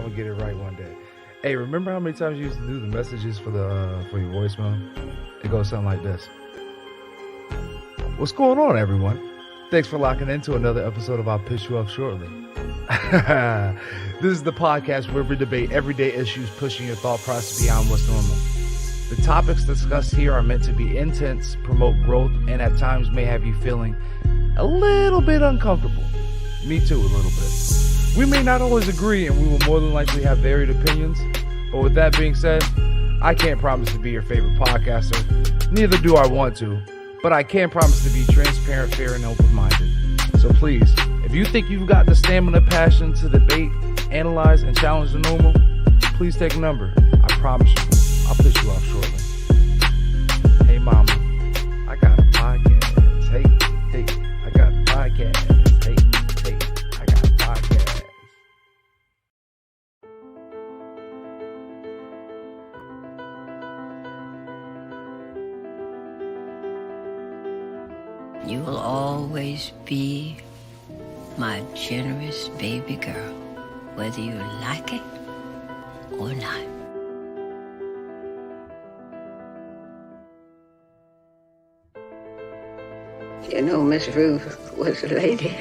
I'm gonna get it right one day. Hey, remember how many times you used to do the messages for your voicemail? It goes something like this. What's going on, everyone? Thanks for locking into another episode of I'll Piss You Off Shortly. This is the podcast where we debate everyday issues, pushing your thought process beyond what's normal. The topics discussed here are meant to be intense, promote growth, and at times may have you feeling a little bit uncomfortable. Me too, a little bit. We may not always agree, and we will more than likely have varied opinions. But with that being said, I can't promise to be your favorite podcaster. Neither do I want to. But I can promise to be transparent, fair, and open-minded. So please, if you think you've got the stamina, passion to debate, analyze, and challenge the normal, please take a number. I promise you, I'll piss you off shortly. Hey, mama, I got a podcast. Hey, I got a podcast. Hey, I got a podcast. You will always be my generous baby girl, whether you like it or not. You know, Miss Ruth was a lady.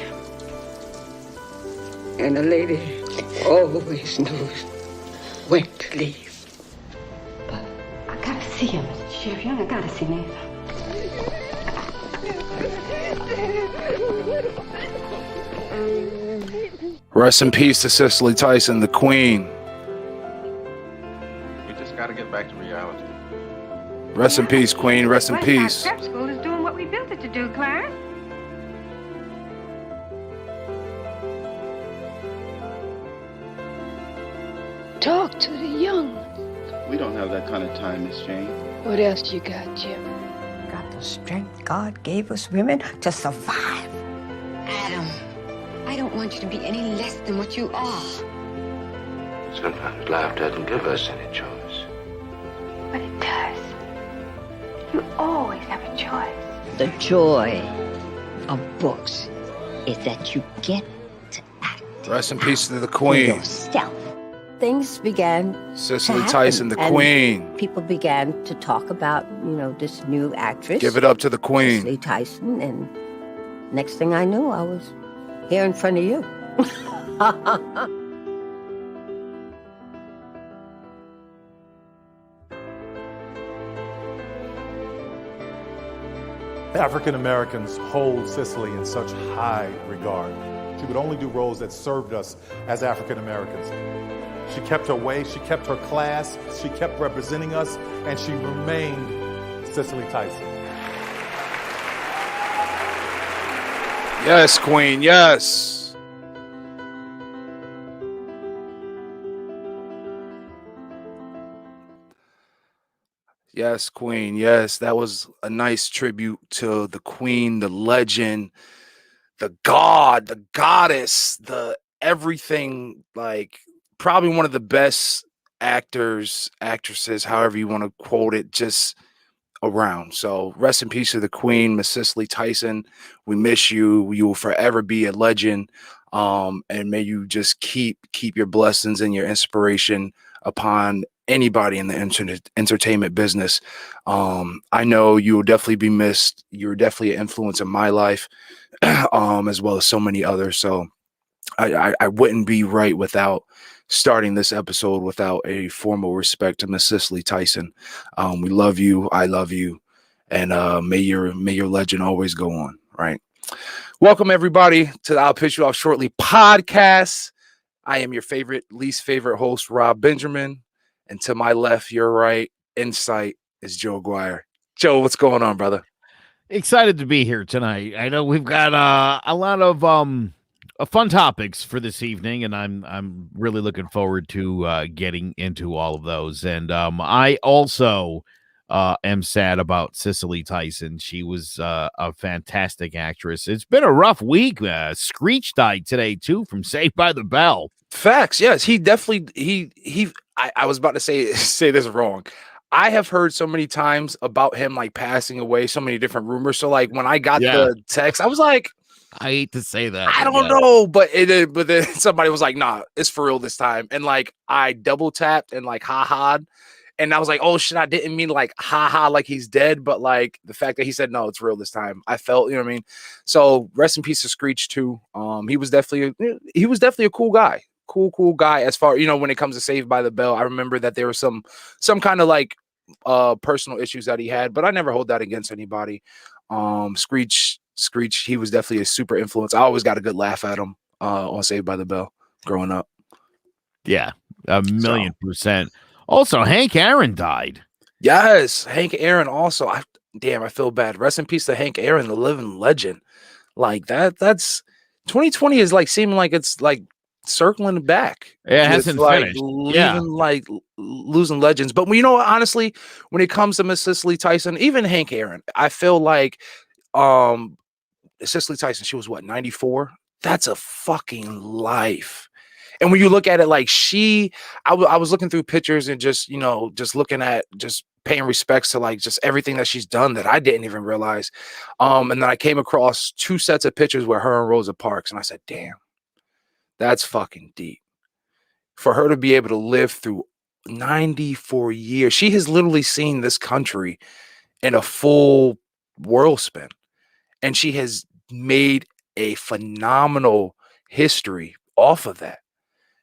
And a lady always knows when to leave. But I gotta see him, Mr. Sheriff. You ain't gotta see me. Rest in peace to Cicely Tyson, the queen. We just got to get back to reality. Rest in peace, queen. Rest in peace. Prep school is doing what we built it to do, Clarence. Talk to the young. We don't have that kind of time, Miss Jane. What else you got, Jim? Got the strength God gave us women to survive. Adam, I don't want you to be any less than what you are. Sometimes life doesn't give us any choice. But it does. You always have a choice. The joy of books is that you get to act Rest in peace to the for queen. yourself. Things began Cicely to Tyson, the happen, and queen. people began to talk about, this new actress. Give it up to the queen. Cicely Tyson, and next thing I knew, I was here in front of you. African Americans hold Cicely in such high regard. She would only do roles that served us as African Americans. She kept her way, she kept her class, she kept representing us, and she remained Cicely Tyson. Yes, queen. Yes. Yes, queen. Yes, that was a nice tribute to the queen, the legend, the god, the goddess, the everything. Like, probably one of the best actors, actresses, however you want to quote it, just around. So rest in peace to the queen, Miss Cicely Tyson. We miss you. You will forever be a legend. And may you just keep your blessings and your inspiration upon anybody in the entertainment business. I know you will definitely be missed. You're definitely an influence in my life, as well as so many others. So I wouldn't be right without starting this episode without a formal respect to Miss Cicely Tyson. We love you. I love you. And may your legend always go on. Right. Welcome, everybody, to the I'll Piss You Off Shortly podcast. I am your least favorite host, Rob Benjamin. And to my left, your right, insight is Joe Guire. Joe, what's going on, brother? Excited to be here tonight. I know we've got a lot of fun topics for this evening, and I'm really looking forward to getting into all of those. And I also am sad about Cicely Tyson. She was a fantastic actress. It's been a rough week. Screech died today too from Saved by the Bell. Facts. Yes, he definitely I was about to say this wrong. I have heard so many times about him like passing away, so many different rumors. So like when I got the text, I was like, I hate to say that. I don't know, but then somebody was like, "Nah, it's for real this time." And like I double tapped and like ha-ha'd, and I was like, "Oh shit, I didn't mean like ha-ha like he's dead," but like the fact that he said no, it's real this time. I felt, you know what I mean? So rest in peace to Screech too. He was definitely a cool guy. Cool guy as far, when it comes to Saved by the Bell. I remember that there was some kind of like personal issues that he had, but I never hold that against anybody. Screech, he was definitely a super influence. I always got a good laugh at him on Saved by the Bell growing up. Yeah, 1,000,000%. Also, Hank Aaron died. Yes, Hank Aaron also. I feel bad. Rest in peace to Hank Aaron, the living legend. Like that's 2020 is like seeming like it's like circling back. It hasn't like finished. leaving like losing legends. But you know what, honestly, when it comes to Miss Cicely Tyson, even Hank Aaron, I feel like Cicely Tyson, she was what, 94? That's a fucking life. And when you look at it, like I was looking through pictures and just looking at, just paying respects to like just everything that she's done that I didn't even realize. And then I came across 2 sets of pictures where her and Rosa Parks, and I said, damn, that's fucking deep. For her to be able to live through 94 years, she has literally seen this country in a full world spin, and she has made a phenomenal history off of that.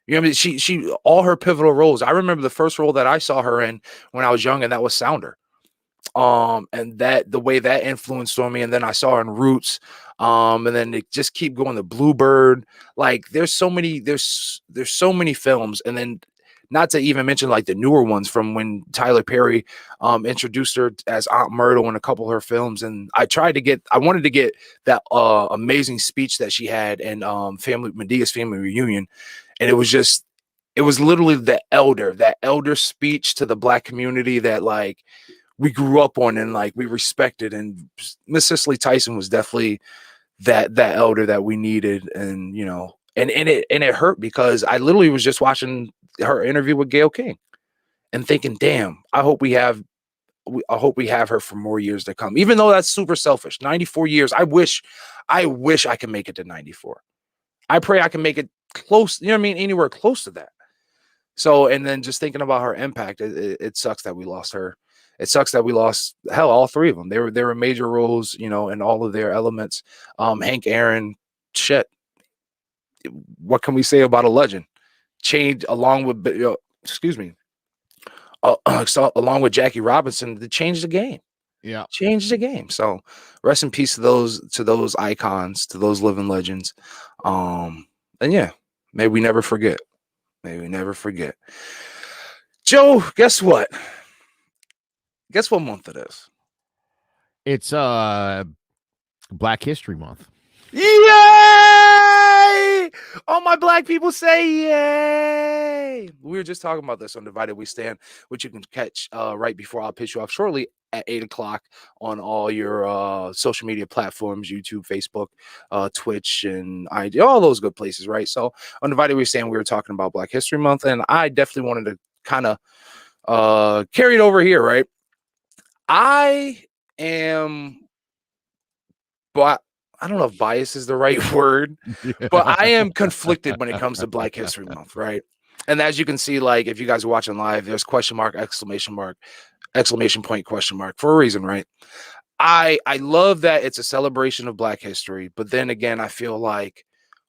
You know what I mean? She all her pivotal roles. I remember the first role that I saw her in when I was young, and that was Sounder. And that the way that influenced on me, and then I saw her in Roots. And then they just keep going to Bluebird. Like there's so many films, and then not to even mention like the newer ones from when Tyler Perry introduced her as Aunt Myrtle in a couple of her films. And I wanted to get that amazing speech that she had in Medea's Family Reunion. And it was literally that elder speech to the Black community that like we grew up on and like we respected. And Miss Cicely Tyson was definitely that elder that we needed. And and it hurt because I literally was just watching her interview with Gayle King and thinking, damn, I hope we have her for more years to come. Even though that's super selfish. 94 years. I wish I could make it to 94. I pray I can make it close, anywhere close to that. So, and then just thinking about her impact, it sucks that we lost her. It sucks that we lost all 3 of them. They were major roles, in all of their elements. Hank Aaron, shit. What can we say about a legend? Changed along with, along with Jackie Robinson, to change the game. Yeah, changed the game. So, rest in peace to those icons, to those living legends. And yeah, may we never forget. May we never forget. Joe, guess what? Guess what month it is? it's Black History Month. Yay! All my Black people say yay! We were just talking about this on Divided We Stand, which you can catch right before I'll pitch you off shortly at 8:00 on all your social media platforms, YouTube, Facebook, Twitch, and IG, all those good places, right? So on Divided We Stand, we were talking about Black History Month, and I definitely wanted to kind of carry it over here, right? I am, but I don't know if bias is the right word, but I am conflicted when it comes to Black History Month, right? And as you can see, like if you guys are watching live, there's question mark, exclamation point, question mark, for a reason, right? I love that it's a celebration of Black history, but then again, I feel like,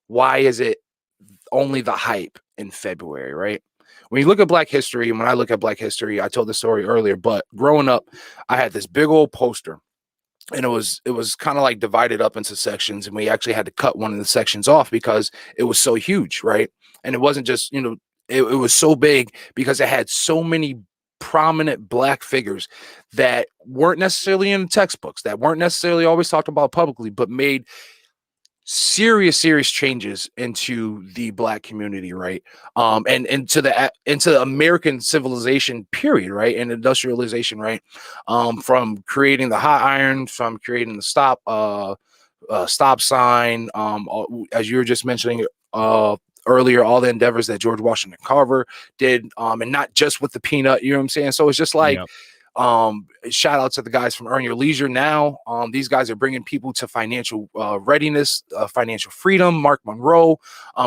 why is it only the hype in February, right? When you look at Black history, and when I look at Black history, I told the story earlier, but growing up, I had this big old poster, and it was kind of like divided up into sections, and we actually had to cut one of the sections off because it was so huge, right? And it wasn't just, it was so big because it had so many prominent Black figures that weren't necessarily in the textbooks, that weren't necessarily always talked about publicly, but made serious changes into the Black community, right? And into the American civilization period, right? And industrialization, right? From creating the hot iron, from creating the stop sign, as you were just mentioning earlier, all the endeavors that George Washington Carver did, and not just with the peanut, you know what I'm saying? So it's just like, Shout out to the guys from Earn Your Leisure Now. These guys are bringing people to financial readiness, financial freedom. Mark Monroe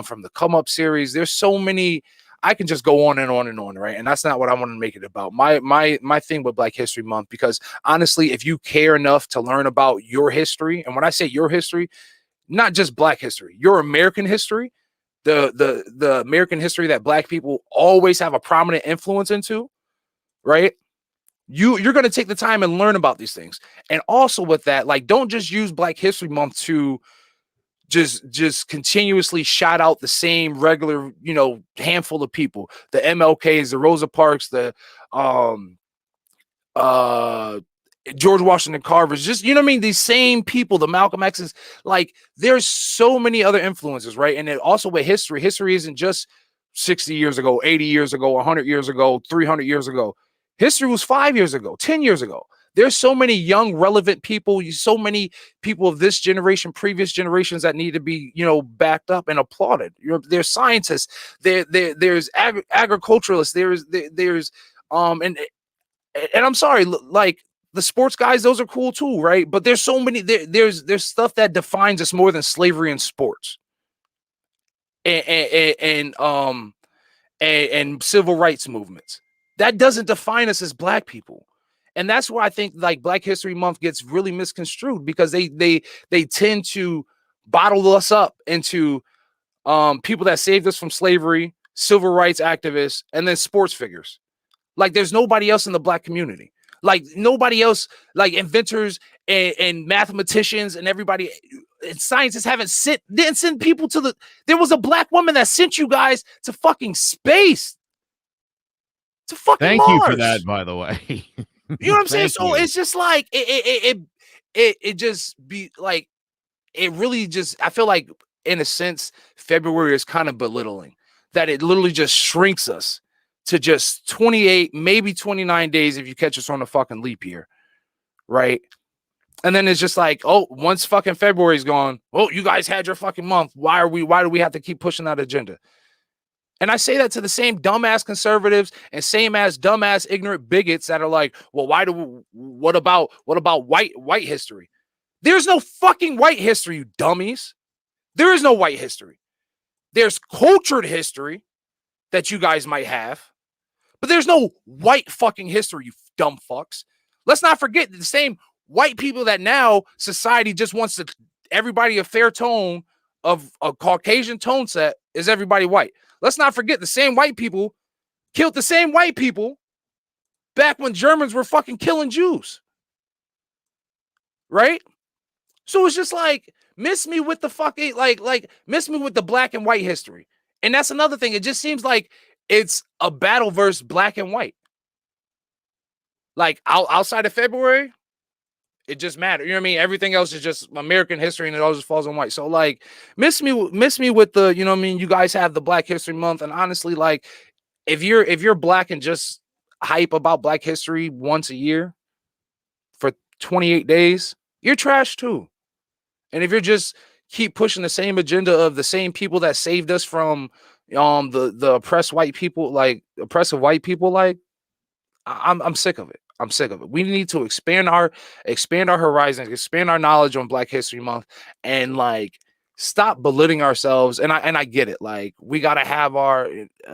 from the Come Up series. There's so many. I can just go on and on and on, right? And that's not what I want to make it about. My thing with Black History Month, because honestly, if you care enough to learn about your history, and when I say your history, not just Black history, your American history, the American history that Black people always have a prominent influence into, right? You're going to take the time and learn about these things. And also with that, like, don't just use Black History Month to just continuously shout out the same regular, handful of people, the MLKs, the Rosa Parks, the George Washington Carver's, just, you know what I mean? These same people, the Malcolm X's, like, there's so many other influences, right? And it also with history isn't just 60 years ago, 80 years ago, 100 years ago, 300 years ago. History was 5 years ago, 10 years ago. There's so many young, relevant people, so many people of this generation, previous generations that need to be, backed up and applauded. There's scientists, there's agriculturalists, there's and I'm sorry, like, the sports guys, those are cool too, right? But there's so many, there's stuff that defines us more than slavery in sports and civil rights movements. That doesn't define us as Black people. And that's where I think, like, Black History Month gets really misconstrued, because they tend to bottle us up into people that saved us from slavery, civil rights activists, and then sports figures. Like, there's nobody else in the Black community. Like, nobody else, like inventors and mathematicians and everybody and scientists didn't send people to there was a Black woman that sent you guys to fucking space. To fucking Thank Mars. you for that, by the way. You know what I'm saying? So it's just like it just be like, it really just, I feel like, in a sense, February is kind of belittling, that it literally just shrinks us to just 28, maybe 29 days if you catch us on a fucking leap year, right? And then it's just like, oh, once fucking February's gone, well, you guys had your fucking month. Why do we have to keep pushing that agenda? And I say that to the same dumbass conservatives and same as dumbass ignorant bigots that are like, well, what about white history? There's no fucking white history, you dummies. There is no white history. There's cultured history that you guys might have, but there's no white fucking history, you dumb fucks. Let's not forget the same white people that now society just wants to everybody a fair tone of a Caucasian tone set is everybody white. Let's not forget the same white people killed the same white people back when Germans were fucking killing Jews. Right? So it's just like, miss me with the fucking, like miss me with the Black and white history. And that's another thing. It just seems like it's a battle versus Black and white. Like, outside of February, it just matters. You know what I mean? Everything else is just American history, and it all just falls on white. So, like, miss me with the, you know what I mean? You guys have the Black History Month, and honestly, like, if you're Black and just hype about Black history once a year for 28 days, you're trash too. And if you're just keep pushing the same agenda of the same people that saved us from the oppressive white people, like, I'm sick of it. I'm sick of it. We need to expand our horizons, expand our knowledge on Black History Month, and, like, stop belittling ourselves. And I get it. Like, we got to have our,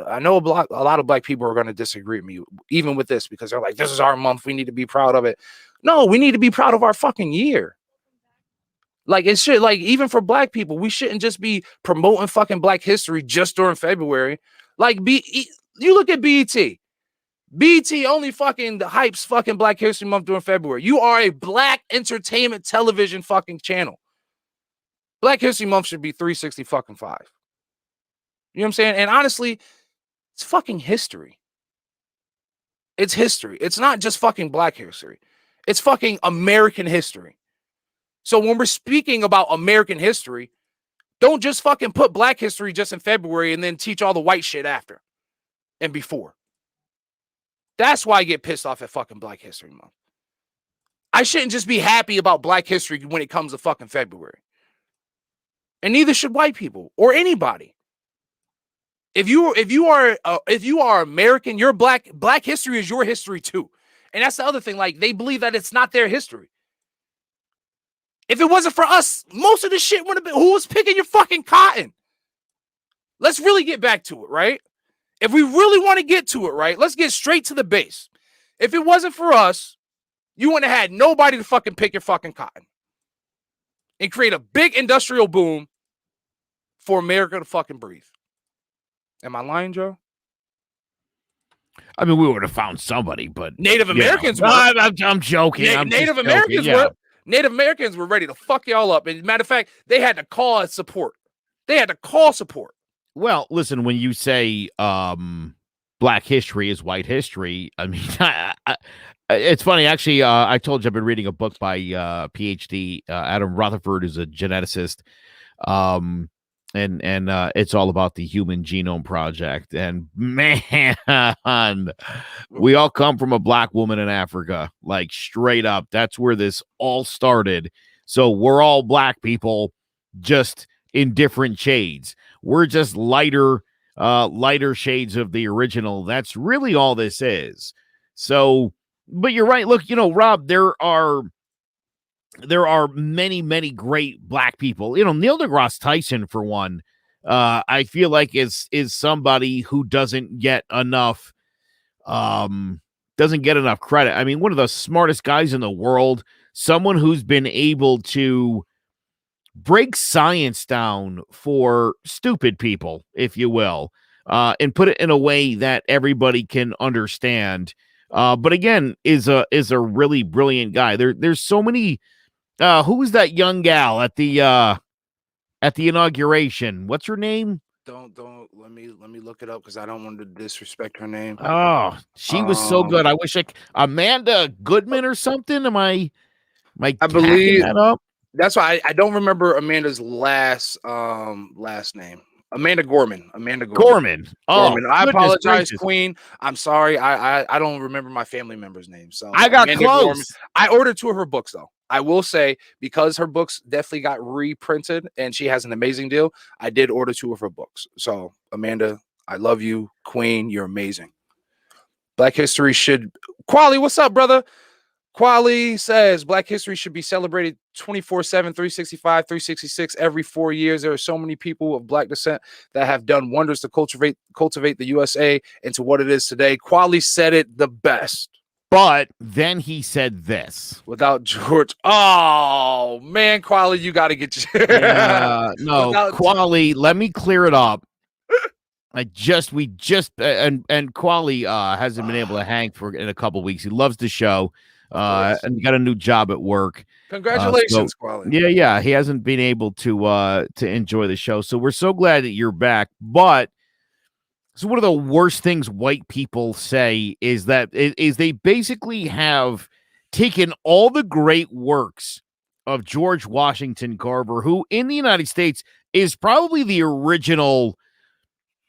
I know a lot of Black people are going to disagree with me even with this, because they're like, this is our month, we need to be proud of it. No, we need to be proud of our fucking year. Like, it should, like, even for Black people, we shouldn't just be promoting fucking Black history just during February. Like, you look at BET. BET only fucking hypes fucking Black History Month during February. You are a Black entertainment television fucking channel. Black History Month should be 360 fucking 5. You know what I'm saying? And honestly, it's fucking history. It's history. It's not just fucking Black history. It's fucking American history. So when we're speaking about American history, don't just fucking put Black history just in February and then teach all the white shit after and before. That's why I get pissed off at fucking Black History Month. I shouldn't just be happy about Black history when it comes to fucking February. And neither should white people or anybody. If you are American, your Black history is your history too. And that's the other thing. Like, they believe that it's not their history. If it wasn't for us, most of the shit would have been, who was picking your fucking cotton? Let's really get back to it, right? If we really want to get to it, right, let's get straight to the base. If it wasn't for us, you wouldn't have had nobody to fucking pick your fucking cotton and create a big industrial boom for America to fucking breathe. Am I lying, Joe? I mean, we would have found somebody, but Native Americans were. were. I'm joking. Native Americans were. Native Americans were ready to fuck y'all up. And matter of fact, they had to call support. They had to call support. Well, listen, when you say Black history is white history, I mean, it's funny. Actually, I told you I've been reading a book by PhD Adam Rutherford, who's a geneticist. And it's all about the Human Genome Project. And man, we all come from a black woman in Africa, like straight up. That's where this all started. So we're all black people, just in different shades. We're just lighter shades of the original. That's really all this is. So, but you're right. Look, Rob, there are many, many great black people. Neil deGrasse Tyson, for one, I feel like is somebody who doesn't get enough credit. I mean, one of the smartest guys in the world, someone who's been able to break science down for stupid people, if you will, and put it in a way that everybody can understand. But again, is a really brilliant guy. There's so many. Who was that young gal at the inauguration? What's her name? Don't let me look it up because I don't want to disrespect her name. Oh, she was so good. I wish Amanda Goodman or something. Am I believe that up? That's why I don't remember Amanda's last name. Amanda Gorman. Gorman. Oh, Gorman. I apologize, Queen. I'm sorry. I don't remember my family member's name. So I got Amanda close. Gorman. I ordered 2 of her books though. I will say, because her books definitely got reprinted and she has an amazing deal, I did order 2 of her books. So Amanda, I love you, Queen. You're amazing. Black history should. Quali, what's up, brother? Quali says Black history should be celebrated 24/7, 365, 366 every 4 years. There are so many people of Black descent that have done wonders to cultivate the USA into what it is today. Quali said it the best. But then he said this. Without George. Oh, man, Quali, you got to get no, Quali, let me clear it up. And Quali hasn't been able to hang in a couple weeks. He loves the show. And he got a new job at work. Congratulations, Quali. Yeah. He hasn't been able to enjoy the show. So we're so glad that you're back. But so one of the worst things white people say is that they basically have taken all the great works of George Washington Carver, who in the United States is probably the original,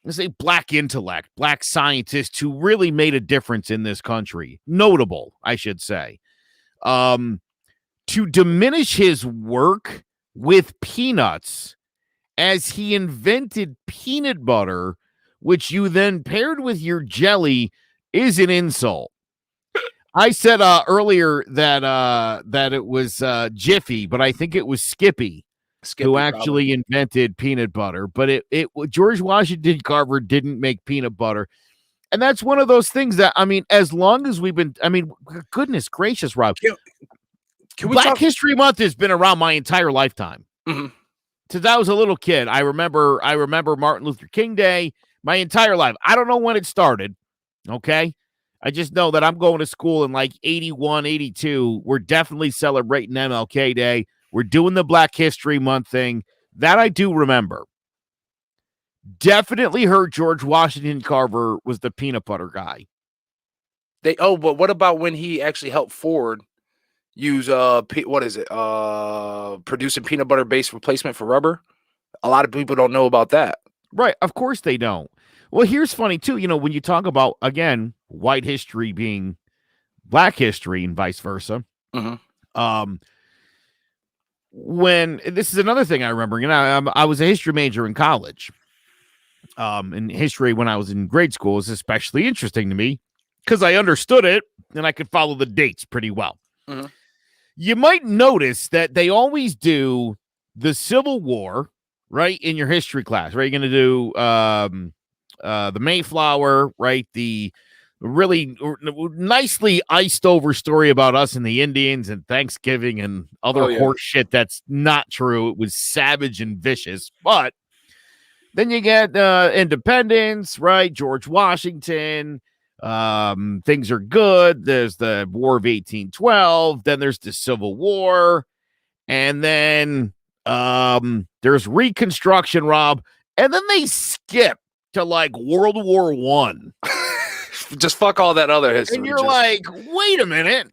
let's say, black intellect, black scientist who really made a difference in this country. Notable, I should say. To diminish his work with peanuts as he invented peanut butter, which you then paired with your jelly, is an insult. I said earlier that it was Jiffy, but I think it was Skippy who actually invented peanut butter. But George Washington Carver didn't make peanut butter. And that's one of those things that, I mean, as long as we've been, I mean, goodness gracious, Rob. Black History Month has been around my entire lifetime. Mm-hmm. Since I was a little kid. I remember Martin Luther King Day my entire life. I don't know when it started. Okay. I just know that I'm going to school in like 81, 82. We're definitely celebrating MLK Day. We're doing the Black History Month thing. That I do remember. Definitely heard George Washington Carver was the peanut butter guy. But what about when he actually helped Ford use producing peanut butter based replacement for rubber? A lot of people don't know about that. Right. Of course they don't. Well, here's funny too. When you talk about, again, white history being black history and vice versa. Mm-hmm. When this is another thing I remember, I was a history major in college. And history when I was in grade school is especially interesting to me because I understood it and I could follow the dates pretty well. Mm-hmm. You might notice that they always do the Civil War, right, in your history class, right? You're going to do the Mayflower, right? The really nicely iced over story about us and the Indians and Thanksgiving and other horse shit that's not true. It was savage and vicious. But then you get independence, right? George Washington. Things are good. There's the War of 1812. Then there's the Civil War. And then there's Reconstruction, Rob. And then they skip to like World War One. Just fuck all that other history. And you're like, wait a minute.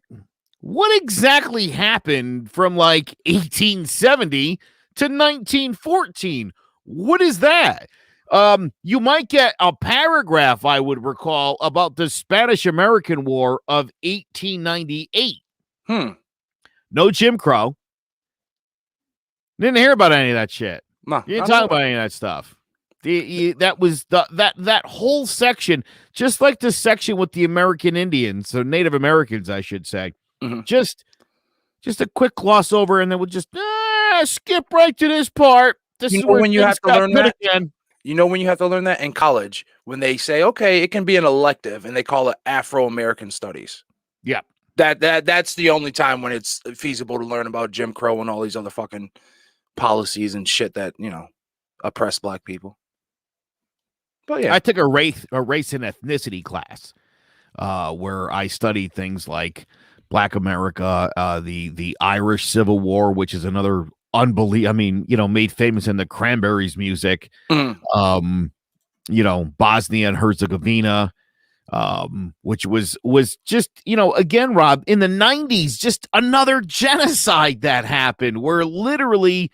What exactly happened from like 1870 to 1914? What is that? You might get a paragraph, I would recall, about the Spanish-American War of 1898. No Jim Crow. Didn't hear about any of that shit. No, you didn't talk about any of that stuff. That was that whole section, just like the section with the American Indians, so Native Americans, I should say. Mm-hmm. Just a quick gloss over, and then we'll just skip right to this part. This is when you have to learn that again. You know when you have to learn that in college, when they say, okay, it can be an elective, and they call it Afro-American Studies. Yeah. That's the only time when it's feasible to learn about Jim Crow and all these other fucking policies and shit that, oppress black people. But yeah. I took a race and ethnicity class where I studied things like Black America, the Irish Civil War, which is another made famous in the Cranberries music, Bosnia and Herzegovina, which was just, again, Rob, in the 90s, just another genocide that happened where literally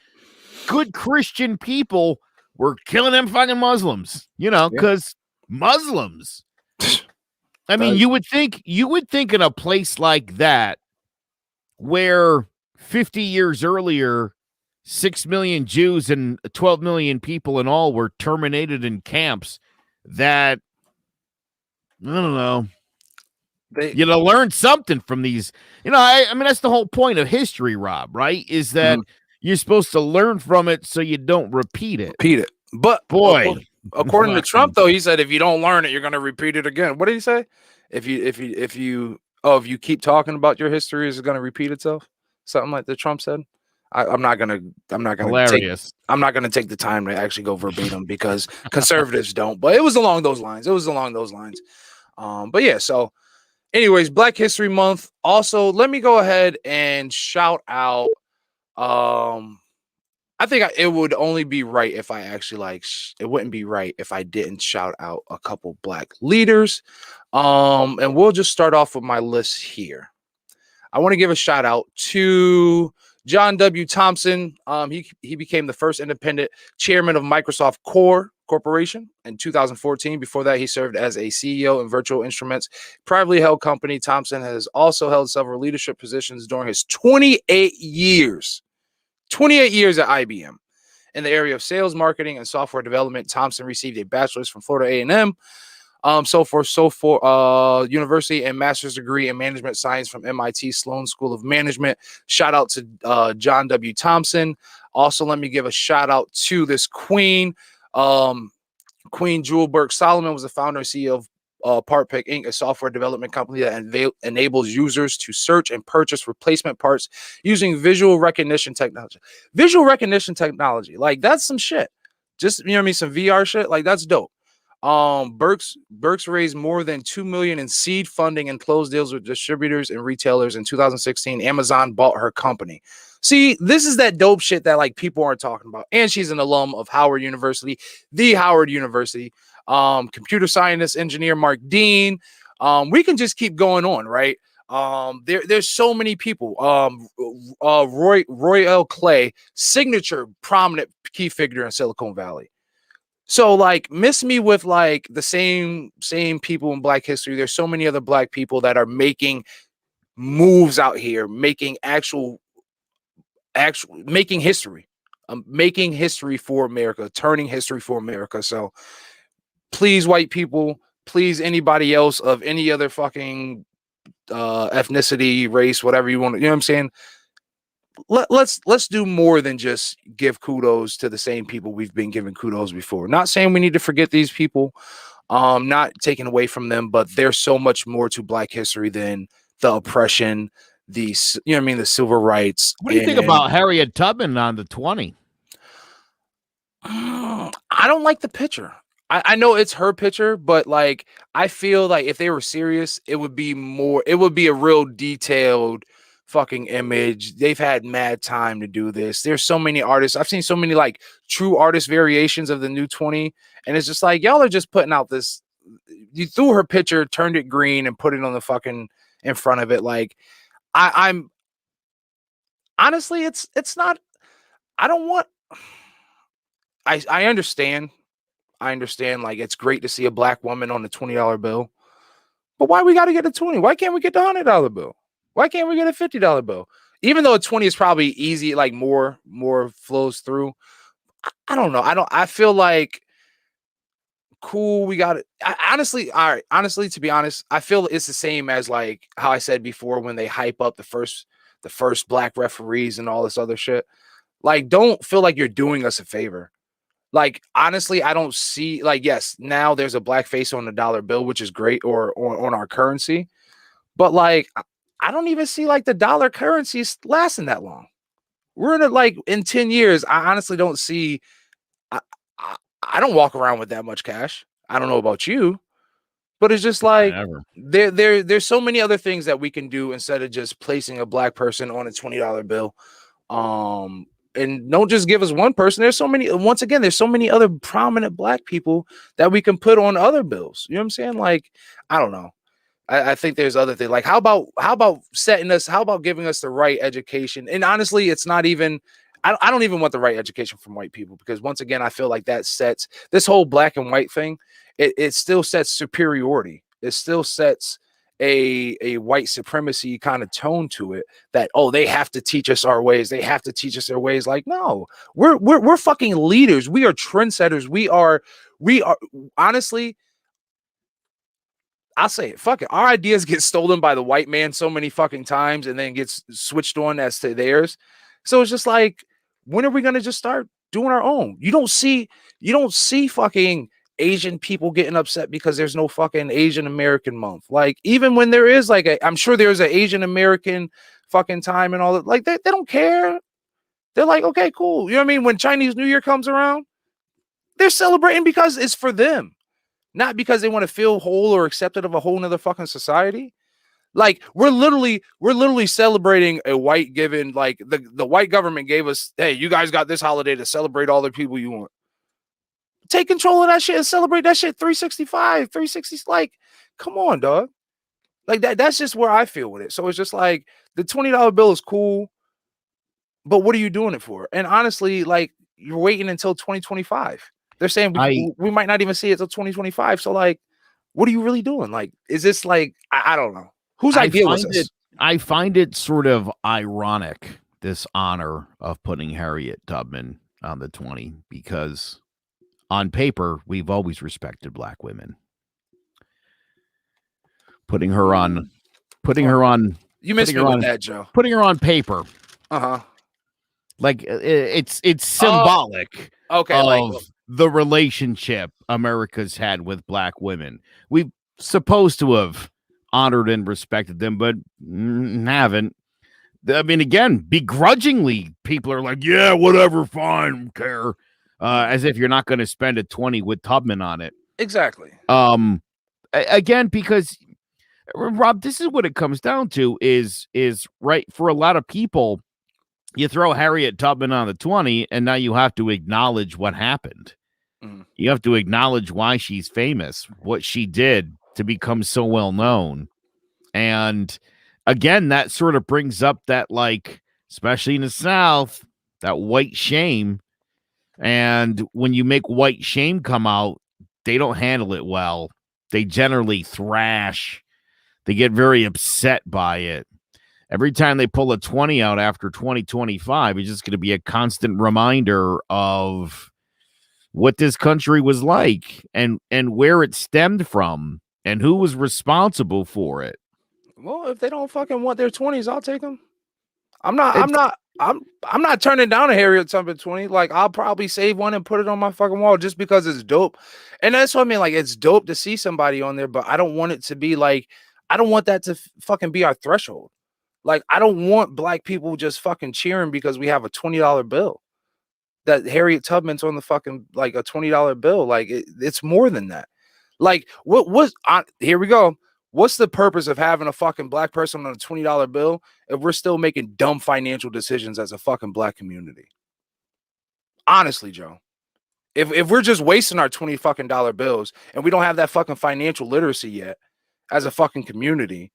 good Christian people were killing them fucking Muslims, because Muslims. I mean, you would think in a place like that where 50 years earlier, 6 million Jews and 12 million people in all were terminated in camps, that, I don't know, you learn something from these. I mean, that's the whole point of history, Rob, right? Is that you're supposed to learn from it so you don't repeat it. But boy, according to Trump, though, he said if you don't learn it, you're going to repeat it again. What did he say? If you keep talking about your history, is it going to repeat itself? Something like that Trump said. I'm not gonna hilarious. I'm not gonna take the time to actually go verbatim because conservatives don't. But it was along those lines. But yeah. So, anyways, Black History Month. Also, let me go ahead and shout out. I think it would only be right if I actually it wouldn't be right if I didn't shout out a couple Black leaders. And we'll just start off with my list here. I want to give a shout out to John W. Thompson. He became the first independent chairman of Microsoft Corporation in 2014. Before that, he served as a CEO in Virtual Instruments, privately held company. Thompson has also held several leadership positions during his 28 years at IBM. In the area of sales, marketing, and software development, Thompson received a bachelor's from Florida A&M. University and master's degree in management science from MIT Sloan School of Management. Shout out to John W. Thompson. Also, let me give a shout out to this queen. Queen Jewel Burke Solomon was the founder and CEO of PartPick Inc., a software development company that enables users to search and purchase replacement parts using visual recognition technology. Visual recognition technology, like that's some shit. Just some VR shit, like that's dope. Burks raised more than $2 million in seed funding and closed deals with distributors and retailers. In 2016, Amazon bought her company. See, this is that dope shit that people aren't talking about. And she's an alum of Howard University, the Howard University. Computer scientist, engineer Mark Dean. We can just keep going on, right? There's so many people. Roy L. Clay, signature prominent key figure in Silicon Valley. So miss me with the same people in Black history. There's so many other Black people that are making moves out here, making making history, making history for America, turning history for America. So please, white people, please, anybody else of any other fucking ethnicity, race, whatever you want. You know what I'm saying? Let's do more than just give kudos to the same people we've been giving kudos before. Not saying we need to forget these people, not taking away from them, but there's so much more to Black history than the oppression, the the civil rights. What do you think about Harriet Tubman on the 20? I don't like the picture. I know it's her picture, but like I feel like if they were serious, it would be a real detailed fucking image. They've had mad time to do this. There's so many artists. I've seen so many like true artist variations of the new 20, and it's just like y'all are just putting out this. You threw her picture, turned it green, and put it on the fucking in front of it. Like I'm honestly, it's not. I don't want. I understand. I understand. Like it's great to see a Black woman on the $20 bill, but why we got to get a 20? Why can't we get the $100 bill? Why can't we get a $50 bill? Even though a 20 is probably easy, like more flows through. I don't know. I feel like cool. We got it. Honestly, all right. Honestly, to be honest, I feel it's the same as like how I said before when they hype up the first Black referees and all this other shit. Like, don't feel like you're doing us a favor. Like, honestly, I don't see like, yes, now there's a Black face on the dollar bill, which is great, or on our currency. But like, I don't even see like the dollar currency lasting that long. We're in it like in 10 years. I honestly don't see. I don't walk around with that much cash. I don't know about you, but it's just like there's so many other things that we can do instead of just placing a Black person on a $20 bill. And don't just give us one person. There's so many. Once again, there's so many other prominent Black people that we can put on other bills. You know what I'm saying? Like, I don't know. I think there's other things. Like, how about giving us the right education? And honestly, it's not even. I don't even want the right education from white people, because once again, I feel like that sets this whole black and white thing. It still sets superiority. It still sets a white supremacy kind of tone to it, that, oh, they have to teach us our ways. They have to teach us their ways. Like, no, we're fucking leaders. We are trendsetters. We are honestly, I'll say it. Fuck it. Our ideas get stolen by the white man so many fucking times and then gets switched on as to theirs. So it's just like, when are we going to just start doing our own? You don't see fucking Asian people getting upset because there's no fucking Asian American month. Like, even when there is like I'm sure there's an Asian American fucking time and all that. Like, they don't care. They're like, okay, cool. You know what I mean? When Chinese New Year comes around, they're celebrating because it's for them, not because they want to feel whole or accepted of a whole nother fucking society. Like, we're literally celebrating a white given, like the white government gave us, hey, you guys got this holiday to celebrate all the people you want. Take control of that shit and celebrate that shit 365, 360. Like, come on, dog. Like, that's just where I feel with it. So it's just like, the $20 bill is cool, but what are you doing it for? And honestly, like, you're waiting until 2025. They're saying we might not even see it till 2025. So like, what are you really doing? Like, is this like, I don't know. Whose idea was this? I find it sort of ironic, this honor of putting Harriet Tubman on the 20, because on paper, we've always respected black women. Putting her on. You missed me with that, Joe. Putting her on paper. Like, it's symbolic. Okay, of like the relationship America's had with black women. We've supposed to have honored and respected them, but haven't. I mean, again, begrudgingly, people are like, yeah, whatever, fine, care. As if you're not going to spend a 20 with Tubman on it. Exactly. Again, because Rob, this is what it comes down to is right, for a lot of people, you throw Harriet Tubman on the 20, and now you have to acknowledge what happened. You have to acknowledge why she's famous, what she did to become so well known. And again, that sort of brings up that, like, especially in the South, that white shame. And when you make white shame come out, they don't handle it well. They generally thrash. They get very upset by it. Every time they pull a 20 out after 2025, it's just going to be a constant reminder of what this country was like and where it stemmed from and who was responsible for it. Well, if they don't fucking want their 20s, I'll take them. I'm not turning down a Harriet Tubman 20. Like, I'll probably save one and put it on my fucking wall just because it's dope. And that's what I mean. Like, it's dope to see somebody on there, but I don't want it to be like, I don't want that to fucking be our threshold. Like, I don't want black people just fucking cheering because we have a $20 bill. That Harriet Tubman's on the fucking, like, a $20 bill. Like, it's more than that. Like, here we go. What's the purpose of having a fucking black person on a $20 bill if we're still making dumb financial decisions as a fucking black community? Honestly, Joe. If we're just wasting our $20 fucking bills and we don't have that fucking financial literacy yet as a fucking community,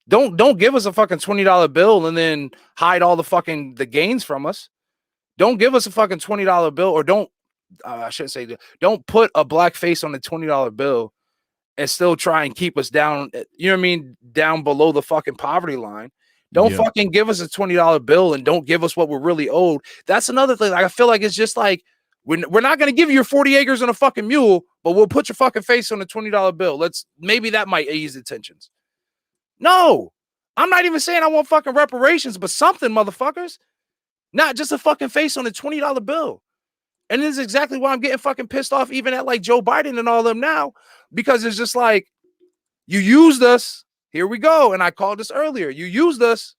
don't give us a fucking $20 bill and then hide all the gains from us. Don't give us a fucking $20 bill, or I shouldn't say that. Don't put a black face on the $20 bill and still try and keep us down, you know what I mean, down below the fucking poverty line. Don't fucking give us a $20 bill and don't give us what we're really owed. That's another thing. Like, I feel like it's just like, we're not going to give you your 40 acres and a fucking mule, but we'll put your fucking face on a $20 bill. Maybe that might ease the tensions. No, I'm not even saying I want fucking reparations, but something, motherfuckers. Not just a fucking face on a $20 bill. And this is exactly why I'm getting fucking pissed off even at like Joe Biden and all of them now, because it's just like, you used us. Here we go. And I called this earlier. You used us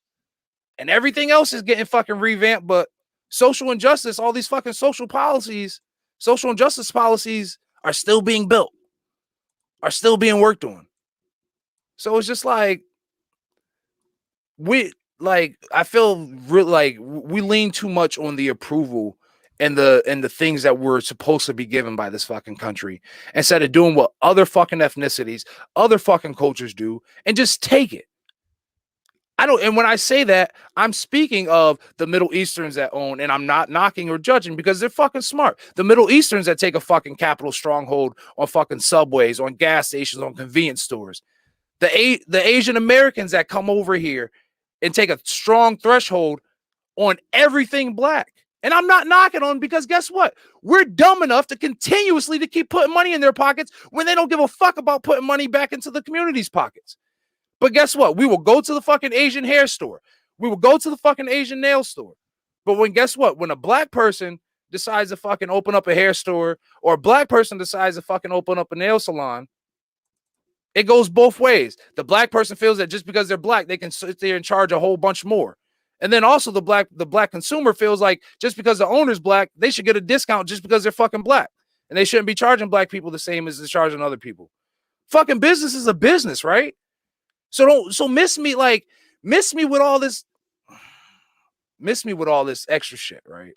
and everything else is getting fucking revamped. But social injustice, all these fucking social injustice policies are still being built, are still being worked on. So it's just like, I feel really like we lean too much on the approval and the things that we're supposed to be given by this fucking country, instead of doing what other fucking ethnicities, other fucking cultures do, and just take it. And when I say that, I'm speaking of the Middle Easterns that own, and I'm not knocking or judging because they're fucking smart. The Middle Easterns that take a fucking capital stronghold on fucking subways, on gas stations, on convenience stores. The Asian Americans that come over here and take a strong threshold on everything black. And I'm not knocking on them, because guess what? We're dumb enough to continuously to keep putting money in their pockets when they don't give a fuck about putting money back into the community's pockets. But guess what? We will go to the fucking Asian hair store. We will go to the fucking Asian nail store. But guess what? When a black person decides to fucking open up a hair store, or a black person decides to fucking open up a nail salon, it goes both ways. The black person feels that just because they're black, they can sit there and charge a whole bunch more. And then also the black consumer feels like just because the owner's black, they should get a discount just because they're fucking black. And they shouldn't be charging black people the same as they're charging other people. Fucking business is a business, right? So miss me with all this extra shit, right?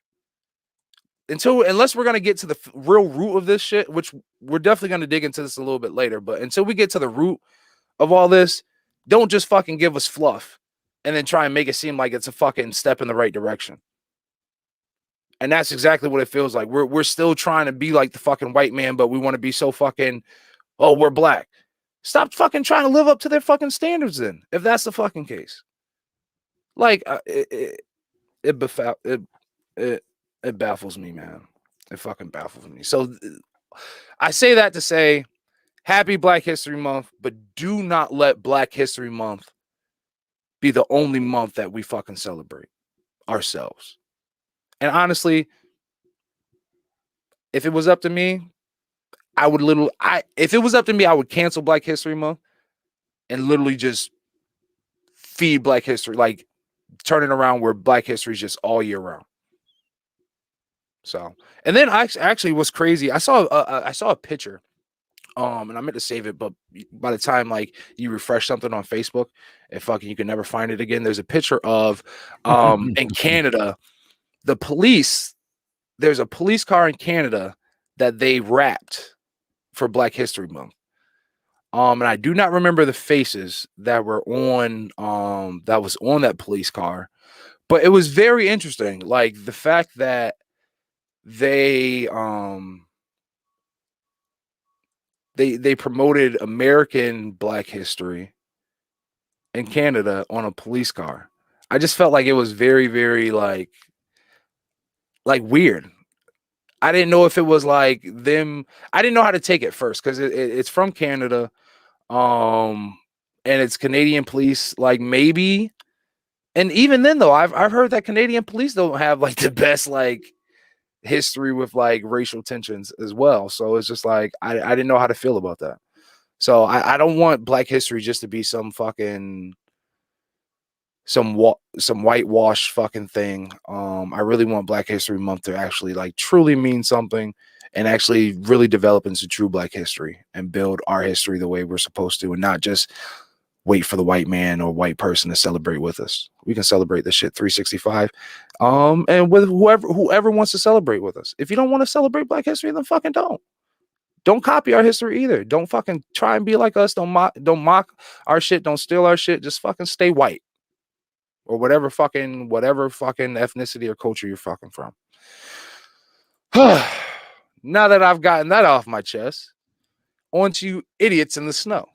Unless we're going to get to the real root of this shit, which we're definitely going to dig into this a little bit later, but until we get to the root of all this, don't just fucking give us fluff and then try and make it seem like it's a fucking step in the right direction. And that's exactly what it feels like. We're still trying to be like the fucking white man, but we want to be so fucking, oh, we're black. Stop fucking trying to live up to their fucking standards then, if that's the fucking case. Like, it baffles me, man. It fucking baffles me. So I say that to say, happy Black History Month, but do not let Black History Month be the only month that we fucking celebrate ourselves. And honestly, if it was up to me, I would cancel Black History Month and literally just feed Black History, like turn it around where Black History is just all year round. So, and then actually what's crazy, I saw a picture, and I meant to save it, but by the time like you refresh something on Facebook, you can never find it again. There's a picture of in Canada, there's a police car in Canada that they wrapped for Black History Month. And I do not remember the faces that were on that was on that police car, but it was very interesting. Like the fact that they promoted American Black history in Canada on a police car. I just felt like it was very, very like weird. I didn't know if it was like them. I didn't know how to take it first because it's from Canada. And and it's Canadian police, like maybe. And even then, though, I've heard that Canadian police don't have like the best like history with like racial tensions as well. So it's just like I didn't know how to feel about that. So I don't want Black History just to be some fucking some whitewash fucking thing. I really want Black History Month to actually like truly mean something and actually really develop into true Black history and build our history the way we're supposed to, and not just wait for the white man or white person to celebrate with us. We can celebrate this shit 365. And with whoever wants to celebrate with us. If you don't want to celebrate Black history, then fucking don't. Don't copy our history either. Don't fucking try and be like us. Don't mock our shit. Don't steal our shit. Just fucking stay white. Or whatever fucking ethnicity or culture you're fucking from. Now that I've gotten that off my chest, on to you idiots in the snow.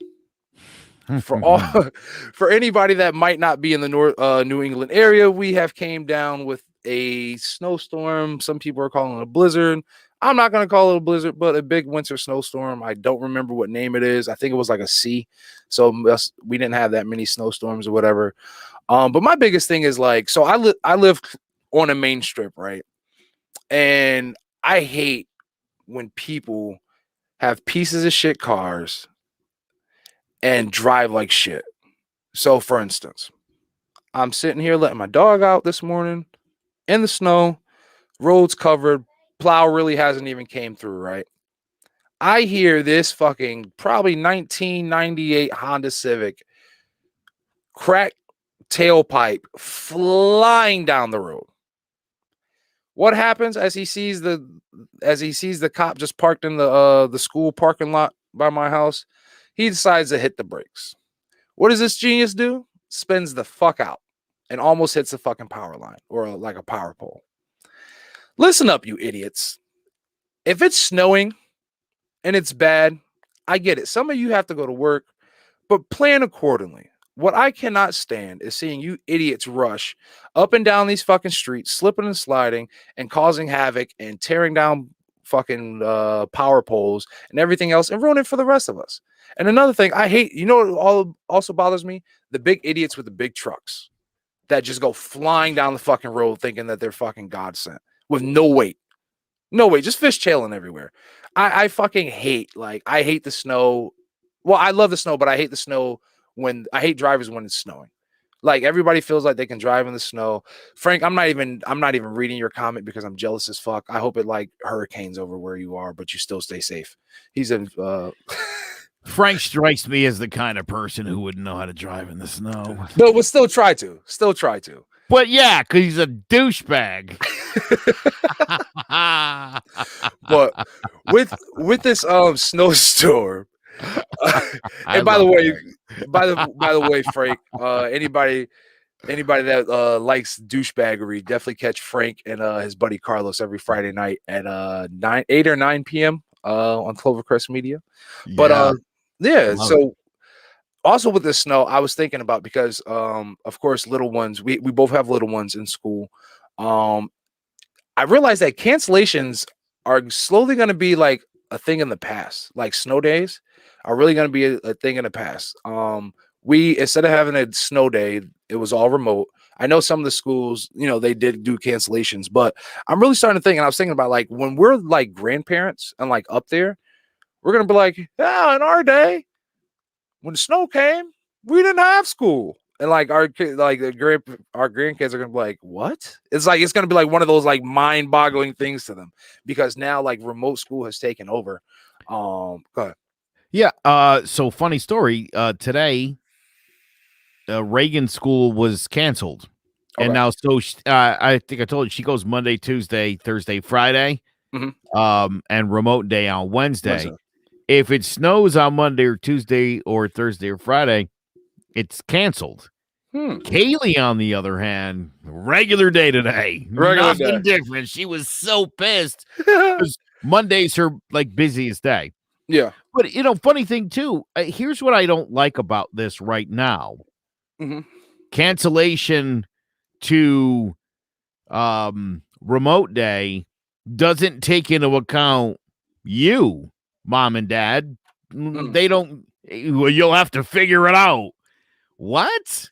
For anybody that might not be in the New England area, we have came down with a snowstorm. Some people are calling it a blizzard. I'm not going to call it a blizzard, but a big winter snowstorm. I don't remember what name it is. I think it was like a C. So we didn't have that many snowstorms or whatever. But my biggest thing is like, so I live on a main strip, right? And I hate when people have pieces of shit cars and drive like shit. So for instance, I'm sitting here letting my dog out this morning in the snow, roads covered, plow really hasn't even came through, right? I hear this fucking probably 1998 Honda Civic crack tailpipe flying down the road. What happens as he sees the cop just parked in the school parking lot by my house? He decides to hit the brakes. What does this genius do? Spins the fuck out and almost hits a fucking power line or like a power pole. Listen up, you idiots. If it's snowing and it's bad, I get it. Some of you have to go to work, but plan accordingly. What I cannot stand is seeing you idiots rush up and down these fucking streets, slipping and sliding and causing havoc and tearing down fucking power poles and everything else and ruining it for the rest of us. And another thing I hate, you know what also bothers me? The big idiots with the big trucks that just go flying down the fucking road thinking that they're fucking God sent with no weight. No weight, just fishtailing everywhere. I fucking hate, like, I hate the snow. Well, I love the snow, but I hate the snow when I hate drivers when it's snowing. Like everybody feels like they can drive in the snow. Frank, I'm not even reading your comment because I'm jealous as fuck. I hope it like hurricanes over where you are, but you still stay safe. He's in Frank strikes me as the kind of person who wouldn't know how to drive in the snow. But would still try to. But yeah, because he's a douchebag. But with this snowstorm, and by the way, Frank, anybody that likes douchebaggery, definitely catch Frank and his buddy Carlos every Friday night at 8 or 9 p.m. On Clovercrest Media. But so also with the snow, I was thinking about because of course little ones, we both have little ones in school. I realized that cancellations are slowly going to be like a thing in the past. Like snow days are really going to be a thing in the past. We, instead of having a snow day, it was all remote. I know some of the schools, you know, they did do cancellations, but I'm really starting to think, and I was thinking about like when we're like grandparents and like up there, we're going to be like, yeah, in our day, when the snow came, we didn't have school. And like our grandkids are gonna be like, what? It's like it's gonna be like one of those like mind-boggling things to them because now like remote school has taken over. Go ahead. Yeah. So funny story. Today, Reagan School was canceled, and now I think I told you she goes Monday, Tuesday, Thursday, Friday, and remote day on Wednesday. If it snows on Monday or Tuesday or Thursday or Friday, it's canceled. Kaylee, on the other hand, regular day today. Nothing different. She was so pissed because Monday's her like busiest day. Yeah. But you know, funny thing too, here's what I don't like about this right now. Cancellation to remote day doesn't take into account you, mom and dad. They don't. Well, you'll have to figure it out. What?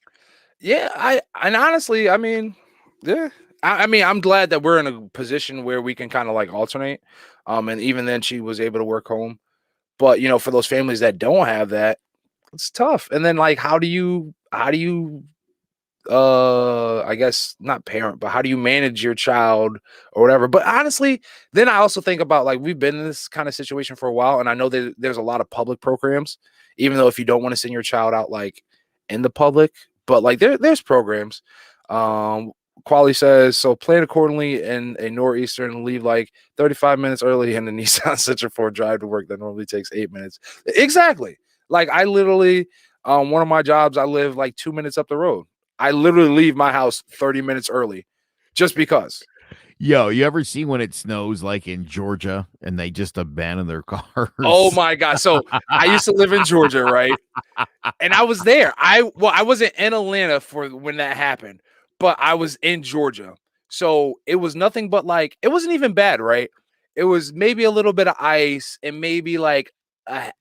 Yeah, and honestly, I mean, yeah. I mean, I'm glad that we're in a position where we can kind of like alternate. And even then she was able to work home. But for those families that don't have that, it's tough. And then like how do you I guess not parent, but how do you manage your child or whatever? But honestly, then I also think about like we've been in this kind of situation for a while, and I know that there's a lot of public programs, even though if you don't want to send your child out like in the public, but like there's programs. Quali says so plan accordingly in a northeastern, leave like 35 minutes early in the Nissan Sentra for a drive to work that normally takes 8 minutes. Exactly. Like I literally one of my jobs, I live like 2 minutes up the road. I literally leave my house 30 minutes early just because. Yo, you ever see when it snows like in Georgia and they just abandon their cars? Oh my God. So I used to live in Georgia, right? And I was there. I wasn't in Atlanta for when that happened, but I was in Georgia. So it was nothing but like, it wasn't even bad, right? It was maybe a little bit of ice and maybe like a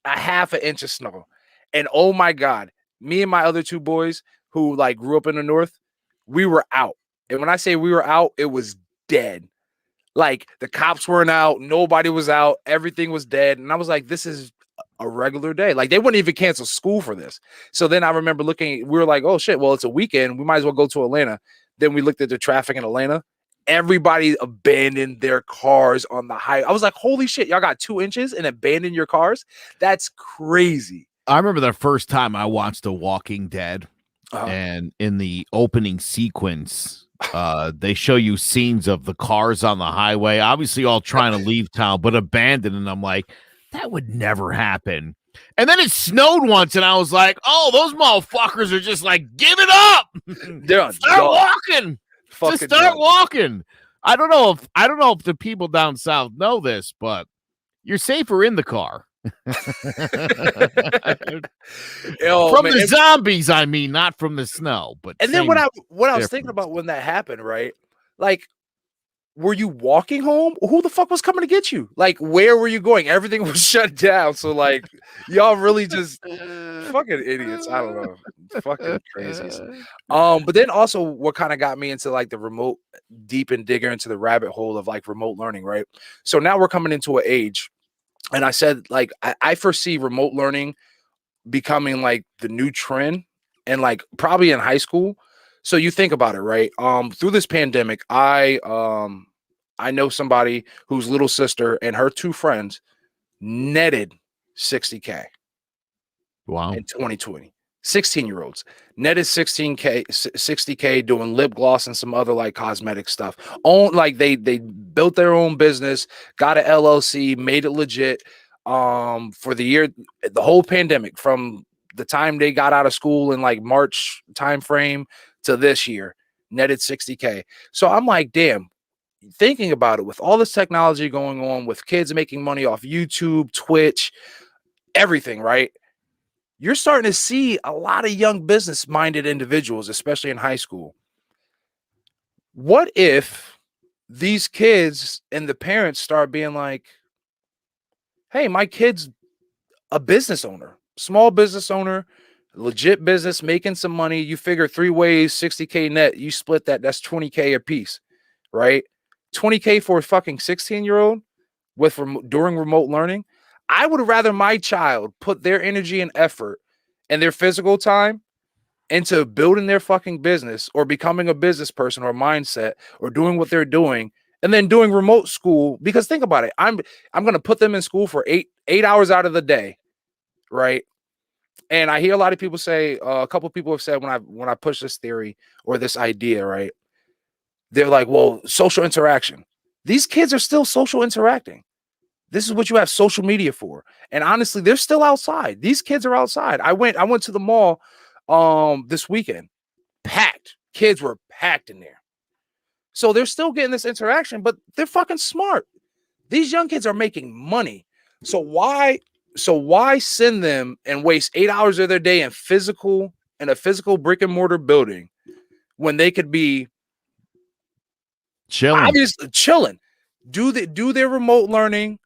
half an inch of snow. And oh my God, me and my other two boys who like grew up in the north, we were out. And when I say we were out, it was dead. Like the cops weren't out, nobody was out, everything was dead. And I was like, this is a regular day. Like they wouldn't even cancel school for this. So then I remember looking, we were like, oh shit, well, it's a weekend. We might as well go to Atlanta. Then we looked at the traffic in Atlanta. Everybody abandoned their cars on the highway. I was like, holy shit, y'all got 2 inches and abandoned your cars? That's crazy. I remember the first time I watched The Walking Dead, and in the opening sequence, they show you scenes of the cars on the highway, obviously all trying to leave town, but abandoned. And I'm like, that would never happen. And then it snowed once, and I was like, oh, those motherfuckers are just like, give it up. Start walking. Just start walking. I don't know if the people down south know this, but you're safer in the car. From the zombies, I mean, not from the snow. But and then what I was thinking about when that happened, right? Like, were you walking home? Who the fuck was coming to get you? Like, where were you going? Everything was shut down. So, like, y'all really just fucking idiots. I don't know. Fucking crazies. But then also what kind of got me into like the remote deep and digger into the rabbit hole of like remote learning, right? So now we're coming into an age. And I said, like, I foresee remote learning becoming like the new trend and like probably in high school. So you think about it, right? Through this pandemic, I know somebody whose little sister and her two friends netted $60K. Wow. In 2020. 16-year-olds netted 60K doing lip gloss and some other like cosmetic stuff. They built their own business, got an LLC, made it legit. For the year, the whole pandemic, from the time they got out of school in like March timeframe to this year, netted 60K. So I'm like, damn, thinking about it, with all this technology going on, with kids making money off YouTube, Twitch, everything, right? You're starting to see a lot of young business-minded individuals, especially in high school. What if these kids and the parents start being like, hey, my kid's a business owner, small business owner, legit business, making some money. You figure 3 ways, 60K net, you split that, that's 20K a piece, right? 20K for a fucking 16-year-old during remote learning. I would rather my child put their energy and effort and their physical time into building their fucking business or becoming a business person or mindset or doing what they're doing and then doing remote school. Because think about it. I'm going to put them in school for eight hours out of the day. Right. And I hear a lot of people say, a couple of people have said when I push this theory or this idea, right, they're like, well, social interaction. These kids are still social interacting. This is what you have social media for. And honestly, they're still outside. These kids are outside. I went to the mall this weekend. Packed. Kids were packed in there. So they're still getting this interaction, but they're fucking smart. These young kids are making money. So why send them and waste 8 hours of their day in a physical brick and mortar building when they could be chilling? Obviously chilling. Do their remote learning,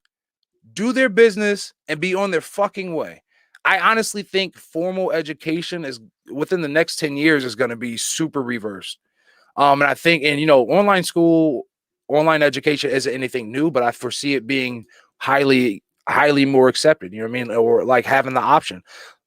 do their business, and be on their fucking way. I honestly think formal education is within the next 10 years is going to be super reversed. And I think, and online education isn't anything new, but I foresee it being highly more accepted. You know what I mean? Or like having the option.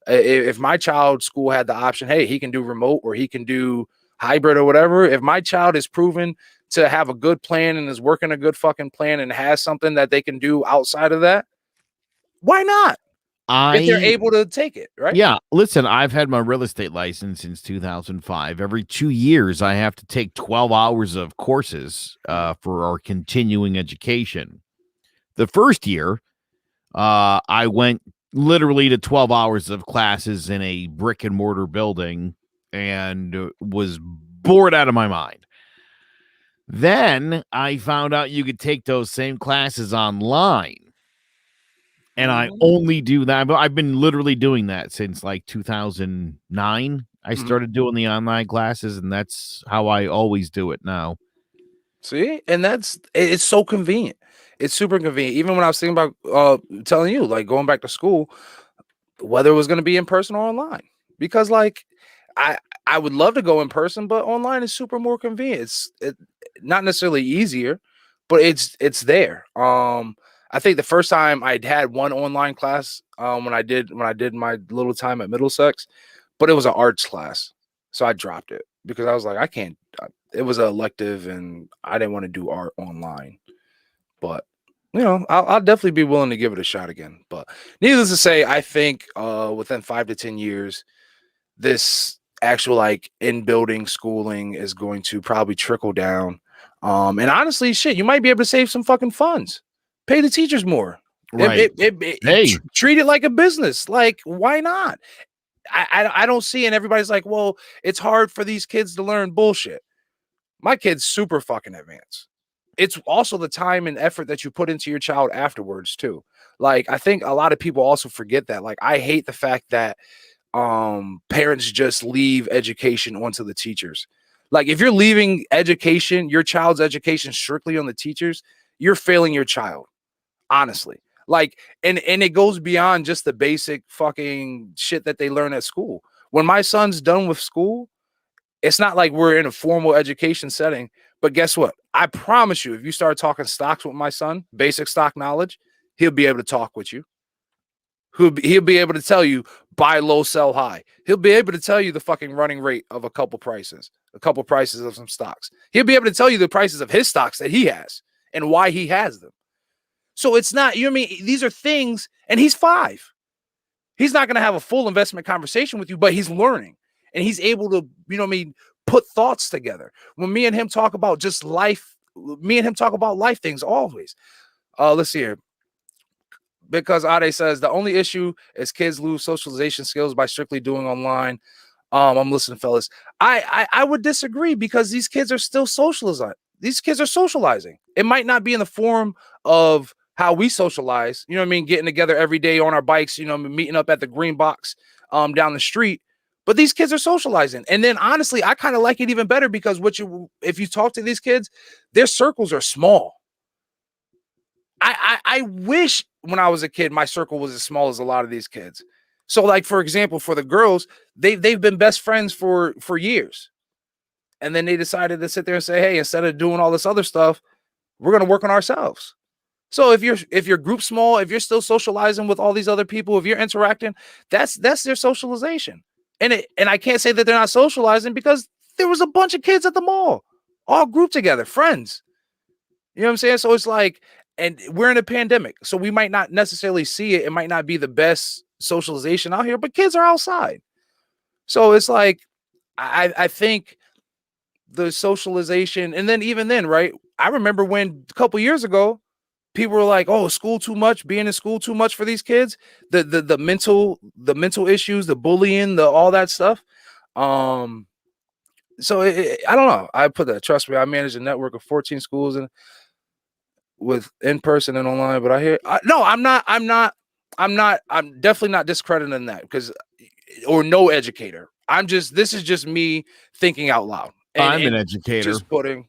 If my child's school had the option, hey, he can do remote or he can do hybrid or whatever. If my child is proven to have a good plan and is working a good fucking plan and has something that they can do outside of that, why not? If they're able to take it, right? Yeah, listen, I've had my real estate license since 2005. Every 2 years, I have to take 12 hours of courses for our continuing education. The first year, I went literally to 12 hours of classes in a brick and mortar building and was bored out of my mind. Then I found out you could take those same classes online. And I only do that. But I've been literally doing that since like 2009. I started doing the online classes, and that's how I always do it now. See, and it's so convenient. It's super convenient. Even when I was thinking about telling you, like going back to school, whether it was going to be in person or online, because like I would love to go in person, but online is super more convenient. It's not necessarily easier, but it's there. I think the first time I'd had one online class when I did my little time at Middlesex, but it was an arts class, so I dropped it because I was like, I can't. It was an elective, and I didn't want to do art online. But I'll definitely be willing to give it a shot again. But needless to say, I think within 5 to 10 years, this actual like in building schooling is going to probably trickle down. And honestly, shit, you might be able to save some fucking funds. Pay the teachers more. Right. Treat it like a business. Like, why not? I don't see, and everybody's like, well, it's hard for these kids to learn. Bullshit. My kid's super fucking advanced. It's also the time and effort that you put into your child afterwards too. Like, I think a lot of people also forget that. Like, I hate the fact that parents just leave education onto the teachers. Like, if you're leaving education, your child's education strictly on the teachers, you're failing your child. Honestly, like, and it goes beyond just the basic fucking shit that they learn at school. When my son's done with school, it's not like we're in a formal education setting, but guess what? I promise you, if you start talking stocks with my son, basic stock knowledge, he'll be able to talk with you. He'll be able to tell you buy low, sell high. He'll be able to tell you the fucking running rate of a couple prices of some stocks. He'll be able to tell you the prices of his stocks that he has and why he has them. So it's not, you know what I mean? These are things, and he's 5. He's not going to have a full investment conversation with you, but he's learning and he's able to, you know what I mean, put thoughts together. When me and him talk about just life, life things always. Let's see here. Because Ade says the only issue is kids lose socialization skills by strictly doing online. I'm listening, fellas. I would disagree because these kids are still socializing. These kids are socializing. It might not be in the form of how we socialize, you know what I mean? Getting together every day on our bikes, meeting up at the green box down the street. But these kids are socializing. And then honestly, I kind of like it even better because if you talk to these kids, their circles are small. I wish when I was a kid, my circle was as small as a lot of these kids. So like, for example, for the girls, they've been best friends for years. And then they decided to sit there and say, hey, instead of doing all this other stuff, we're going to work on ourselves. So if your group's small, if you're still socializing with all these other people, if you're interacting, that's their socialization. And I can't say that they're not socializing because there was a bunch of kids at the mall, all grouped together, friends. You know what I'm saying? So it's like, and we're in a pandemic, so we might not necessarily see it. It might not be the best socialization out here, but kids are outside. So it's like, I think the socialization, and then even then, right? I remember when a couple years ago, people were like, "Oh, school too much, being in school too much for these kids." The mental issues, the bullying, all that stuff. So I don't know. I put that. Trust me, I manage a network of 14 schools and with in person and online. But I'm definitely not discrediting that because, or no educator. This is just me thinking out loud. I'm an educator. Just putting.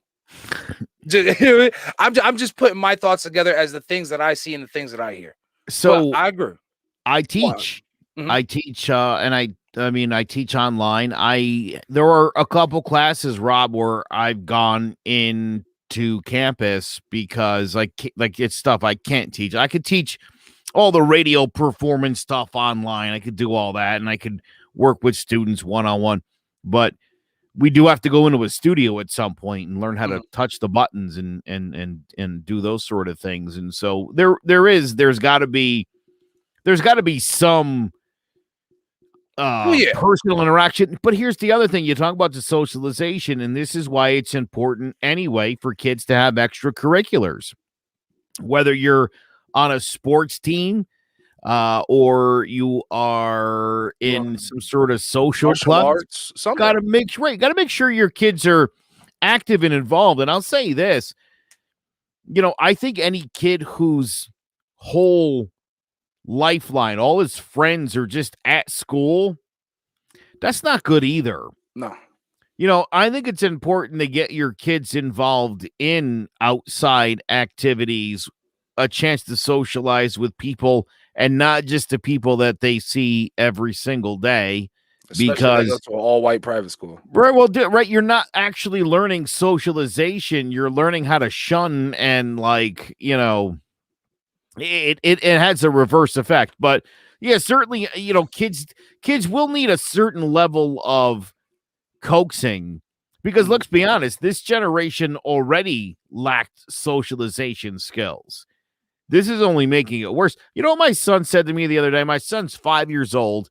I'm just putting my thoughts together as the things that I see and the things that I hear. So but I agree. I teach Mhm. I teach, and I mean, I teach online. There are a couple classes, Rob, where I've gone into campus because like it's stuff I can't teach. I could teach all the radio performance stuff online. I could do all that, and I could work with students one-on-one. But we do have to go into a studio at some point and learn how to touch the buttons and do those sort of things. And so there's got to be some personal interaction. But here's the other thing. You talk about the socialization, and this is why it's important anyway for kids to have extracurriculars, whether you're on a sports team or you are in some sort of social club. Arts, something. Got to make sure your kids are active and involved. And I'll say this, I think any kid whose whole lifeline, all his friends are just at school, that's not good either. No. I think it's important to get your kids involved in outside activities, a chance to socialize with people and not just the people that they see every single day. Especially because that's an all-white private school. Right. Well, right. You're not actually learning socialization. You're learning how to shun and it has a reverse effect. But yeah, certainly, kids will need a certain level of coaxing because let's be honest, this generation already lacked socialization skills. This is only making it worse. You know what my son said to me the other day? My son's 5 years old.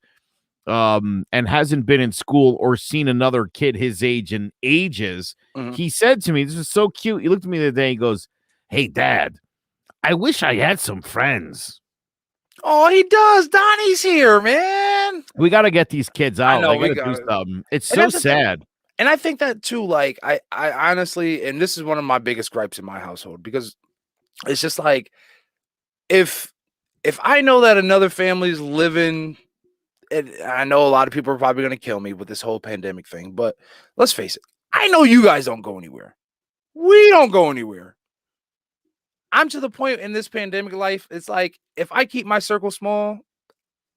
And hasn't been in school or seen another kid his age in ages. He said to me, this was so cute. He looked at me the other day. He goes, "Hey, Dad, I wish I had some friends." Oh, he does. Donnie's here, man. We got to get these kids out. I know, we got to do something. It's so sad. And I think that too, like, I honestly, and this is one of my biggest gripes in my household, because it's just like, if I know that another family's living, and I know a lot of people are probably going to kill me with this whole pandemic thing, but let's face it. I know you guys don't go anywhere. We don't go anywhere. I'm to the point in this pandemic life. It's like, if I keep my circle small,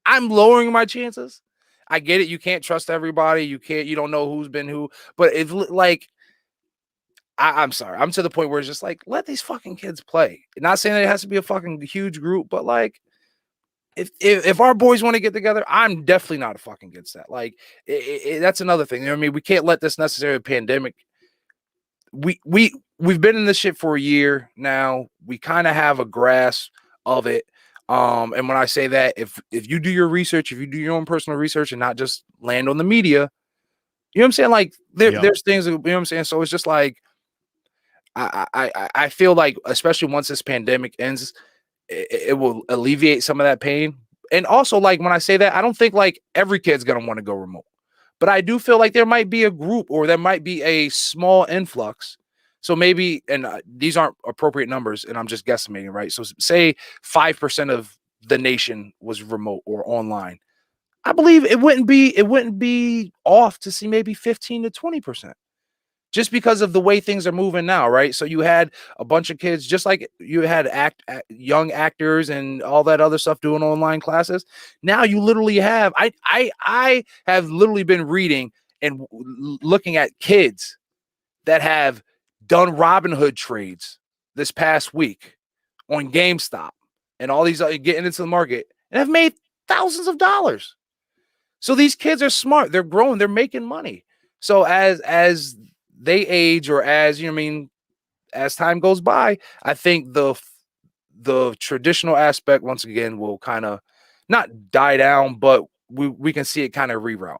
I'm lowering my chances. I get it. You can't trust everybody. You don't know who's been who, but if like, I'm sorry. I'm to the point where it's just like, let these fucking kids play. Not saying that it has to be a fucking huge group, but like, if our boys want to get together, I'm definitely not a fucking against that. Like, that's another thing. I mean, we can't let this necessary pandemic. We've been in this shit for a year now. We kind of have a grasp of it. And when I say that, if you do your research, if you do your own personal research and not just land on the media, you know what I'm saying? Like there's things, you know what I'm saying? So it's just like, I feel like, especially once this pandemic ends, it will alleviate some of that pain. And also, like, when I say that, I don't think like every kid's gonna want to go remote, but I do feel like there might be a group, or there might be a small influx. So maybe, and these aren't appropriate numbers, and I'm just guesstimating, right? So say 5% of the nation was remote or online. I believe it wouldn't be off to see maybe 15 to 20%. Just because of the way things are moving now, right? So you had a bunch of kids, just like you had young actors and all that other stuff doing online classes. Now you literally have, I have literally been reading and looking at kids that have done Robinhood trades this past week on GameStop and all these getting into the market and have made thousands of dollars. So these kids are smart. They're growing. They're making money. So as they age, or as, you know what I mean, as time goes by, I think the traditional aspect once again will kind of not die down, but we can see it kind of reroute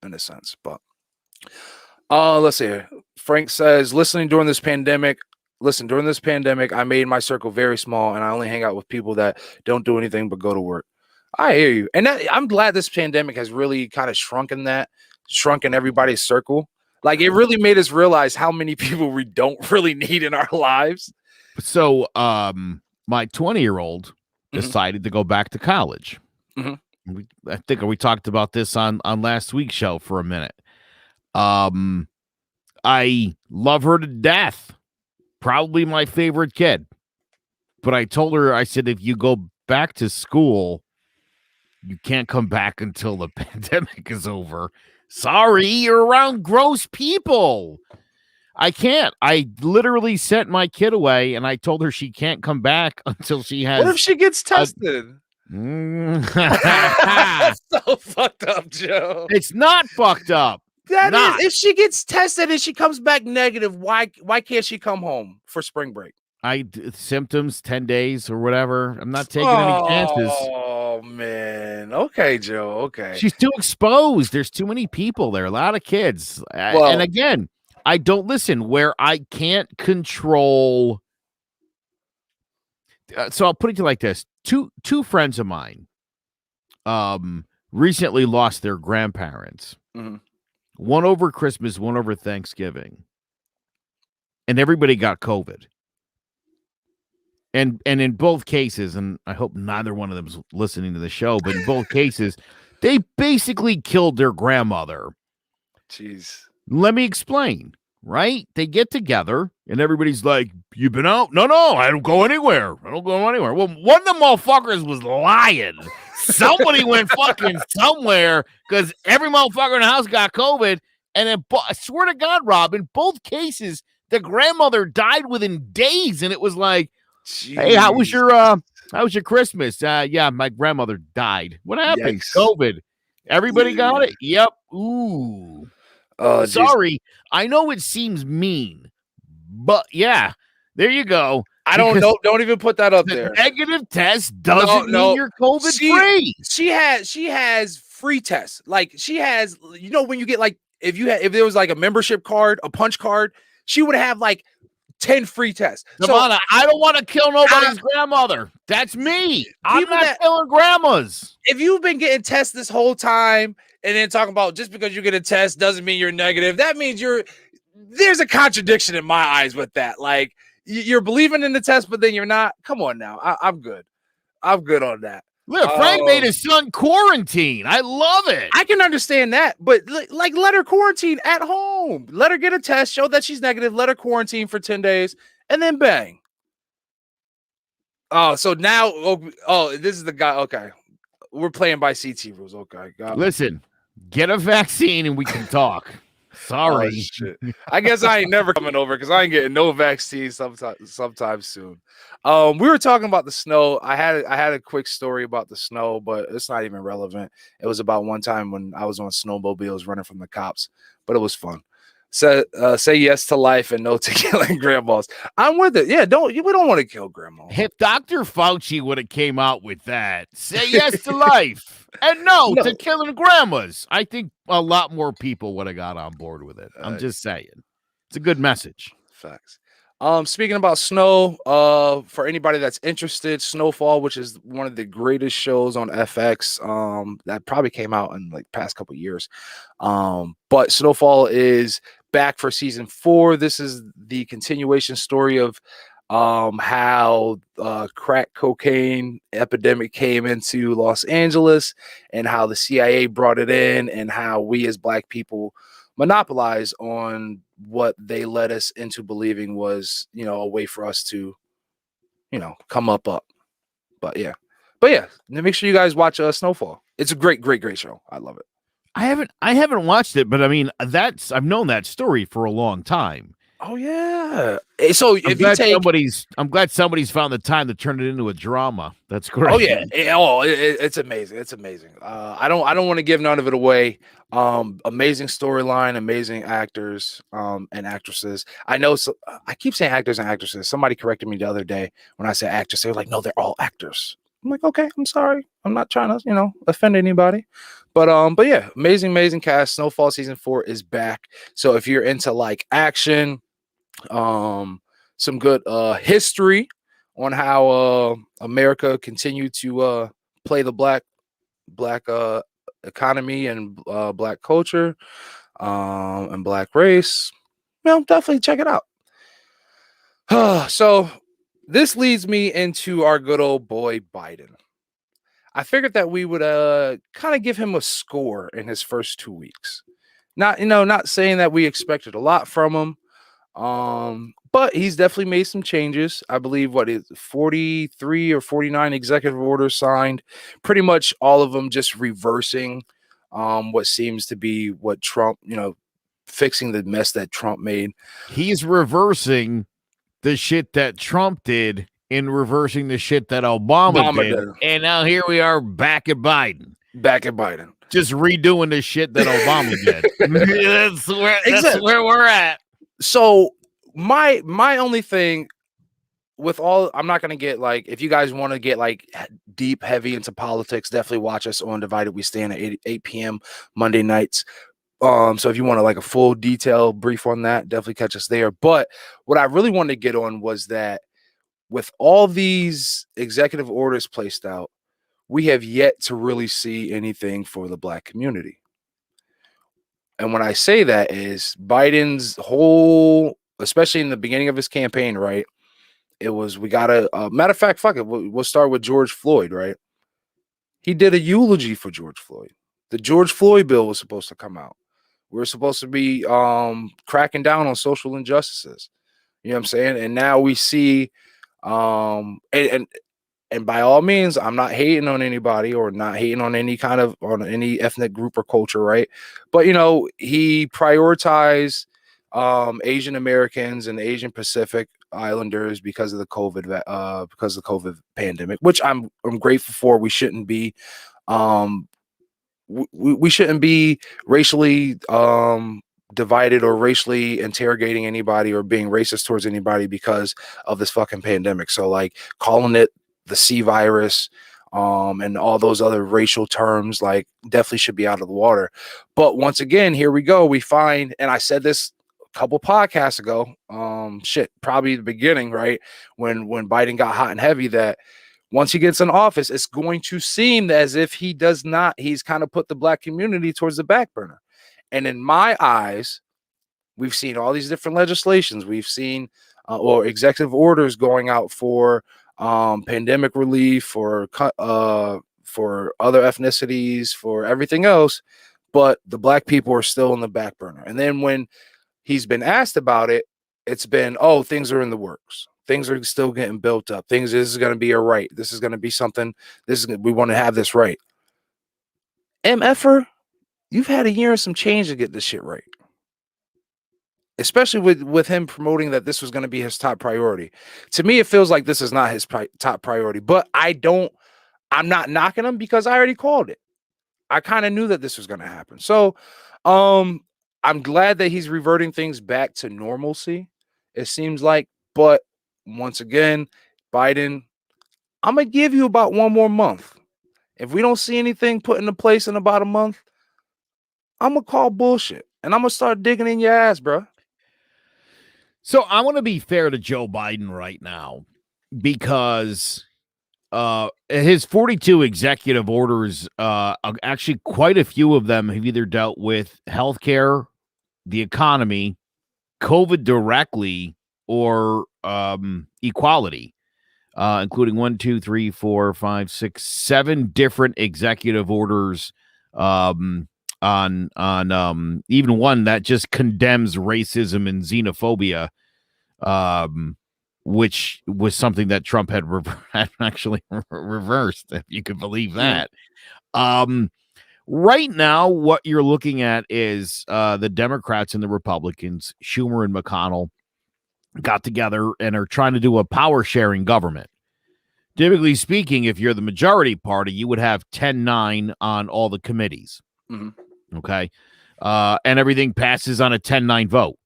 in a sense. But let's see here. Frank says, during this pandemic, I made my circle very small, and I only hang out with people that don't do anything but go to work. I hear you. And I'm glad this pandemic has really kind of shrunken everybody's circle. Like, it really made us realize how many people we don't really need in our lives. So my 20-year-old decided to go back to college. I think we talked about this on last week's show for a minute. I love her to death. Probably my favorite kid. But I told her, I said, if you go back to school, You can't come back until the pandemic is over. Sorry, you're around gross people. I can't. I literally sent my kid away, and I told her she can't come back until she has. What if she gets tested? That's so fucked up, Joe. It's not fucked up. That is, if she gets tested and she comes back negative, why can't she come home for spring break? Symptoms 10 days or whatever. I'm not taking any chances. Oh man. Okay, Joe. Okay. She's too exposed. There's too many people there. A lot of kids. And again, I don't listen where I can't control. So I'll put it to you like this. Two friends of mine recently lost their grandparents. Mm-hmm. One over Christmas, one over Thanksgiving. And everybody got COVID. And in both cases, and I hope neither one of them is listening to the show, but in both cases, they basically killed their grandmother. Jeez. Let me explain, right? They get together, and everybody's like, you been out? No, I don't go anywhere. I don't go anywhere. Well, one of the motherfuckers was lying. Somebody went fucking somewhere because every motherfucker in the house got COVID. And then, I swear to God, Rob, in both cases, the grandmother died within days, and it was like, jeez. Hey, how was your Christmas? Yeah, my grandmother died. What happened? Yikes. COVID. Everybody got it? Yep. Ooh. Sorry. Geez. I know it seems mean, but yeah, there you go. I don't know. Don't even put that up there. Negative test doesn't mean you're COVID free. She has free tests. Like she has, when you get like, if there was like a membership card, a punch card, she would have like 10 free tests. Savannah, I don't want to kill nobody's grandmother. That's me. I'm not killing grandmas. If you've been getting tests this whole time and then talking about just because you get a test doesn't mean you're negative, that means there's a contradiction in my eyes with that. Like you're believing in the test, but then you're not. Come on now. I'm good. I'm good on that. Look, Frank made his son quarantine. I love it. I can understand that, but like let her quarantine at home. Let her get a test, show that she's negative, let her quarantine for 10 days, and then bang. Oh, so now, this is the guy. Okay. We're playing by CT rules. Okay. Listen, get a vaccine and we can talk. Sorry. Oh, shit. I guess I ain't never coming over because I ain't getting no vaccine sometime soon. We were talking about the snow. I had a quick story about the snow, but it's not even relevant. It was about one time when I was on snowmobiles running from the cops, but it was fun. Say yes to life and no to killing grandmas. I'm with it. Yeah, we don't want to kill grandma. If Dr. Fauci would have came out with that, say yes to life and no to killing grandmas, I think a lot more people would have got on board with it. I'm just saying. It's a good message. Facts. Speaking about snow, for anybody that's interested, Snowfall, which is one of the greatest shows on FX, that probably came out in like past couple years. But Snowfall is back for season 4. This is the continuation story of how crack cocaine epidemic came into Los Angeles and how the CIA brought it in and how we as Black people monopolize on what they led us into believing was, a way for us to, come up. But yeah, make sure you guys watch Snowfall. It's a great show. I love it. I haven't watched it, but I mean, I've known that story for a long time. Oh yeah. So I'm glad somebody's found the time to turn it into a drama. That's great. Oh yeah. It's amazing. It's amazing. I don't want to give none of it away. Amazing storyline, amazing actors, and actresses. I know. So I keep saying actors and actresses. Somebody corrected me the other day when I said actress. They were like, no, they're all actors. I'm like, okay, I'm sorry. I'm not trying to, offend anybody. But yeah, amazing cast. Snowfall season 4 is back. So if you're into like action, some good history on how America continued to play the black economy and Black culture and Black race, definitely check it out. So this leads me into our good old boy Biden. I figured that we would kind of give him a score in his first 2 weeks. Not saying that we expected a lot from him. But he's definitely made some changes. I believe what is 43 or 49 executive orders signed, pretty much all of them just reversing what seems to be what Trump, fixing the mess that Trump made. He's reversing the shit that Trump did in reversing the shit that Obama did. And now here we are back at Biden. Just redoing the shit that Obama did. That's where we're at. So my only thing with all, I'm not going to get like, if you guys want to get like deep, heavy into politics, definitely watch us on Divided We Stand at 8 p.m. Monday nights. So if you want to like a full detail brief on that, definitely catch us there. But what I really wanted to get on was that with all these executive orders placed out, we have yet to really see anything for the Black community. And when I say that is Biden's whole, especially in the beginning of his campaign, right? It was, we got to, matter of fact, fuck it. We'll start with George Floyd, right? He did a eulogy for George Floyd. The George Floyd bill was supposed to come out. We're supposed to be cracking down on social injustices. You know what I'm saying? And now we see, and by all means, I'm not hating on anybody or not hating on any kind of, on any ethnic group or culture, right? But, he prioritized Asian Americans and Asian Pacific Islanders because of the COVID pandemic, which I'm grateful for. We shouldn't be we shouldn't be racially divided or racially interrogating anybody or being racist towards anybody because of this fucking pandemic. So like calling it the C virus and all those other racial terms, like, definitely should be out of the water. But once again, here we go. We find, and I said this a couple podcasts ago, probably the beginning, right? When Biden got hot and heavy, that once he gets in office, it's going to seem as if he's kind of put the Black community towards the back burner. And in my eyes, we've seen all these different legislations. We've seen or executive orders going out for pandemic relief, for other ethnicities, for everything else, but the Black people are still in the back burner. And then when he's been asked about it, it's been, oh, things are in the works. Things are still getting built up. This is going to be a right. This is going to be something. We want to have this right. MFer, you've had a year and some change to get this shit right. Especially with him promoting that this was going to be his top priority. To me, it feels like this is not his top priority, but I'm not knocking him because I already called it. I kind of knew that this was going to happen. So I'm glad that he's reverting things back to normalcy, it seems like. But once again, Biden, I'm going to give you about one more month. If we don't see anything put into place in about a month, I'm going to call bullshit. And I'm going to start digging in your ass, bro. So I want to be fair to Joe Biden right now, because his 42 executive orders, actually quite a few of them have either dealt with healthcare, the economy, COVID directly, or equality, including 1, 2, 3, 4, 5, 6, 7 different executive orders on even one that just condemns racism and xenophobia, which was something that Trump had actually reversed, if you could believe that. Right now, what you're looking at is the Democrats and the Republicans, Schumer and McConnell, got together and are trying to do a power-sharing government. Typically speaking, if you're the majority party, you would have 10-9 on all the committees. Mm-hmm. Okay. And everything passes on a 10-9 vote,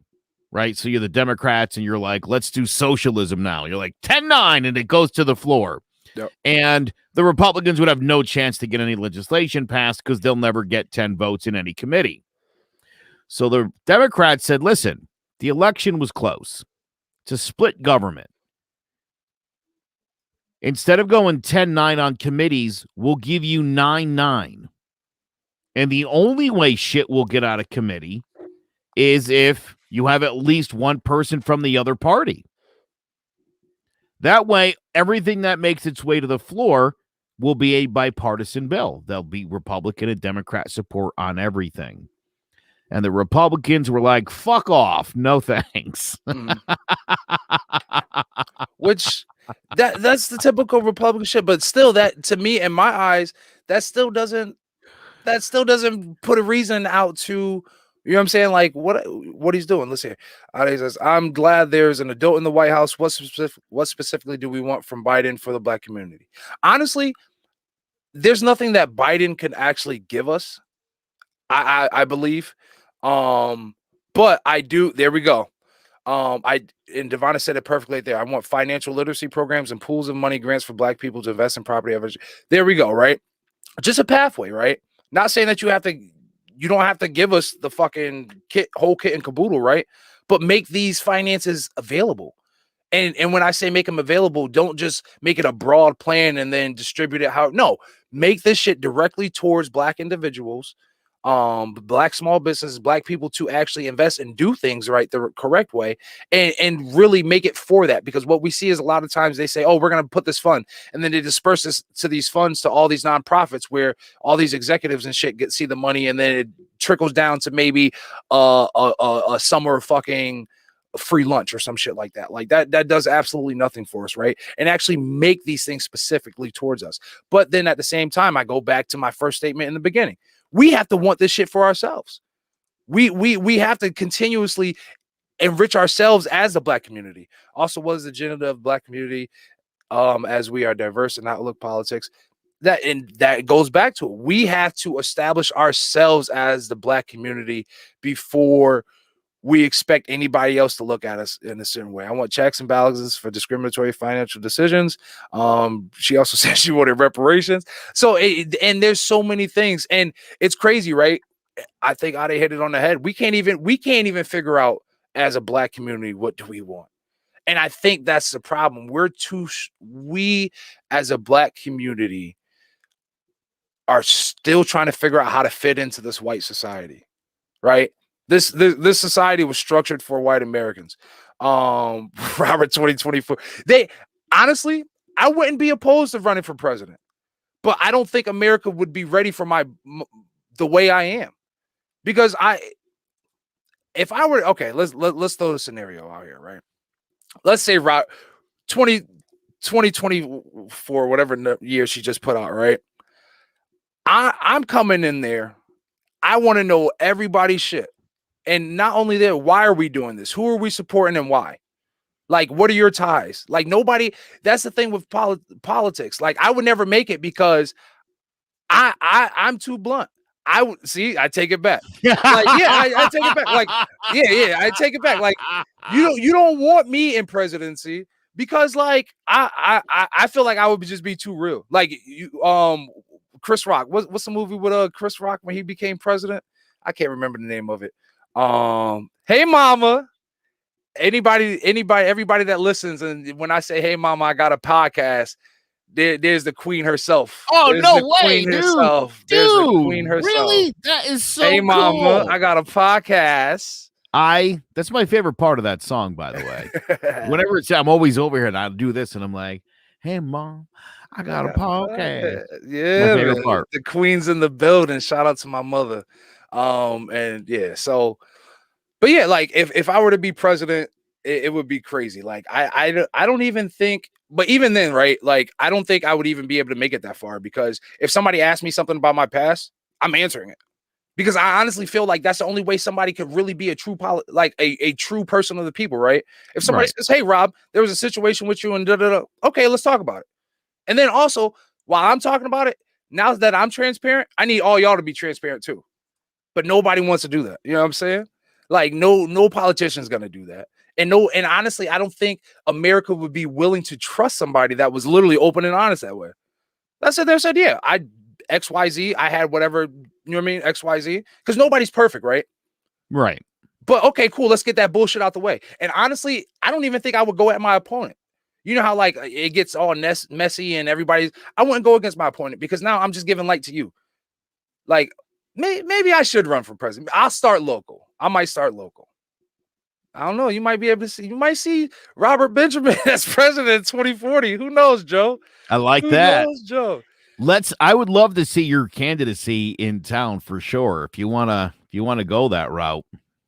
right? So you're the Democrats and you're like, let's do socialism now. You're like 10-9 and it goes to the floor. Yep. And the Republicans would have no chance to get any legislation passed because they'll never get 10 votes in any committee. So the Democrats said, listen, the election was close. It's a split government. Instead of going 10-9 on committees, we'll give you 9-9. And the only way shit will get out of committee is if you have at least one person from the other party. That way, everything that makes its way to the floor will be a bipartisan bill. There'll be Republican and Democrat support on everything. And the Republicans were like, fuck off. No thanks. Which that's the typical Republican shit. But still, that to me, in my eyes, that still doesn't put a reason out to, you know what I'm saying? Like what he's doing. Let's hear. He says, I'm glad there's an adult in the White House. What specifically do we want from Biden for the Black community? Honestly, there's nothing that Biden can actually give us. I believe. But I do, there we go. And Devonna said it perfectly right there. I want financial literacy programs and pools of money grants for Black people to invest in property. There we go, right? Just a pathway, right? Not saying that you don't have to give us the fucking whole kit and caboodle, right? But make these finances available. And when I say make them available, don't just make it a broad plan and then distribute it no, make this shit directly towards Black individuals, Black small businesses, Black people to actually invest and do things right the correct way, and really make it for that. Because what we see is a lot of times they say, oh, we're going to put this fund, and then they disperse this to these funds to all these nonprofits where all these executives and shit see the money, and then it trickles down to maybe a summer fucking free lunch or some shit like that. Like that does absolutely nothing for us, right? And actually make these things specifically towards us. But then at the same time, I go back to my first statement in the beginning. We have to want this shit for ourselves. We have to continuously enrich ourselves as the Black community. Also, what is the agenda of Black community? As we are diverse in outlook politics. That goes back to it. We have to establish ourselves as the Black community before we expect anybody else to look at us in a certain way. I want checks and balances for discriminatory financial decisions. She also said she wanted reparations. So, and there's so many things, and it's crazy, right? I think Ade hit it on the head. We can't even figure out as a Black community what do we want, and I think that's the problem. We as a Black community are still trying to figure out how to fit into this white society, right? This society was structured for white Americans. Robert 2024. They honestly, I wouldn't be opposed to running for president, but I don't think America would be ready for the way I am, because if I were okay, let's throw the scenario out here, right? Let's say 2024, whatever year she just put out, right? I'm coming in there. I want to know everybody's shit. And not only that, why are we doing this? Who are we supporting and why? Like, what are your ties? Like, nobody, that's the thing with politics. Like, I would never make it because I'm too blunt. I take it back. Like, I take it back. Like, I take it back. Like, you don't want me in presidency because, like, I feel like I would just be too real. Like, Chris Rock. What's the movie with Chris Rock when he became president? I can't remember the name of it. Hey mama, everybody that listens, and when I say hey mama, I got a podcast, there's the queen herself. Oh, there's no the way, queen dude. herself. There's the queen herself. Really? That is so hey mama, cool. I got a podcast. That's my favorite part of that song, by the way. Whenever I'm always over here and I do this and I'm like, hey mom, I got a podcast. Yeah, my favorite part. The queen's in the building. Shout out to my mother. And yeah, so, but yeah, like if I were to be president, it would be crazy. Like I don't even think, but even then, right? Like I don't think I would even be able to make it that far, because if somebody asked me something about my past, I'm answering it, because I honestly feel like that's the only way somebody could really be a true a true person of the people, right? If somebody says, hey Rob, there was a situation with you and da-da-da, okay, let's talk about it. And then also, while I'm talking about it, now that I'm transparent, I need all y'all to be transparent too. But nobody wants to do that. You know what I'm saying? Like no politician's gonna do that. And honestly, I don't think America would be willing to trust somebody that was literally open and honest that way. That's it. They said, yeah, I XYZ, I had whatever, you know what I mean? XYZ. Because nobody's perfect, right? Right. But okay, cool. Let's get that bullshit out the way. And honestly, I don't even think I would go at my opponent. You know how like it gets all messy and I wouldn't go against my opponent, because now I'm just giving light to you. Like, maybe I should run for president. I'll start local. I might start local. I don't know. You might be able to see. You might see Robert Benjamin as president in 2040. Who knows, Joe? I like Who that. knows, Joe? I would love to see your candidacy in town for sure. If you want to If you want to go that route,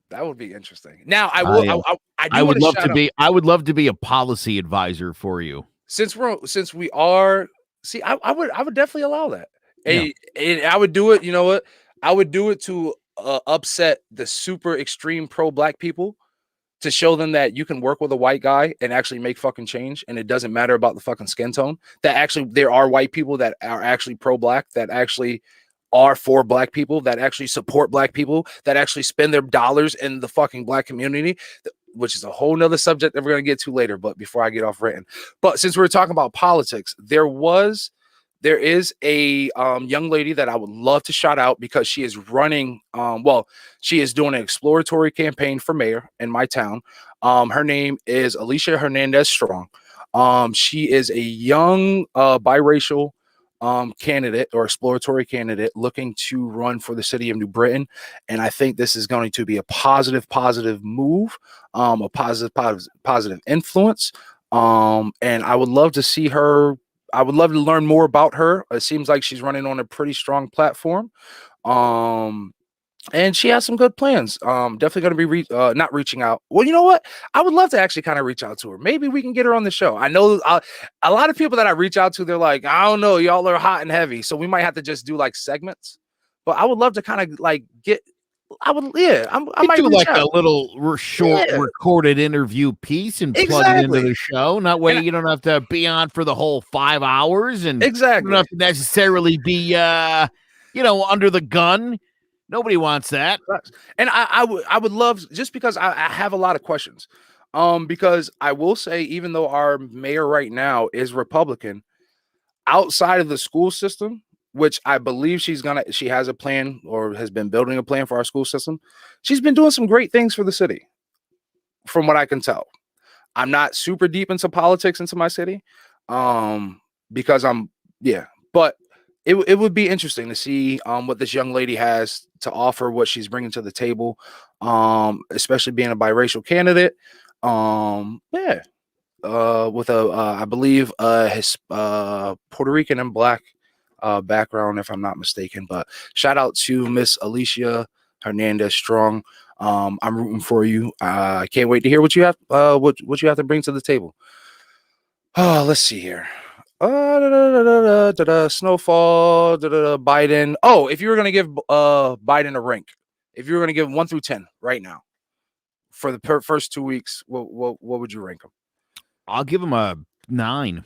that would be interesting. Now, I will. I would love to be. I would love to be a policy advisor for you. Since we are. See, I would definitely allow that. Yeah. And I would do it. You know what? I would do it to upset the super extreme pro-black people, to show them that you can work with a white guy and actually make fucking change, and it doesn't matter about the fucking skin tone. That actually there are white people that are actually pro-black, that actually are for black people, that actually support black people, that actually spend their dollars in the fucking black community, which is a whole nother subject that we're going to get to later. But before I get off ranting, but since we're talking about politics, there is a young lady that I would love to shout out, because she is running. She is doing an exploratory campaign for mayor in my town. Her name is Alicia Hernandez Strong. She is a young biracial candidate or exploratory candidate looking to run for the city of New Britain. And I think this is going to be a positive move, a positive influence. And I would love to see her. I would love to learn more about her. It seems like she's running on a pretty strong platform. And she has some good plans. Definitely going to be not reaching out. Well, you know what? I would love to actually kind of reach out to her. Maybe we can get her on the show. I know a lot of people that I reach out to, they're like, I don't know, y'all are hot and heavy, so we might have to just do like segments. But I would love to kind of like get. I might do like out. a little short recorded interview piece and plug it into the show. Not way you don't have to be on for the whole 5 hours, and you don't have to necessarily be under the gun. Nobody wants that. And I would love, just because I have a lot of questions. Because I will say, even though our mayor right now is Republican, outside of the school system, which I believe she has a plan, or has been building a plan for our school system, she's been doing some great things for the city, from what I can tell. I'm not super deep into politics into my city, because but it would be interesting to see what this young lady has to offer, what she's bringing to the table, especially being a biracial candidate. With I believe his Puerto Rican and black background, if I'm not mistaken. But shout out to Miss Alicia Hernandez Strong. I'm rooting for you. I can't wait to hear what you have what you have to bring to the table. Let's see here. Snowfall, Biden. Oh, if you were gonna give Biden a rank, if you were gonna give 1 through 10 right now for the first 2 weeks, what would you rank him? I'll give him a 9.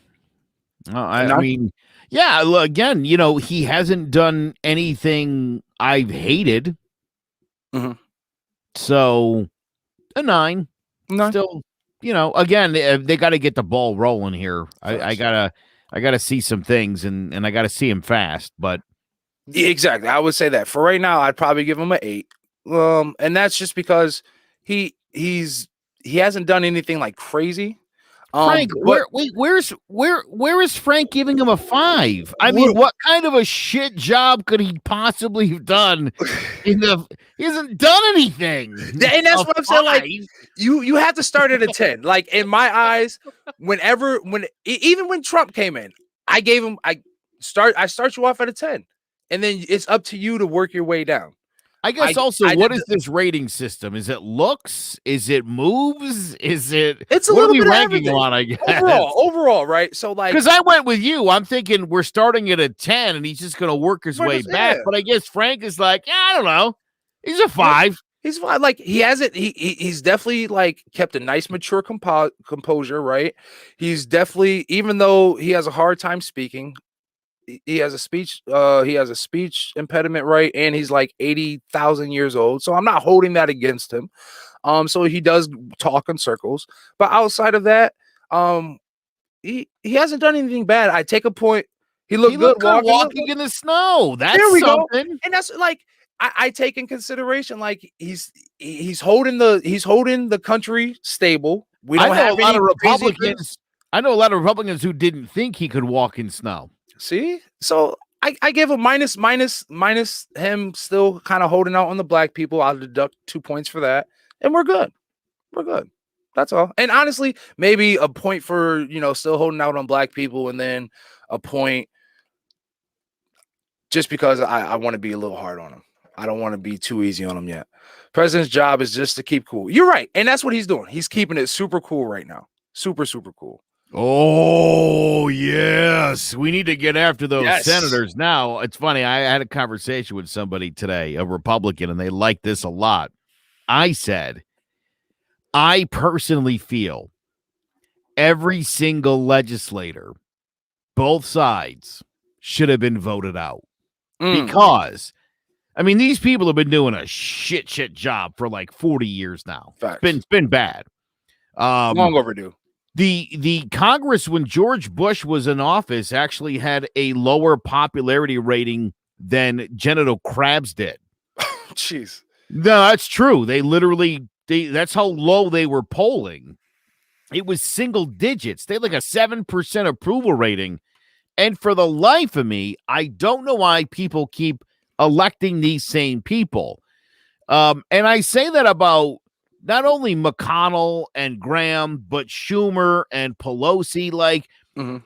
I mean, yeah. Again, he hasn't done anything I've hated. Mm-hmm. So a 9. Still, again, they got to get the ball rolling here. I gotta see some things, and I gotta see him fast. But yeah, exactly, I would say that for right now, I'd probably give him an 8. And that's just because he hasn't done anything like crazy. Frank, where is Frank giving him a 5? I mean, what kind of a shit job could he possibly have done? He hasn't done anything, and that's what I'm saying. Like, you have to start at a 10. Like, in my eyes, even when Trump came in, I start you off at a 10, and then it's up to you to work your way down. I guess what is this rating system? Is it looks? Is it moves? It's a little bit ranking on, I guess. Overall, right? So, like, because I went with you, I'm thinking we're starting at a 10 and he's just going to work his way back. But I guess Frank is like, I don't know. He's a 5. He's fine. Like, he hasn't. He's definitely like kept a nice, mature composure, right? He's definitely, even though he has a hard time speaking, he has a speech impediment, right? And he's like 80,000 years old, so I'm not holding that against him. So he does talk in circles, but outside of that, he hasn't done anything bad. I take a point. He looked good walking in the snow. That's something. Go. And that's like, I take in consideration, like, he's holding the country stable. We don't have a lot of Republicans. I know a lot of Republicans who didn't think he could walk in snow. See, so I give a minus him still kind of holding out on the black people. I'll deduct 2 points for that, and we're good. That's all. And honestly, maybe a point for still holding out on black people, and then a point just because I want to be a little hard on him. I don't want to be too easy on him yet. President's job is just to keep cool. You're right. And that's what he's doing. He's keeping it super cool right now. Super, super cool. Oh, yes. We need to get after those Yes. senators now. It's funny. I had a conversation with somebody today, a Republican, and they like this a lot. I said, I personally feel every single legislator, both sides, should have been voted out. Because, I mean, these people have been doing a shit job for like 40 years now. Facts. It's been bad. Long overdue. The Congress, when George Bush was in office, actually had a lower popularity rating than genital crabs did. Jeez. No, that's true. That's how low they were polling. It was single digits. They had like a 7% approval rating. And for the life of me, I don't know why people keep electing these same people. And I say that about not only McConnell and Graham, but Schumer and Pelosi. Like,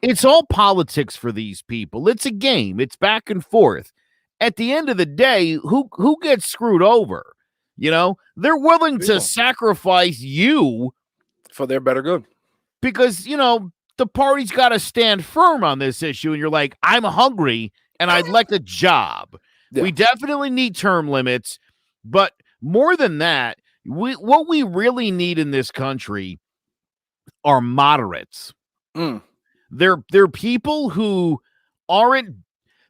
it's all politics for these people. It's a game. It's back and forth. At the end of the day, who gets screwed over? You know, they're willing to sacrifice you for their better good. Because, you know, the party's got to stand firm on this issue. And you're like, I'm hungry and I'd like a job. Yeah. We definitely need term limits. But more than that, what we really need in this country are moderates. They're people who aren't,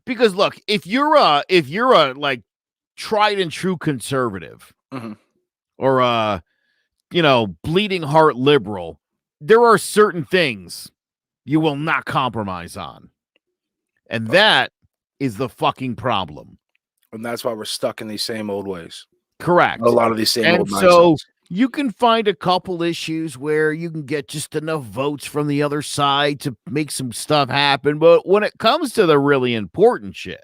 because look, if you're a like tried and true conservative or a, you know, bleeding heart liberal, there are certain things you will not compromise on. And that is the fucking problem. And that's why we're stuck in these same old ways. Correct. A lot of these same old mindsets. So you can find a couple issues where you can get just enough votes from the other side to make some stuff happen. But when it comes to the really important shit,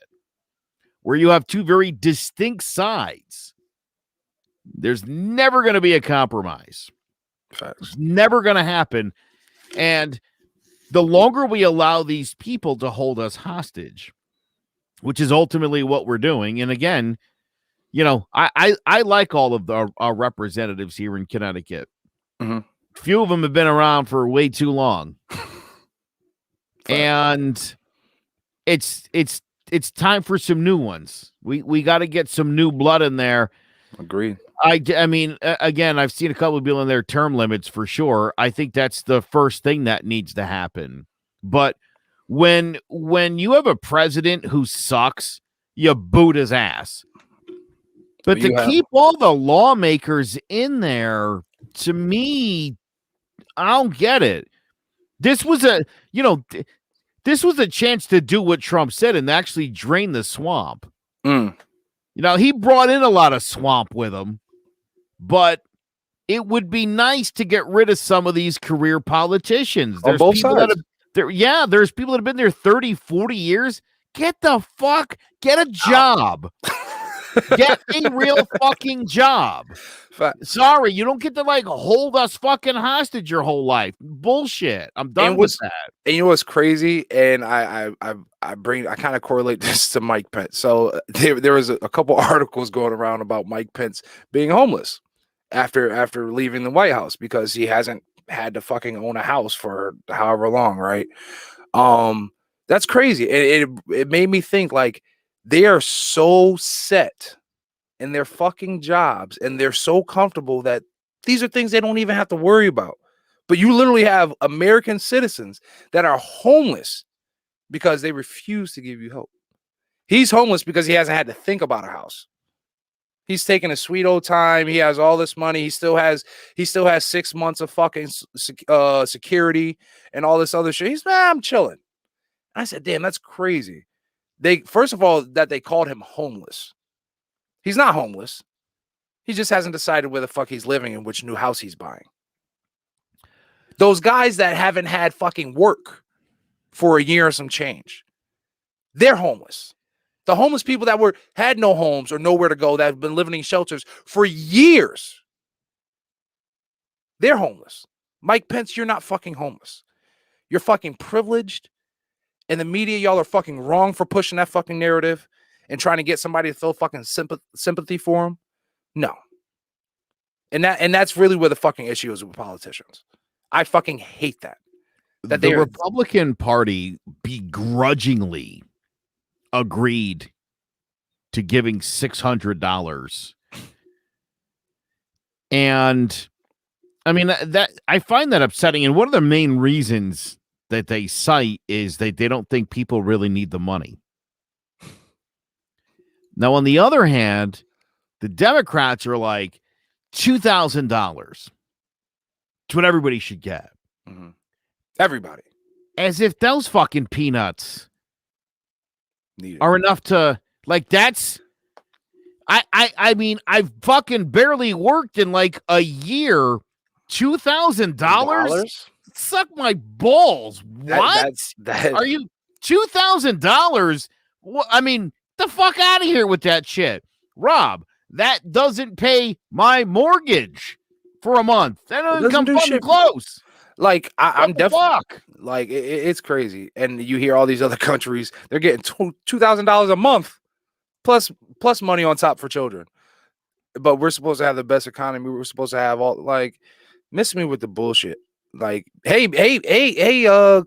where you have two very distinct sides, there's never going to be a compromise. It's never going to happen. And the longer we allow these people to hold us hostage, which is ultimately what we're doing. And again, you know, I like all of our representatives here in Connecticut. Few of them have been around for way too long. And it's time for some new ones. We got to get some new blood in there. Agreed. I mean, again, I've seen a couple of people in their term limits for sure. I think that's the first thing that needs to happen. But when you have a president who sucks, you boot his ass. But to keep all the lawmakers in there, to me, I don't get it. This was a chance to do what Trump said and actually drain the swamp. You know, he brought in a lot of swamp with him, but it would be nice to get rid of some of these career politicians. On both sides. There's people that have been there 30, 40 years. Get a job. Get a real fucking job. Sorry, you don't get to like hold us fucking hostage your whole life. Bullshit. I'm done with that. And you know what's crazy? And I kind of correlate this to Mike Pence. So there was a couple articles going around about Mike Pence being homeless after leaving the White House because he hasn't had to fucking own a house for however long, right? That's crazy. It made me think like they are so set in their fucking jobs and they're so comfortable that these are things they don't even have to worry about. But you literally have American citizens that are homeless because they refuse to give you help. He's homeless because he hasn't had to think about a house. He's taking a sweet old time. He has all this money. He still has 6 months of fucking security and all this other shit. I'm chilling. I said, damn, that's crazy. First of all, that they called him homeless. He's not homeless. He just hasn't decided where the fuck he's living and which new house he's buying. Those guys that haven't had fucking work for a year or some change, they're homeless. The homeless people that had no homes or nowhere to go, that have been living in shelters for years, they're homeless. Mike Pence, you're not fucking homeless. You're fucking privileged. And the media, y'all are fucking wrong for pushing that fucking narrative. and trying to get somebody to feel fucking sympathy for them. No. And that's really where the fucking issue is with politicians. I fucking hate that. That the Republican Party begrudgingly agreed to giving $600. And I mean, that I find that upsetting. And one of the main reasons that they cite is that they don't think people really need the money. Now, on the other hand, the Democrats are like $2,000. It's what everybody should get. Mm-hmm. Everybody. As if those fucking peanuts are enough to, like, that's, I mean, I've fucking barely worked in like a year. $2,000? Suck my balls. What? Are you $2,000? I mean, the fuck out of here with that shit. Rob, that doesn't pay my mortgage for a month. That doesn't come fucking close. Like, I'm definitely like, it's crazy. And you hear all these other countries, they're getting $2,000 a month plus money on top for children. But we're supposed to have the best economy. We're supposed to have all, like, miss me with the bullshit. Like, hey,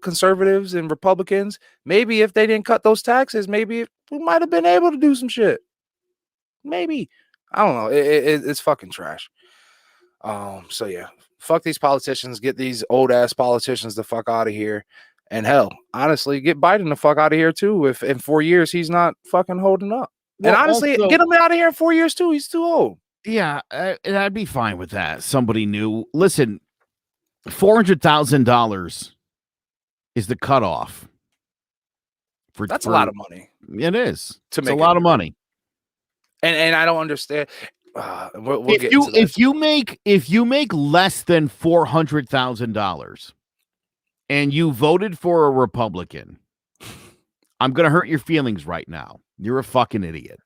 conservatives and Republicans, maybe if they didn't cut those taxes, maybe we might have been able to do some shit. Maybe. I don't know. It's fucking trash. So yeah, fuck these politicians. Get these old ass politicians the fuck out of here. And hell, honestly, get Biden the fuck out of here too. If in 4 years he's not fucking holding up. Well, and honestly, also, get him out of here in 4 years too. He's too old. Yeah, I'd be fine with that. Somebody new. Listen, $400,000 is the cutoff. That's a lot of money. It is. It's a lot of money. And I don't understand. We'll get into that. If you make less than $400,000 and you voted for a Republican, I'm gonna hurt your feelings right now. You're a fucking idiot.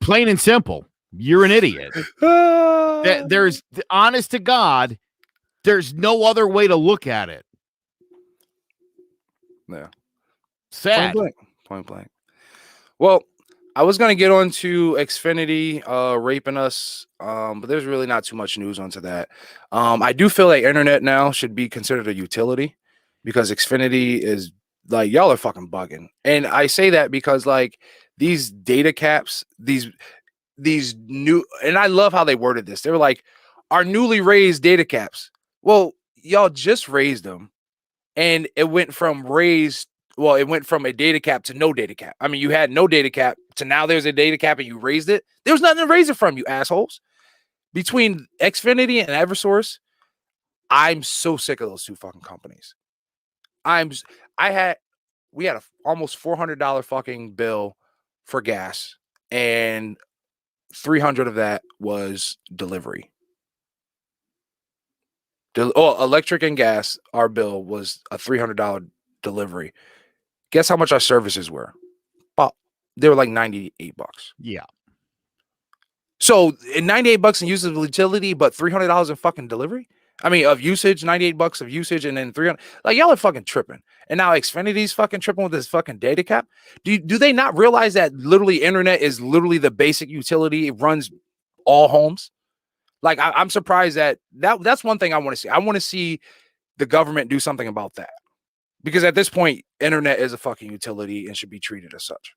Plain and simple. You're an idiot. There's, honest to God, there's no other way to look at it. Yeah. Sad. Point blank. Well, I was going to get on to Xfinity raping us, but there's really not too much news onto that. I do feel like internet now should be considered a utility because Xfinity is like, y'all are fucking bugging. And I say that because like these data caps, these new, and I love how they worded this. They were like, our newly raised data caps. Well, y'all just raised them and it went from it went from a data cap to no data cap. I mean, you had no data cap to now there's a data cap and you raised it. There was nothing to raise it from, you assholes. Between Xfinity and Eversource, I'm so sick of those two fucking companies. We had a almost $400 fucking bill for gas and $300 of that was delivery. Electric and gas, our bill was a $300 delivery. Guess how much our services were? They were like $98. Yeah. So in $98 in use of utility, but $300 in fucking delivery? I mean, of usage, $98 of usage, and then $300. Like, y'all are fucking tripping. And now Xfinity's fucking tripping with this fucking data cap. Do they not realize that literally internet is literally the basic utility? It runs all homes. Like, I'm surprised that's one thing I want to see. I want to see the government do something about that. Because at this point, internet is a fucking utility and should be treated as such.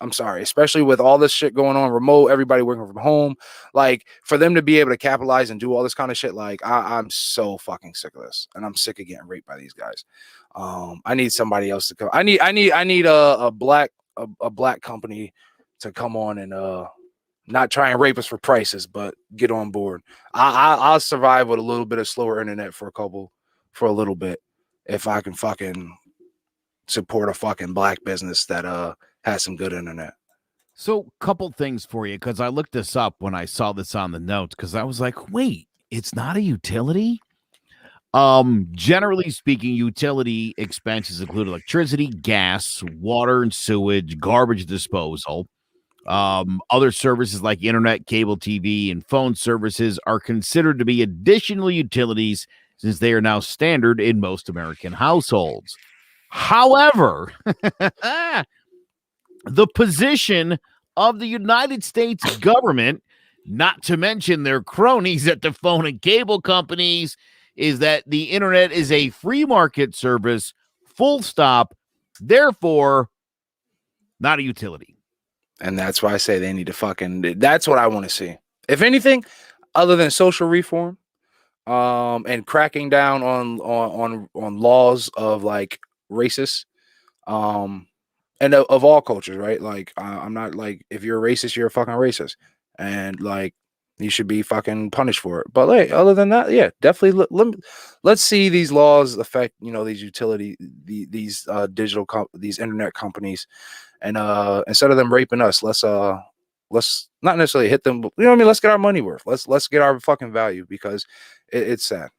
I'm sorry, especially with all this shit going on remote, everybody working from home. Like, for them to be able to capitalize and do all this kind of shit, like, I'm so fucking sick of this. And I'm sick of getting raped by these guys. I need somebody else to come. I need a black company to come on and not try and rape us for prices, but get on board. I'll survive with a little bit of slower internet for a little bit if I can fucking support a fucking black business that has some good internet. So, couple things for you, because I looked this up when I saw this on the notes, because I was like, wait, it's not a utility? Generally speaking, utility expenses include electricity, gas, water and sewage, garbage disposal. Other services like internet, cable TV, and phone services are considered to be additional utilities since they are now standard in most American households. However, the position of the United States government, not to mention their cronies at the phone and cable companies, is that the internet is a free market service, full stop, therefore not a utility. And that's why I say they need to that's what I want to see. If anything, other than social reform, and cracking down on laws of like racist, and of all cultures, right? Like, I'm not like, if you're a racist, you're a fucking racist, and like you should be fucking punished for it. But like, other than that, yeah, definitely let's see these laws affect, these utility, these digital these internet companies, and instead of them raping us, let's not necessarily hit them, but, what I mean, let's get our money worth. Let's get our fucking value, because it's sad.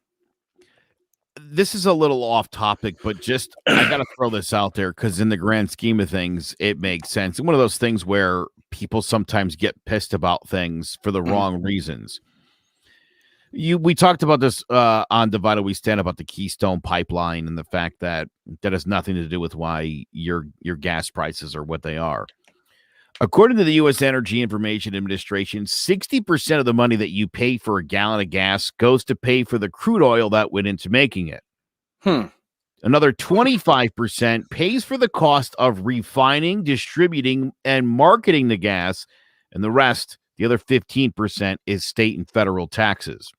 This is a little off topic, but just I gotta throw this out there because in the grand scheme of things, it makes sense. And one of those things where people sometimes get pissed about things for the wrong reasons. We talked about this on Divided We Stand about the Keystone Pipeline and the fact that has nothing to do with why your gas prices are what they are. According to the U.S. Energy Information Administration, 60% of the money that you pay for a gallon of gas goes to pay for the crude oil that went into making it. Another 25% pays for the cost of refining, distributing, and marketing the gas, and the rest, the other 15%, is state and federal taxes.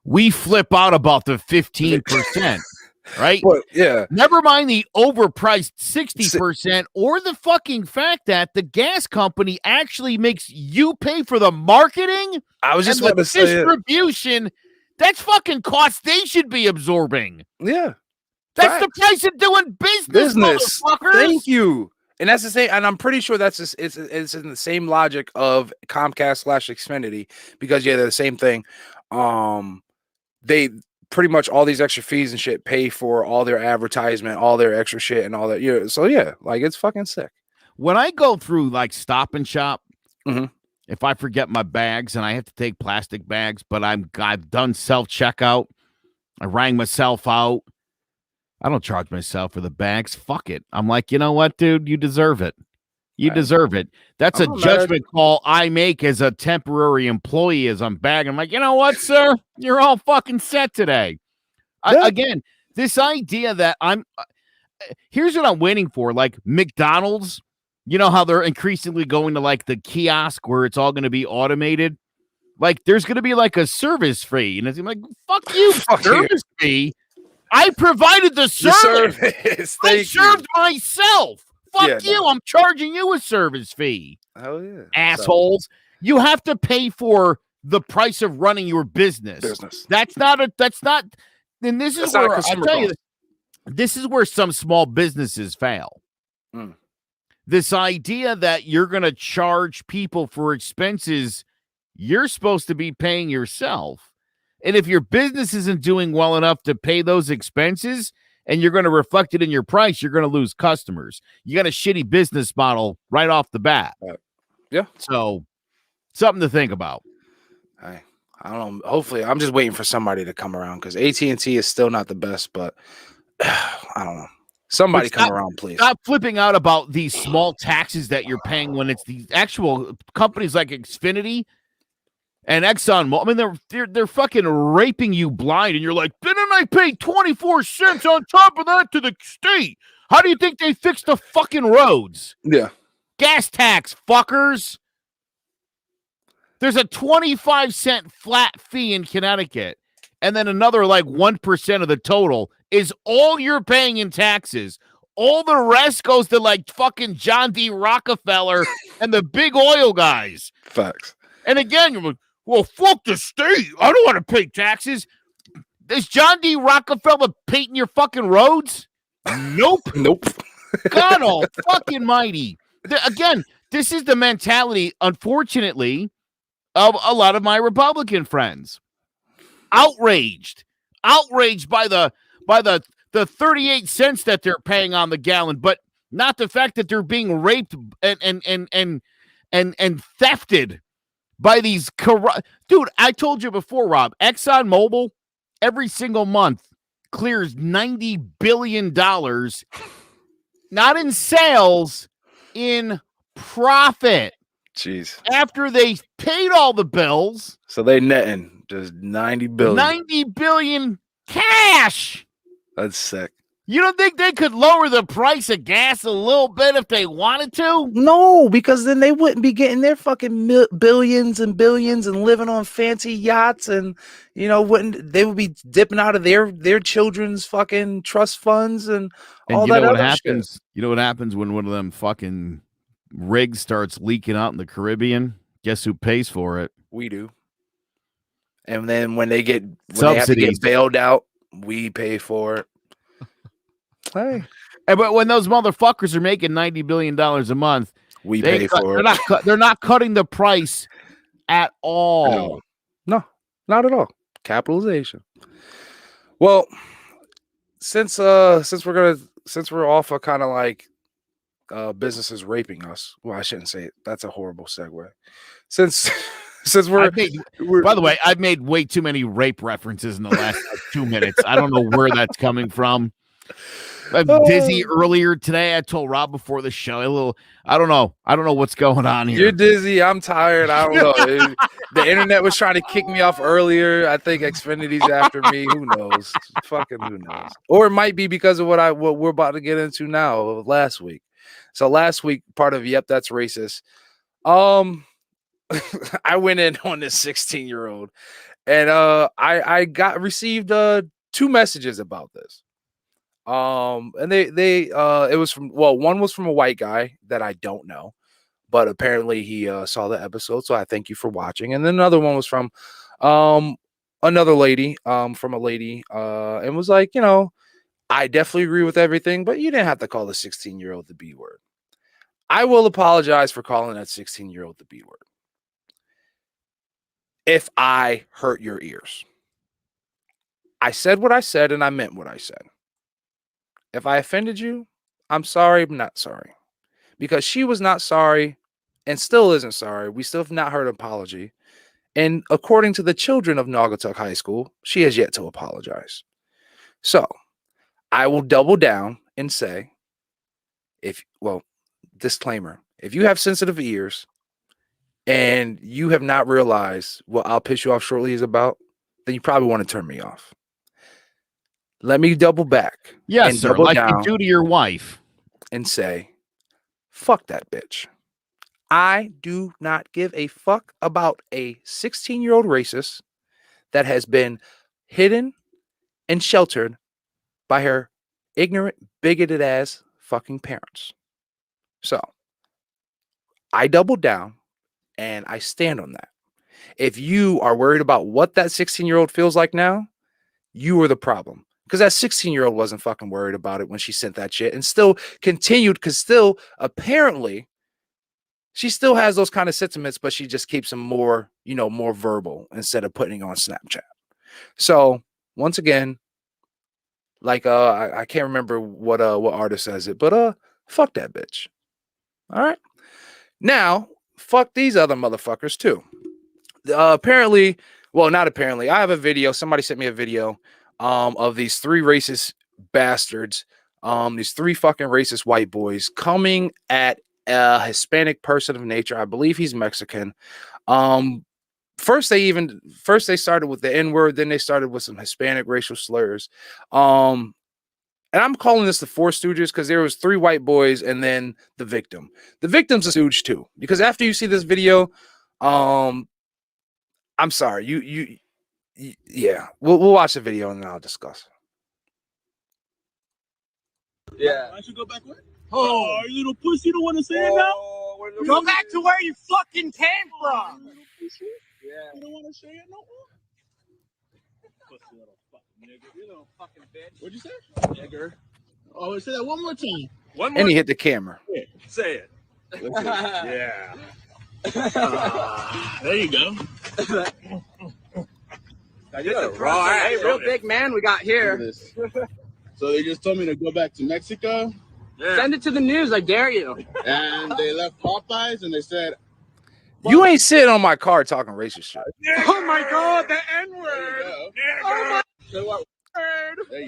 We flip out about the 15%. Right? Well, yeah. Never mind the overpriced 60% or the fucking fact that the gas company actually makes you pay for the marketing. I was just about to say distribution. That's fucking costs they should be absorbing. Yeah. That's the price of doing business. Motherfuckers. Thank you. And that's the same, and I'm pretty sure that's just, it's in the same logic of Comcast / Xfinity, because they're the same thing. They pretty much, all these extra fees and shit pay for all their advertisement, all their extra shit, and all that. So yeah, like, it's fucking sick. When I go through like Stop and Shop, if I forget my bags and I have to take plastic bags, but I've done self-checkout, I rang myself out, I don't charge myself for the bags. Fuck it. I'm like, you know what, dude? You deserve it. You deserve it. That's a judgment call I make as a temporary employee as I'm bagging. I'm like, you know what, sir? You're all fucking set today. Again, this idea that here's what I'm waiting for. Like McDonald's, you know how they're increasingly going to like the kiosk where it's all going to be automated? Like there's going to be like a service fee. And it's like, fuck you, service fee. I provided the service. I served myself. Fuck you. I'm charging you a service fee. Hell yeah. Assholes. You have to pay for the price of running your business. That's not, and this is where, I'll tell you, this is where some small businesses fail. This idea that you're going to charge people for expenses you're supposed to be paying yourself. And if your business isn't doing well enough to pay those expenses, and you're going to reflect it in your price, you're going to lose customers. You got a shitty business model right off the bat. Yeah. So something to think about. I don't know. Hopefully, I'm just waiting for somebody to come around, because AT&T is still not the best, but I don't know. Somebody come around, please. Stop flipping out about these small taxes that you're paying when it's the actual companies like Xfinity and Exxon. I mean, they're fucking raping you blind, and you're like, didn't I pay 24 cents on top of that to the state? How do you think they fixed the fucking roads? Yeah. Gas tax, fuckers. There's a 25-cent flat fee in Connecticut, and then another like 1% of the total is all you're paying in taxes. All the rest goes to like fucking John D. Rockefeller and the big oil guys. Facts. And again, you're like, well, fuck the state. I don't want to pay taxes. Is John D. Rockefeller painting your fucking roads? Nope. Nope. God all fucking mighty. Again, this is the mentality, unfortunately, of a lot of my Republican friends. Outraged by the 38 cents that they're paying on the gallon, but not the fact that they're being raped and thefted by these dude. I told you before, Rob, ExxonMobil every single month clears $90 billion not in sales, in profit. Jeez. After they paid all the bills. So they netting just 90 billion. 90 billion cash. That's sick. You don't think they could lower the price of gas a little bit if they wanted to? No, because then they wouldn't be getting their fucking billions and billions and living on fancy yachts, and they would be dipping out of their children's fucking trust funds and all that other happens. shit. You know what happens when one of them fucking rigs starts leaking out in the Caribbean? Guess who pays for it? We do. And then when they have to get bailed out, we pay for it. Hey, but when those motherfuckers are making $90 billion a month, we pay for it. They're not cutting the price at all. No, not at all. Capitalization. Well, since we're off of kind of like businesses raping us. Well, I shouldn't say it. That's a horrible segue. Since by the way, I've made way too many rape references in the last 2 minutes. I don't know where that's coming from. I'm dizzy earlier today. I told Rob before the show. I don't know what's going on here. You're dizzy. I'm tired. I don't know. The internet was trying to kick me off earlier. I think Xfinity's after me. Who knows? Fucking who knows? Or it might be because of what we're about to get into now. Last week. So last week, part of Yep, That's Racist. I went in on this 16-year-old, and I received 2 messages about this. And it was from, one was from a white guy that I don't know, but apparently he saw the episode, so I thank you for watching. And then another one was from another lady, and was like, I definitely agree with everything, but you didn't have to call the 16-year-old the B word. I will apologize for calling that 16-year-old the B word if I hurt your ears. I said what I said, and I meant what I said. If I offended you, I'm sorry, I'm not sorry. Because she was not sorry and still isn't sorry. We still have not heard an apology. And according to the children of Naugatuck High School, she has yet to apologize. So I will double down and say, disclaimer, if you have sensitive ears and you have not realized what I'll piss you off shortly is about, then you probably want to turn me off. Let me double back. Yes, sir. Like you do to your wife. And say, fuck that bitch. I do not give a fuck about a 16-year-old racist that has been hidden and sheltered by her ignorant, bigoted ass fucking parents. So I doubled down and I stand on that. If you are worried about what that 16-year-old feels like now, you are the problem. Because that 16-year-old wasn't fucking worried about it when she sent that shit and still continued, because still, apparently, she still has those kind of sentiments, but she just keeps them more, more verbal instead of putting on Snapchat. So, once again, like, I can't remember what artist says it, but fuck that bitch. All right? Now, fuck these other motherfuckers, too. Apparently, well, not apparently, I have a video. Somebody sent me a video of these 3 racist bastards, these 3 fucking racist white boys coming at a Hispanic person of nature. I believe he's Mexican. First they started with the N-word, then they started with some Hispanic racial slurs. And I'm calling this the 4 Stooges because there was 3 white boys and then the victim. The victim's a stooge too, because after you see this video, I'm sorry, yeah, we'll watch the video and then I'll discuss. Yeah. I should go back where? Oh, you little pussy, you don't want to say it now? Go back to where you fucking came from. Yeah. You don't want to say it no more? Pussy little fucking nigga. You little fucking bitch. What'd you say? Nigger. Oh, say that one more time. One more. And he hit the camera. Yeah. Say it. Yeah. There you go. Hey, real big man we got here. So they just told me to go back to Mexico. Yeah. Send it to the news, I dare you. And they left Popeyes and they said, you ain't sitting on my car talking racist shit. Oh my God, the N-word. Oh my word. Say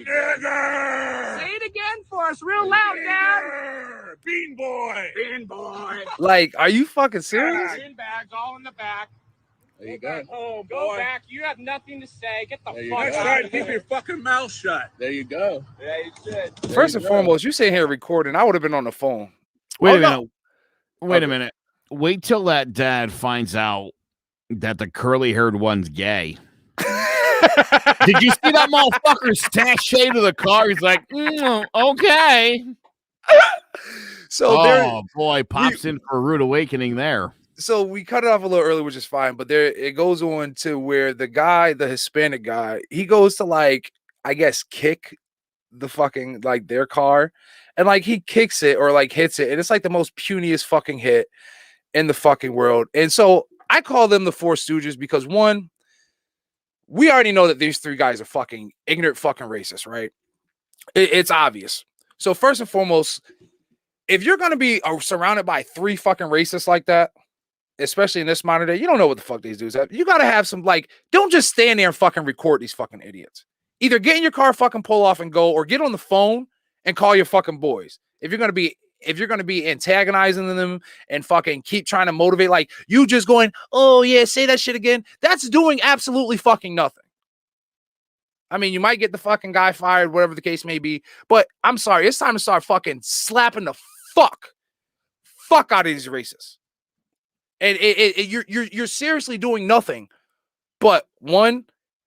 it again for us, real loud, Dad. Bean boy. Bean boy. Like, are you fucking serious? Bean bags all in the back. There you go. Oh, go back. You have nothing to say. Get the you fuck go. out Right, of here. keep your fucking mouth shut. There you go. Yeah, you should. First and foremost, you sitting here recording. I would have been on the phone. Wait a no. minute. Wait a minute. Wait till that dad finds out that the curly-haired one's gay. Did you see that motherfucker sashay to the car? He's like, okay. So boy, pops in for a rude awakening there. So we cut it off a little early, which is fine. But there it goes on to where the guy, the Hispanic guy, he goes to like, I guess, kick the fucking like their car, and like he kicks it or like hits it, and it's like the most puniest fucking hit in the fucking world. And so I call them the Four Stooges because one, we already know that these three guys are fucking ignorant fucking racist, right? It's obvious. So first and foremost, if you're going to be surrounded by three fucking racists like that, especially in this modern day, you don't know what the fuck these dudes have. You got to have some, like, don't just stand there and fucking record these fucking idiots. Either get in your car, fucking pull off and go, or get on the phone and call your fucking boys. If you're going to be antagonizing them and fucking keep trying to motivate, like you just going, oh yeah, say that shit again. That's doing absolutely fucking nothing. I mean, you might get the fucking guy fired, whatever the case may be, but I'm sorry, it's time to start fucking slapping the fuck out of these racists. And you're seriously doing nothing but one,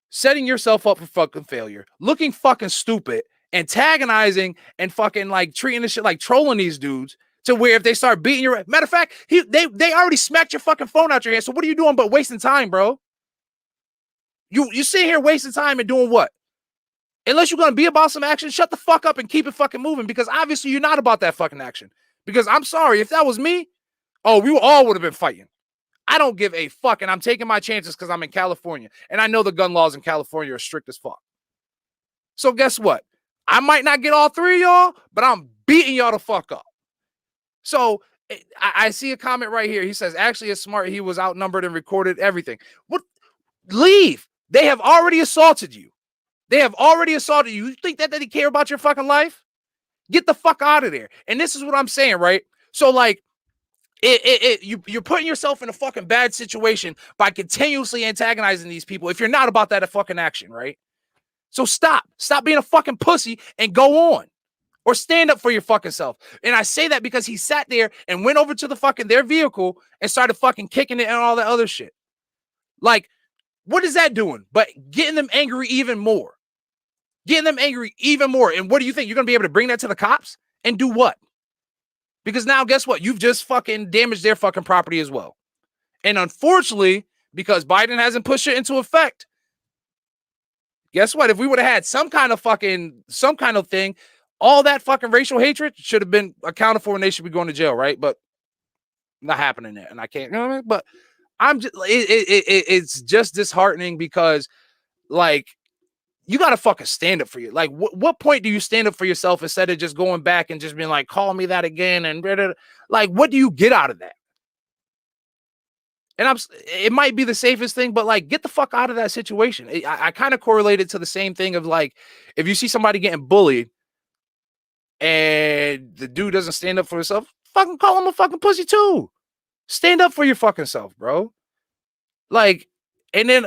setting yourself up for fucking failure, looking fucking stupid, antagonizing and fucking like treating this shit like trolling these dudes to where if they start beating your matter of fact, they already smacked your fucking phone out your hand. So what are you doing but wasting time, bro? You sit here wasting time and doing what? Unless you're gonna be about some action, shut the fuck up and keep it fucking moving, because obviously you're not about that fucking action. Because I'm sorry, if that was me, we all would have been fighting. I don't give a fuck, and I'm taking my chances because I'm in California, and I know the gun laws in California are strict as fuck. So guess what? I might not get all three of y'all, but I'm beating y'all the fuck up. So I see a comment right here. He says, actually, it's smart. He was outnumbered and recorded everything. What? Leave. They have already assaulted you. They have already assaulted you. You think that they care about your fucking life? Get the fuck out of there. And this is what I'm saying, right? So like, you're putting yourself in a fucking bad situation by continuously antagonizing these people if you're not about that fucking action, right? So stop being a fucking pussy and go on, or stand up for your fucking self. And I say that because he sat there and went over to the fucking their vehicle and started fucking kicking it and all that other shit. Like, what is that doing? But getting them angry even more. Getting them angry even more. And what do you think? You're going to be able to bring that to the cops and do what? Because now, guess what? You've just fucking damaged their fucking property as well. And unfortunately, because Biden hasn't pushed it into effect, guess what? If we would have had some kind of thing, all that fucking racial hatred should have been accounted for and they should be going to jail, right? But not happening there. And I can't, you know what I mean? But I'm just, it's just disheartening because, like, you got to fucking stand up for you. Like, what point do you stand up for yourself instead of just going back and just being like, call me that again? And like, what do you get out of that? And it might be the safest thing, but like, get the fuck out of that situation. I kind of correlated to the same thing of like, if you see somebody getting bullied and the dude doesn't stand up for himself, fucking call him a fucking pussy too. Stand up for your fucking self, bro. Like, and then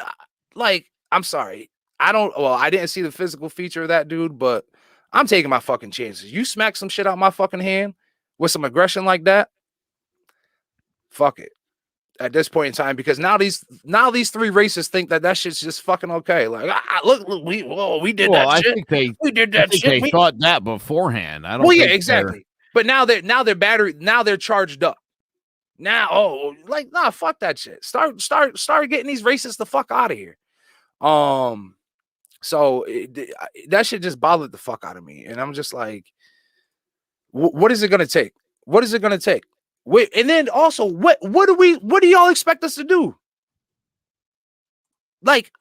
like, I'm sorry. I didn't see the physical feature of that dude, but I'm taking my fucking chances. You smack some shit out my fucking hand with some aggression like that, fuck it. At this point in time, because now these three racists think that shit's just fucking okay. Like, look, we did that shit. We did that shit. They thought that beforehand. I don't. Well, yeah, exactly. But now they're charged up. Now, nah, fuck that shit. Start getting these racists the fuck out of here. So that shit just bothered the fuck out of me, and I'm just like, what is it gonna take? What is it gonna take? Wait, and then also, what do y'all expect us to do? Like,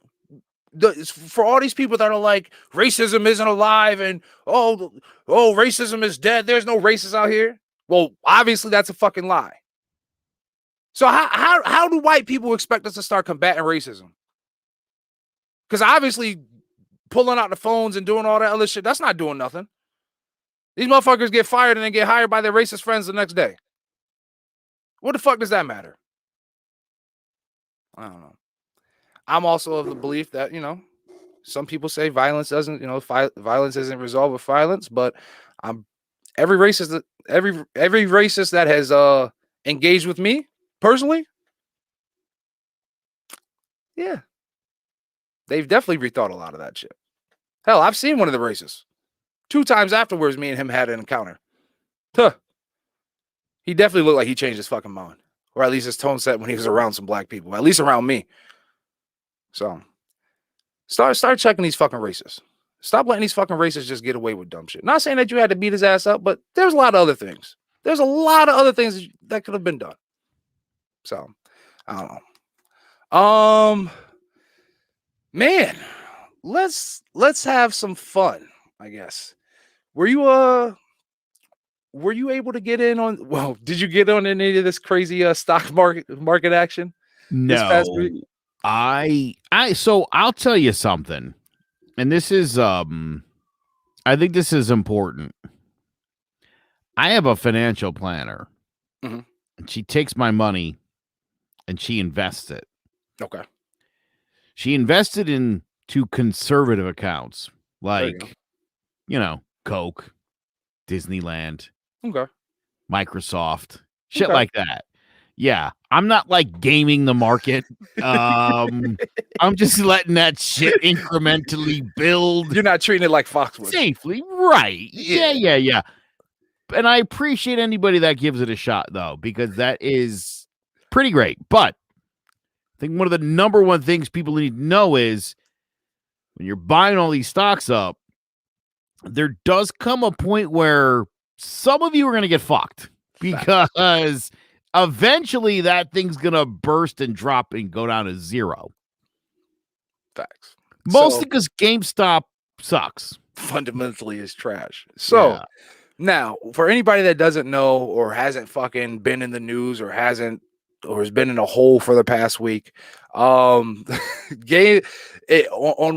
for all these people that are like, racism isn't alive, and oh, racism is dead. There's no racists out here. Well, obviously that's a fucking lie. So how do white people expect us to start combating racism? Because obviously, pulling out the phones and doing all that other shit, that's not doing nothing. These motherfuckers get fired and then get hired by their racist friends the next day. What the fuck does that matter? I don't know. I'm also of the belief that, some people say violence doesn't, violence isn't resolved with violence, but every racist that has engaged with me personally, yeah, they've definitely rethought a lot of that shit. Hell, I've seen one of the racists 2 times afterwards. Me and him had an encounter. Huh. He definitely looked like he changed his fucking mind, or at least his tone set when he was around some black people, at least around me. So start checking these fucking racists. Stop letting these fucking racists just get away with dumb shit. Not saying that you had to beat his ass up, but there's a lot of other things. There's a lot of other things that could have been done. So I don't know. Man, let's have some fun, I guess. Were you able to get in on, well, did you get on any of this crazy stock market action this past No. week? So I'll tell you something. And this is I think this is important. I have a financial planner. Mm-hmm. And she takes my money and she invests it. Okay. She invested into conservative accounts like, Coke, Disneyland, okay, Microsoft, shit like that. Yeah, I'm not like gaming the market. I'm just letting that shit incrementally build. You're not treating it like Foxwood. Safely, right. Yeah. And I appreciate anybody that gives it a shot, though, because that is pretty great. But I think one of the number one things people need to know is when you're buying all these stocks up, there does come a point where some of you are going to get fucked because eventually that thing's going to burst and drop and go down to zero. Facts. Mostly because GameStop sucks. Fundamentally is trash. So now, for anybody that doesn't know or hasn't fucking been in the news or has been in a hole for the past week, on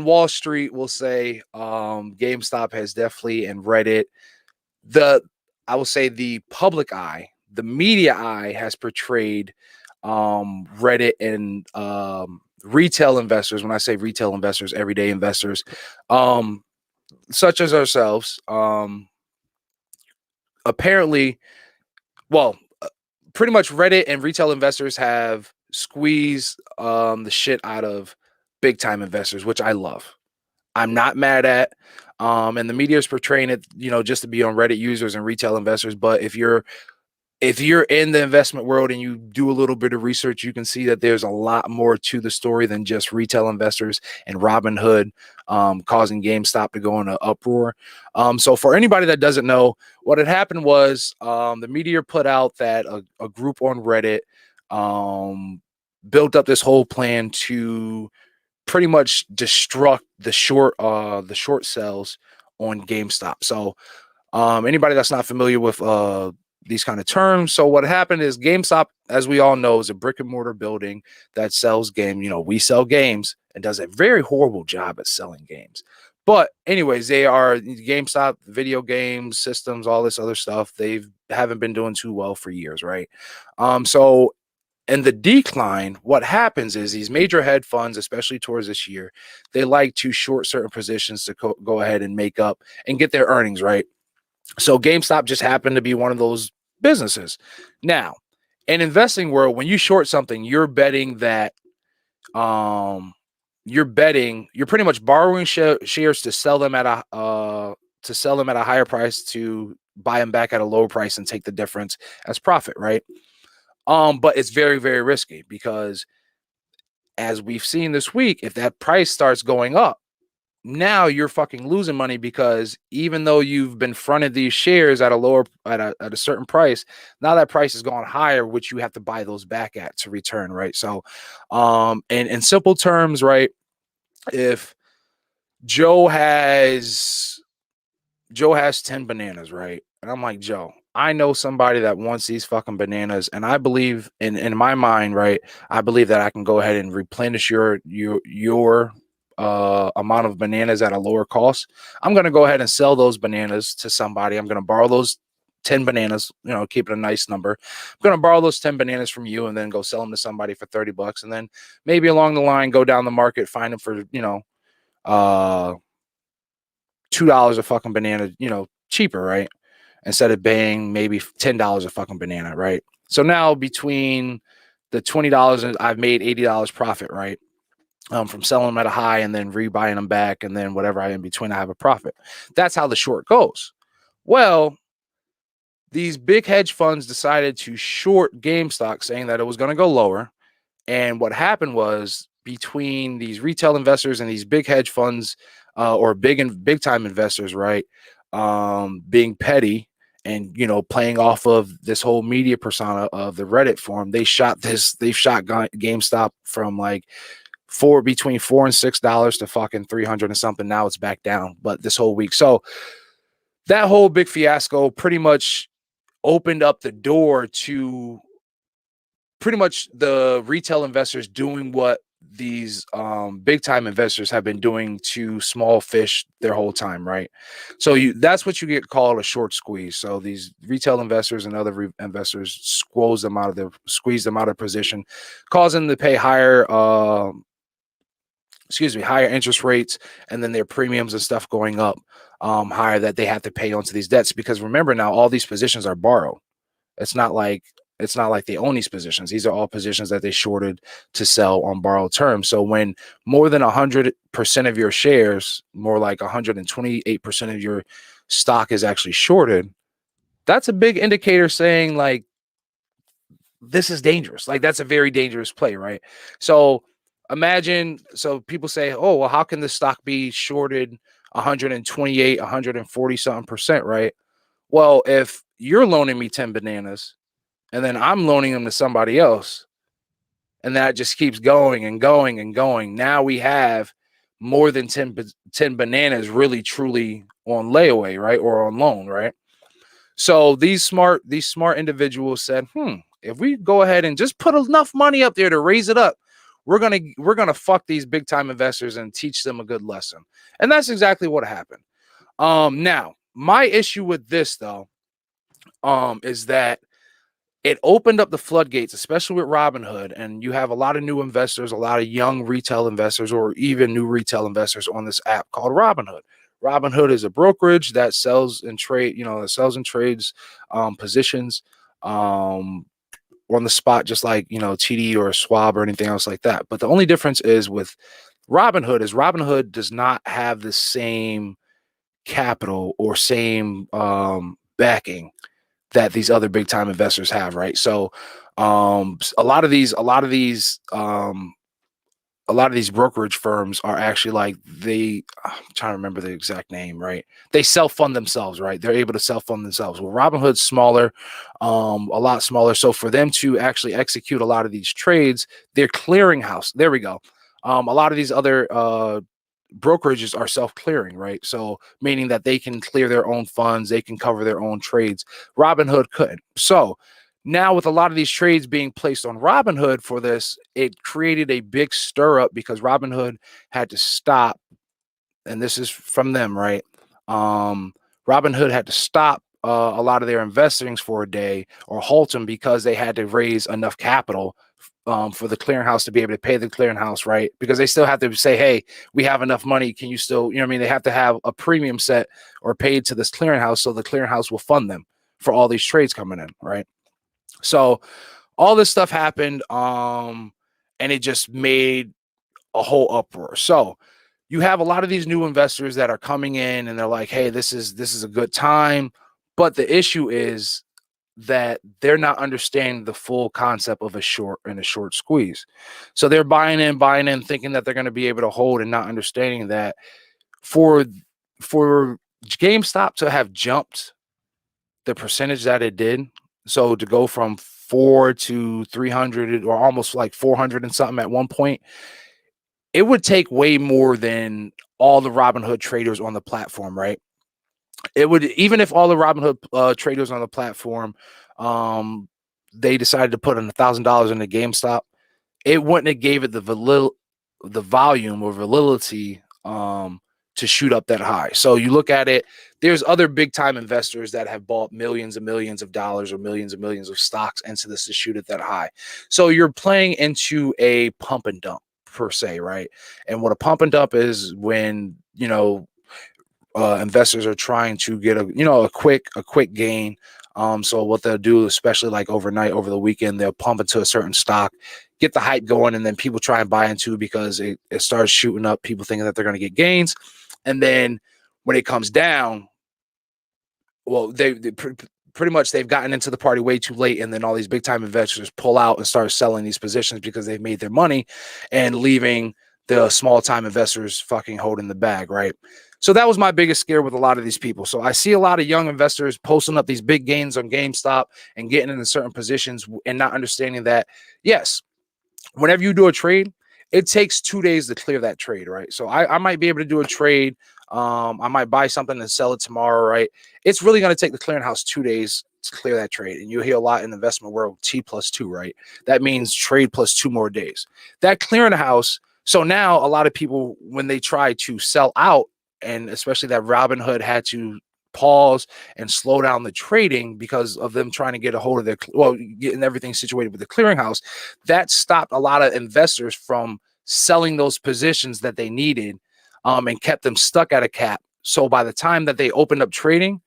Wall Street, we'll say GameStop has definitely, and Reddit, I will say the public eye, the media eye has portrayed Reddit and retail investors. When I say retail investors, everyday investors, such as ourselves, apparently, pretty much Reddit and retail investors have squeezed the shit out of big time investors, which I love. I'm not mad at. And the media is portraying it, just to be on Reddit users and retail investors. But if you're in the investment world and you do a little bit of research, you can see that there's a lot more to the story than just retail investors and Robinhood causing GameStop to go in an uproar. So for anybody that doesn't know, what had happened was the media put out that a group on Reddit built up this whole plan to pretty much destruct the short sales on GameStop. So anybody that's not familiar with these kind of terms. So what happened is GameStop, as we all know, is a brick and mortar building that sells game. We sell games and does a very horrible job at selling games. But anyways, they are GameStop, video games, systems, all this other stuff. They haven't been doing too well for years, right? So in the decline, what happens is these major hedge funds, especially towards this year, they like to short certain positions to go ahead and make up and get their earnings, right? So GameStop just happened to be one of those businesses. Now, in investing world, when you short something, you're betting that you're pretty much borrowing shares to sell them at a higher price to buy them back at a lower price and take the difference as profit, right? But it's very, very risky because as we've seen this week, if that price starts going up, now you're fucking losing money because even though you've been fronted these shares at a certain price, now that price is going higher, which you have to buy those back at to return, right? So, in simple terms, right, if Joe has 10 bananas, right, and I'm like, Joe, I know somebody that wants these fucking bananas, and I believe in my mind, right, I believe that I can go ahead and replenish your amount of bananas at a lower cost, I'm going to go ahead and sell those bananas to somebody. I'm going to borrow those 10 bananas, keep it a nice number. I'm going to borrow those 10 bananas from you and then go sell them to somebody for $30. And then maybe along the line, go down the market, find them for, $2 a fucking banana, cheaper, right? Instead of paying maybe $10 a fucking banana, right? So now between the $20, I've made $80 profit, right? From selling them at a high and then rebuying them back, and then whatever I in between, I have a profit. That's how the short goes. Well, these big hedge funds decided to short GameStop, saying that it was going to go lower. And what happened was, between these retail investors and these big hedge funds, or big time investors, right, being petty and playing off of this whole media persona of the Reddit forum, they've shot GameStop from like between $4 and $6 to fucking 300 and something. Now it's back down, but this whole week. So that whole big fiasco pretty much opened up the door to pretty much the retail investors doing what these big time investors have been doing to small fish their whole time, right? So that's what you get called a short squeeze. So these retail investors and other investors squeeze them out of position, causing them to pay higher interest rates, and then their premiums and stuff going up higher, that they have to pay onto these debts. Because remember, now all these positions are borrowed. It's not like they own these positions. These are all positions that they shorted to sell on borrowed terms. So when more than 100% of your shares, more like 128% of your stock is actually shorted, that's a big indicator saying like, this is dangerous. Like, that's a very dangerous play, right? So imagine, so people say, oh, well, how can the stock be shorted 128, 140 something percent, right? Well, if you're loaning me 10 bananas and then I'm loaning them to somebody else, and that just keeps going and going and going, now we have more than 10 bananas really truly on layaway, right? Or on loan, right? So these smart individuals said, if we go ahead and just put enough money up there to raise it up, we're gonna fuck these big time investors and teach them a good lesson. And that's exactly what happened. Now my issue with this though, is that it opened up the floodgates, especially with Robinhood, and you have a lot of new investors, a lot of young retail investors, or even new retail investors on this app called Robinhood. Robinhood is a brokerage that sells and trades positions on the spot, just like TD or Schwab or anything else like that. But the only difference is with Robinhood does not have the same capital or same backing that these other big time investors have, right? So a lot of these brokerage firms are actually like, I'm trying to remember the exact name, right? They self-fund themselves, right? They're able to self-fund themselves. Well, Robinhood's smaller, a lot smaller. So for them to actually execute a lot of these trades, their clearinghouse, there we go. A lot of these other brokerages are self-clearing, right? So meaning that they can clear their own funds, they can cover their own trades. Robinhood couldn't. So now with a lot of these trades being placed on Robinhood for this, it created a big stir up because Robinhood had to stop, and this is from them, right? Robinhood had to stop a lot of their investings for a day, or halt them, because they had to raise enough capital for the clearinghouse to be able to pay the clearinghouse, right? Because they still have to say, hey, we have enough money. Can you still, they have to have a premium set or paid to this clearinghouse, so the clearinghouse will fund them for all these trades coming in, right? So all this stuff happened, and it just made a whole uproar. So you have a lot of these new investors that are coming in, and they're like, hey, this is a good time. But the issue is that they're not understanding the full concept of a short squeeze. So they're buying in, thinking that they're going to be able to hold, and not understanding that for GameStop to have jumped the percentage that it did, so to go from 4 to 300, or almost like 400 and something at one point, it would take way more than all the Robinhood traders on the platform, right? It would, even if all the Robinhood traders on the platform, they decided to put in $1,000 into GameStop, it wouldn't have gave it the the volume or volatility to shoot up that high. So you look at it, there's other big time investors that have bought millions and millions of dollars or millions and millions of stocks into this to shoot it that high. So you're playing into a pump and dump per se, right? And what a pump and dump is when, investors are trying to get a quick gain. So what they'll do, especially like overnight, over the weekend, they'll pump into a certain stock, get the hype going, and then people try and buy into because it starts shooting up, people thinking that they're going to get gains. And then when it comes down, well, they pretty much they've gotten into the party way too late, and then all these big time investors pull out and start selling these positions because they've made their money and leaving the small time investors fucking holding the bag, right? So that was my biggest scare with a lot of these people. So I see a lot of young investors posting up these big gains on GameStop and getting into certain positions and not understanding that, yes, whenever you do a trade, it takes 2 days to clear that trade, right? So I might be able to do a trade. I might buy something and sell it tomorrow, right? It's really going to take the clearinghouse 2 days to clear that trade. And you'll hear a lot in the investment world, T+2, right? That means trade plus 2 more days. That clearinghouse. So now a lot of people, when they try to sell out, and especially that Robinhood had to pause and slow down the trading because of them trying to get a hold of getting everything situated with the clearinghouse, that stopped a lot of investors from selling those positions that they needed, and kept them stuck at a cap. So by the time that they opened up trading,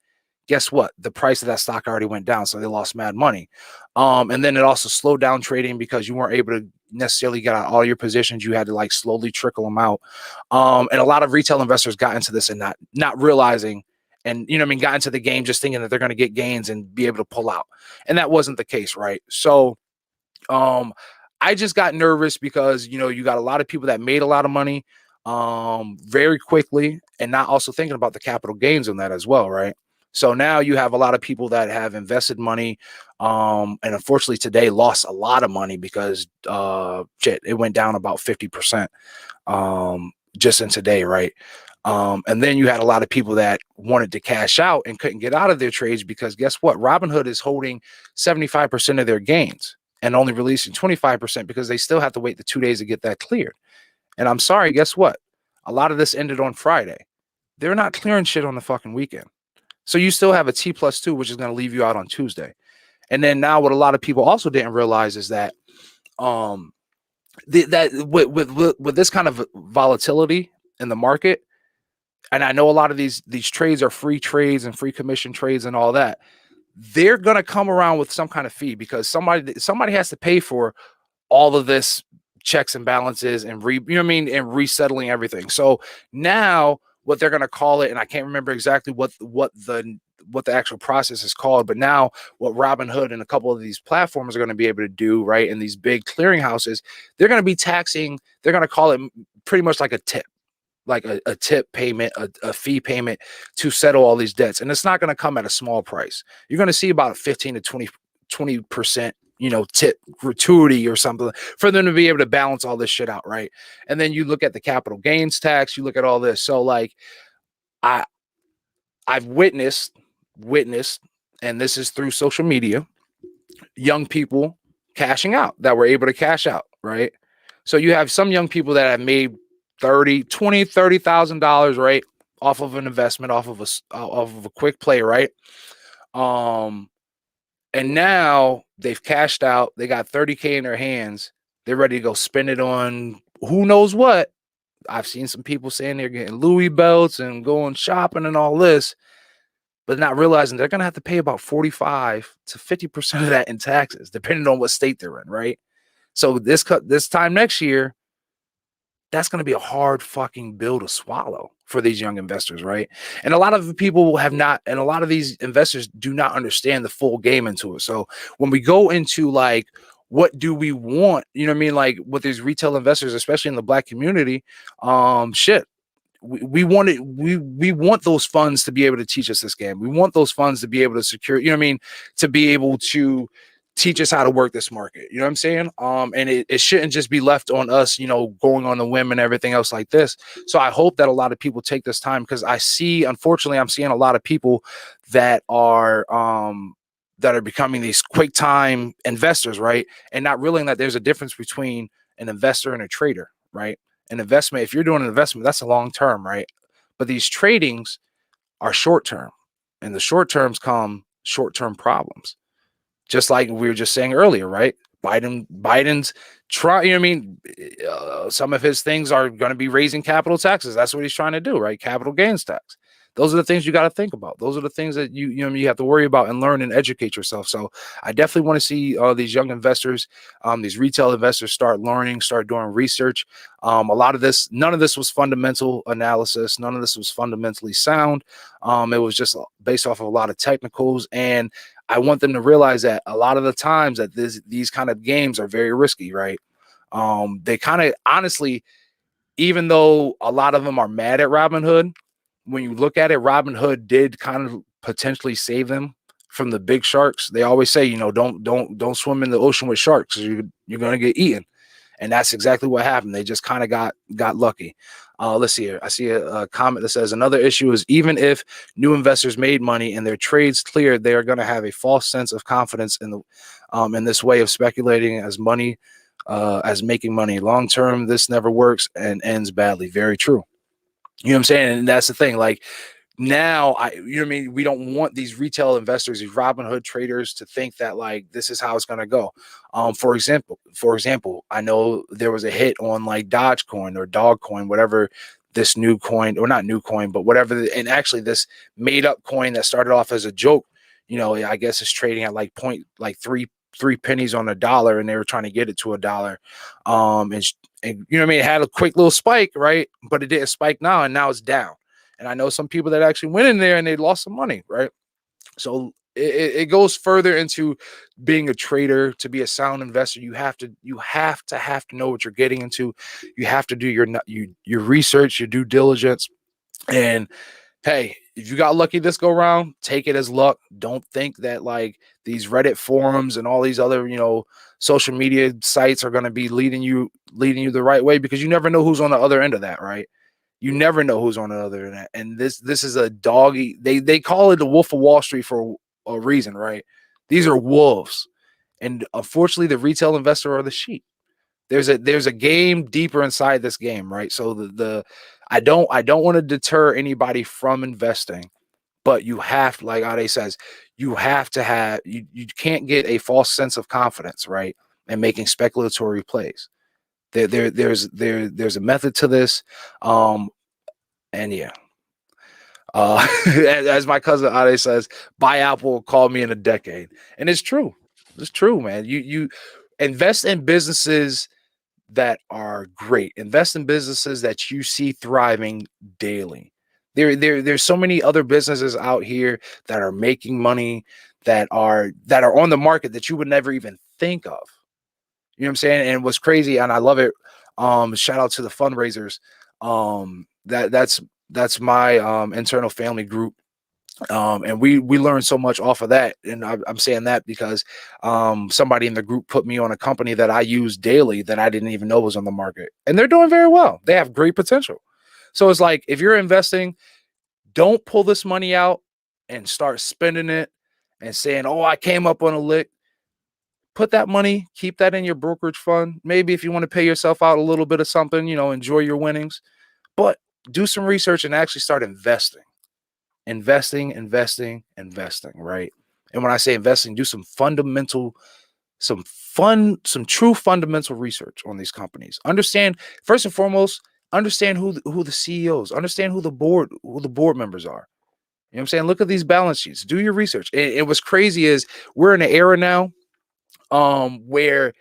guess what? The price of that stock already went down, so they lost mad money. And then it also slowed down trading because you weren't able to necessarily get out all your positions. You had to like slowly trickle them out. And a lot of retail investors got into this and not realizing, and got into the game just thinking that they're going to get gains and be able to pull out. And that wasn't the case, right? So I just got nervous because you got a lot of people that made a lot of money very quickly and not also thinking about the capital gains on that as well, right? So now you have a lot of people that have invested money, and unfortunately today lost a lot of money because it went down about 50% just in today, right? And then you had a lot of people that wanted to cash out and couldn't get out of their trades because guess what? Robinhood is holding 75% of their gains and only releasing 25% because they still have to wait the 2 days to get that cleared. And I'm sorry, guess what? A lot of this ended on Friday. They're not clearing shit on the fucking weekend. So you still have a T+2, which is going to leave you out on Tuesday. And then now what a lot of people also didn't realize is that with this kind of volatility in the market, and I know a lot of these trades are free trades and free commission trades and all that, they're going to come around with some kind of fee because somebody has to pay for all of this checks and balances and and resettling everything. So now what they're going to call it, and I can't remember exactly what the actual process is called, but now what Robinhood and a couple of these platforms are going to be able to do, right, in these big clearinghouses, they're going to be taxing, they're going to call it pretty much like a tip, like a tip payment, a fee payment to settle all these debts. And it's not going to come at a small price. You're going to see about 15 to 20%, tip gratuity or something for them to be able to balance all this shit out, right? And then you look at the capital gains tax, you look at all this. So like I've witnessed, and this is through social media, young people cashing out that were able to cash out, right? So you have some young people that have made $30,000, right, off of an investment, off of a quick play, right? And now they've cashed out. They got 30K in their hands. They're ready to go spend it on who knows what. I've seen some people saying they're getting Louis belts and going shopping and all this, but not realizing they're going to have to pay about 45 to 50% of that in taxes, depending on what state they're in, right? So this time next year, that's going to be a hard fucking bill to swallow for these young investors, right? And a lot of people have not, and a lot of these investors do not understand the full game into it. So when we go into like, what do we want? Like with these retail investors, especially in the Black community, we want those funds to be able to teach us this game. We want those funds to be able to secure, to be able to teach us how to work this market. You know what I'm saying? And it shouldn't just be left on us, going on the whim and everything else like this. So I hope that a lot of people take this time, because unfortunately, I'm seeing a lot of people that are becoming these quick time investors, right? And not realizing that there's a difference between an investor and a trader, right? an investment, if you're doing an investment, that's a long term, right? But these tradings are short term, and the short terms come short term problems. Just like we were just saying earlier, right? Biden's try. You know what I mean? Some of his things are going to be raising capital taxes. That's what he's trying to do, right? Capital gains tax. Those are the things you got to think about. Those are the things that you have to worry about and learn and educate yourself. So I definitely want to see these young investors, these retail investors, start learning, start doing research. A lot of this, none of this was fundamental analysis. None of this was fundamentally sound. It was just based off of a lot of technicals, and I want them to realize that a lot of the times that these kind of games are very risky, right? They kind of honestly, even though a lot of them are mad at Robinhood, when you look at it, Robinhood did kind of potentially save them from the big sharks. They always say, don't swim in the ocean with sharks, because you're gonna get eaten. And that's exactly what happened. They just kind of got lucky. Let's see here. I see a comment that says another issue is even if new investors made money and their trades cleared, they are going to have a false sense of confidence in this way of speculating as making money. Long term, this never works and ends badly. Very true. You know what I'm saying? And that's the thing. Like now, you know what I mean? We don't want these retail investors, these Robinhood traders, to think that like this is how it's going to go. For example, I know there was a hit on like Dogecoin or Dogcoin, whatever this new coin, or not new coin, but whatever. And actually this made up coin that started off as a joke, I guess it's trading at like three pennies on a dollar, and they were trying to get it to $1. And you know what I mean? It had a quick little spike, right? But it didn't spike now, and now it's down. And I know some people that actually went in there and they lost some money, right? So it goes further into being a trader. To be a sound investor, you have to know what you're getting into. You have to do your research, your due diligence. And hey, if you got lucky this go round, take it as luck. Don't think that like these Reddit forums and all these other, social media sites are going to be leading you the right way, because you never know who's on the other end of that, right? You never know who's on the other end. And this is a doggy. They call it the Wolf of Wall Street for a reason, right? These are wolves. And unfortunately, the retail investor are the sheep. There's a game deeper inside this game, right? So I don't want to deter anybody from investing, but you have, like Ade says, you have to have, you can't get a false sense of confidence, right? And making speculatory plays. There's a method to this. And yeah. As my cousin Ade says, buy Apple, call me in a decade. And it's true. It's true, man. You invest in businesses that are great. Invest in businesses that you see thriving daily. There's so many other businesses out here that are making money, that are on the market that you would never even think of. You know what I'm saying? And what's crazy, and I love it. Shout out to the fundraisers. That's my internal family group. And we learned so much off of that. And I'm saying that because somebody in the group put me on a company that I use daily that I didn't even know was on the market, and they're doing very well. They have great potential. So it's like, if you're investing, don't pull this money out and start spending it and saying, oh, I came up on a lick. Put that money, keep that in your brokerage fund. Maybe if you want to pay yourself out a little bit of something, enjoy your winnings, but do some research and actually start investing, right? And when I say investing, do some true fundamental research on these companies. Understand, first and foremost, understand who the CEOs, understand who the board members are. You know what I'm saying? Look at these balance sheets, do your research. And what's crazy is we're in an era now where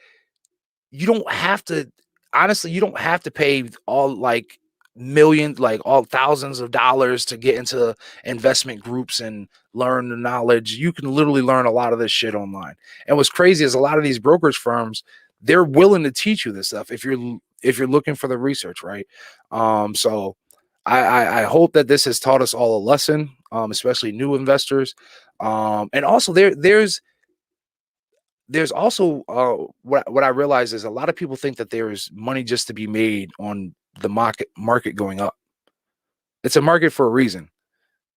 you don't have to, honestly, you don't have to pay all like millions, like all thousands of dollars to get into investment groups and learn the knowledge. You can literally learn a lot of this shit online. And what's crazy is a lot of these brokerage firms, they're willing to teach you this stuff if you're looking for the research, right? So I hope that this has taught us all a lesson, especially new investors. And also there's also what I realize is a lot of people think that there's money just to be made on the market going up. It's a market for a reason.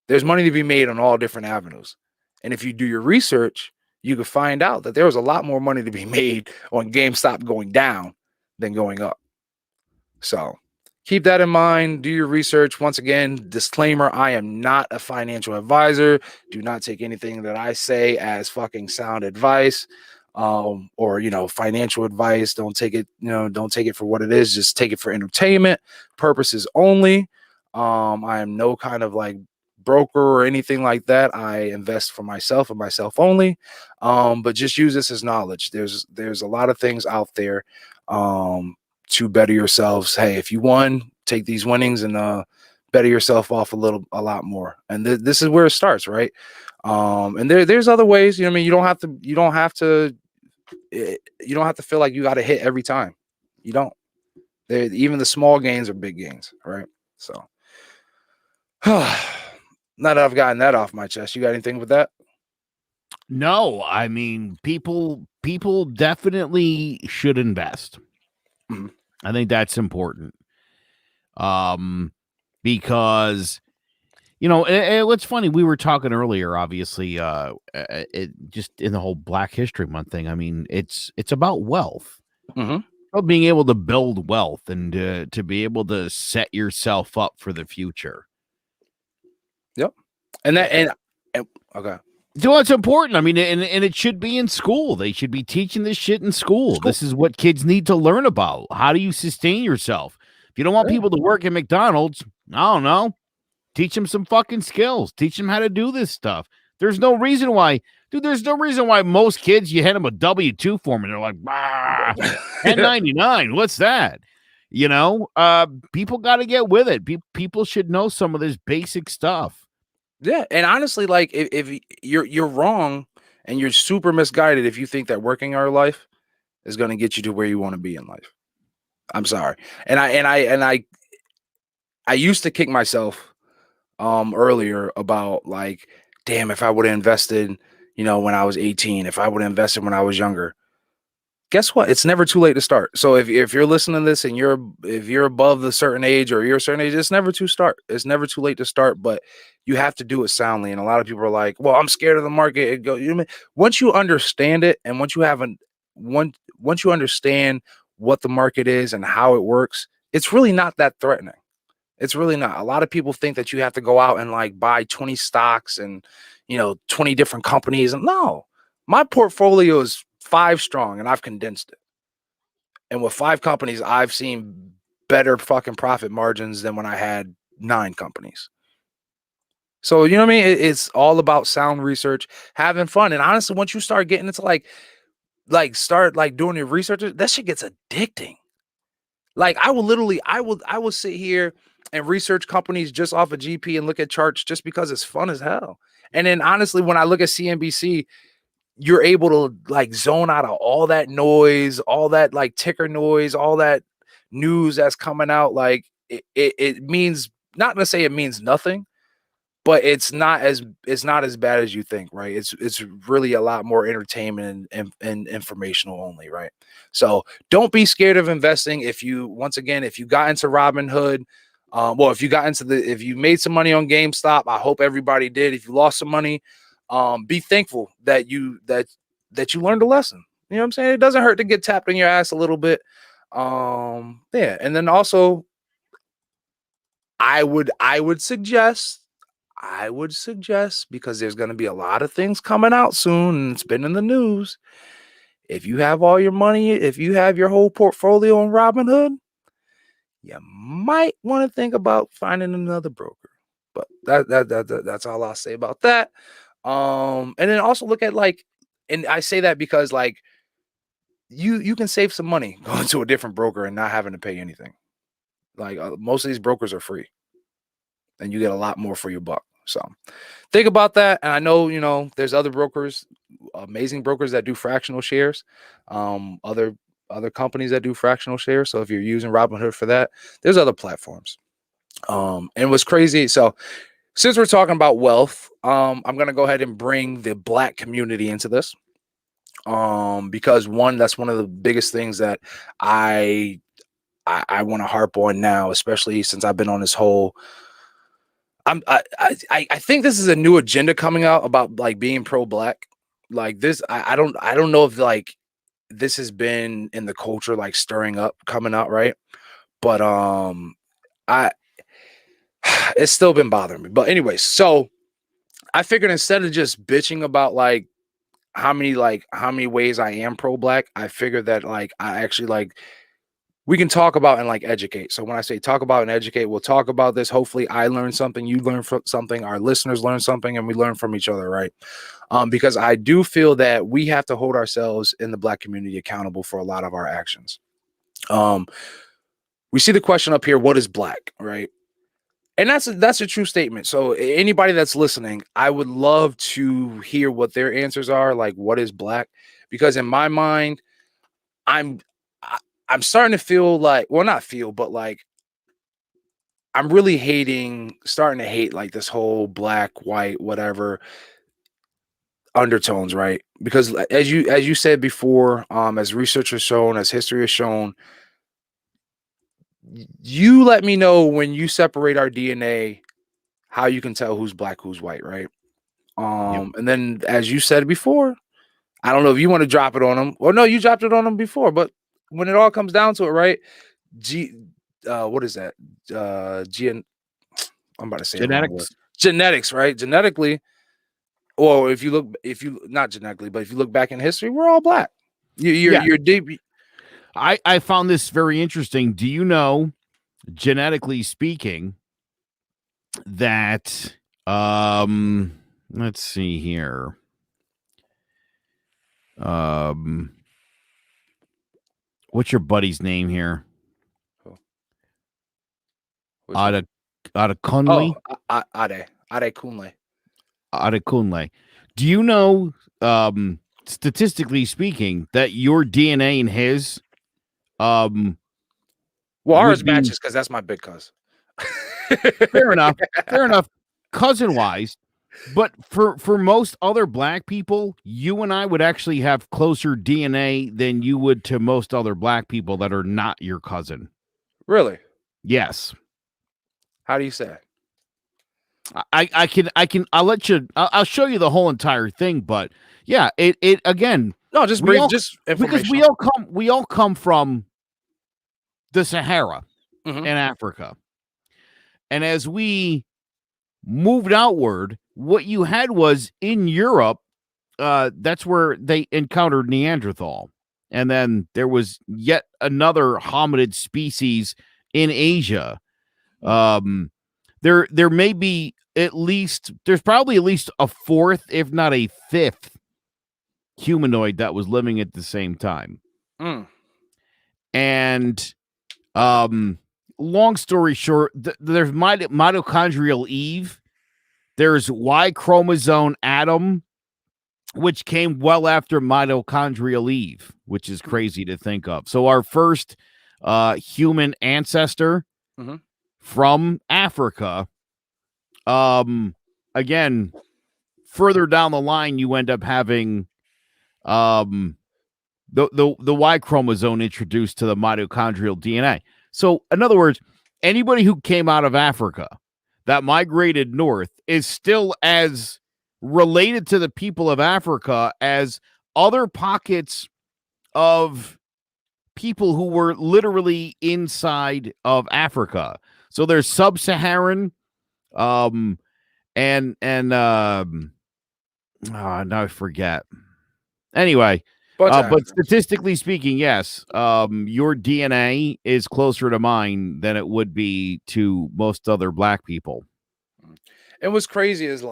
There's money to be made on all different avenues. And if you do your research, you can find out that there was a lot more money to be made on GameStop going down than going up. So keep that in mind. Do your research. Once again, disclaimer, I am not a financial advisor. Do not take anything that I say as fucking sound advice, or financial advice. Don't take it, don't take it for what it is. Just take it for entertainment purposes only. I am no kind of like broker or anything like that. I invest for myself and myself only. But just use this as knowledge. There's a lot of things out there to better yourselves. Hey, if you won, take these winnings and better yourself off a lot more. And this is where it starts, right? And there's other ways. You know what I mean? You don't have to feel like you got to hit every time. You don't. Even the small gains are big gains, right? So now that I've gotten that off my chest, you got anything with that? No, I mean, people definitely should invest. Mhm. I think that's important. Because it's funny. We were talking earlier, obviously, just in the whole Black History Month thing. I mean, it's about wealth, about being able to build wealth and to be able to set yourself up for the future. Yep. And okay. So it's important. I mean, and it should be in school. They should be teaching this shit in school. This is what kids need to learn about. How do you sustain yourself? If you don't want people to work at McDonald's, I don't know. Teach them some fucking skills. Teach them how to do this stuff. There's no reason why, most kids, you hand them a W-2 form and they're like, 1099. What's that? People got to get with it. People should know some of this basic stuff. Yeah, and honestly, like if you're wrong and you're super misguided if you think that working our life is going to get you to where you want to be in life. I'm sorry, and I used to kick myself earlier about like, damn, if I would have invested, when I was 18, if I would have invested when I was younger. Guess what? It's never too late to start. So if you're listening to this and if you're above the certain age or you're a certain age, it's never too late to start, but you have to do it soundly. And a lot of people are like, well, I'm scared of the market. Once you understand it, and once you understand what the market is and how it works, it's really not that threatening. It's really not. A lot of people think that you have to go out and like buy 20 stocks and 20 different companies. And no, my portfolio is 5 strong and I've condensed it. And with 5 companies, I've seen better fucking profit margins than when I had 9 companies. So, you know what I mean? It's all about sound research, having fun. And honestly, once you start getting into start doing your research, that shit gets addicting. Like I will sit here and research companies just off of GP and look at charts just because it's fun as hell. And then honestly, when I look at CNBC, you're able to like zone out of all that noise, all that like ticker noise, all that news that's coming out. Like it means, not to say it means nothing, but it's not as bad as you think, right? It's really a lot more entertainment and informational only, right? So don't be scared of investing. If you got into Robinhood, if you made some money on GameStop, I hope everybody did. If you lost some money, be thankful that you learned a lesson. You know what I'm saying? It doesn't hurt to get tapped in your ass a little bit. Yeah. And then also I would suggest, because there's going to be a lot of things coming out soon and it's been in the news. If you have all your money, if you have your whole portfolio on Robinhood, you might want to think about finding another broker. But that's all I'll say about that. And then also look at and I say that because you can save some money going to a different broker and not having to pay anything. Most of these brokers are free and you get a lot more for your buck. So think about that. And I know, there's other brokers, amazing brokers that do fractional shares, other companies that do fractional shares. So if you're using Robinhood for that, there's other platforms. And what's crazy. So since we're talking about wealth, I'm going to go ahead and bring the Black community into this. Because that's one of the biggest things that I want to harp on now, especially since I've been on this whole, I think this is a new agenda coming out about being pro-Black. Like this, I don't know if this has been in the culture, stirring up, coming out, right? But I it's still been bothering me. But anyways, so I figured instead of just bitching about how many ways I am pro-black, I figured that I actually we can talk about and educate. So when I say talk about and educate, we'll talk about this. Hopefully I learn something, you learn from something, our listeners learn something, and we learn from each other, right? Because I do feel that we have to hold ourselves in the black community accountable for a lot of our actions. We see the question up here, what is black, right? And that's a true statement. So anybody that's listening, I would love to hear what their answers are. Like, what is black? Because in my mind, I'm starting to feel not feel, but I'm really starting to hate this whole black, white, whatever undertones, right? Because as you said before, as research has shown, as history has shown, you let me know when you separate our DNA, how you can tell who's black, who's white, right? And then as you said before, I don't know if you want to drop it on them. Well, no, you dropped it on them before, but when it all comes down to it, right? What is that? I'm about to say Genetics. Genetics, right? Genetically, or if you not genetically, but if you look back in history, we're all black. You're deep. I found this very interesting. Do you know, genetically speaking, that let's see here. What's your buddy's name here? Ada Kunle? Ade Kunle. Ade Kunle. Do you know, statistically speaking, that your DNA and his ours matches because that's my big cuz. Fair enough. Fair enough. Cousin wise, but for most other black people, you and I would actually have closer DNA than you would to most other black people that are not your cousin. Really? Yes. How do you say? I'll show you the whole entire thing, but yeah, it again. No, just information. Because we all come from the Sahara in Africa. And as we moved outward, what you had was in Europe, that's where they encountered Neanderthal. And then there was yet another hominid species in Asia. There may be there's probably at least a fourth, if not a fifth, humanoid that was living at the same time. And long story short, there's mitochondrial Eve. There's Y chromosome Adam, which came well after mitochondrial Eve, which is crazy to think of. So our first human ancestor from Africa, again, further down the line, you end up having the Y chromosome introduced to the mitochondrial DNA. So, in other words, anybody who came out of Africa that migrated north is still as related to the people of Africa as other pockets of people who were literally inside of Africa. So there's sub-Saharan, now I forget. Anyway. But statistically speaking, yes, your DNA is closer to mine than it would be to most other black people. And what's crazy is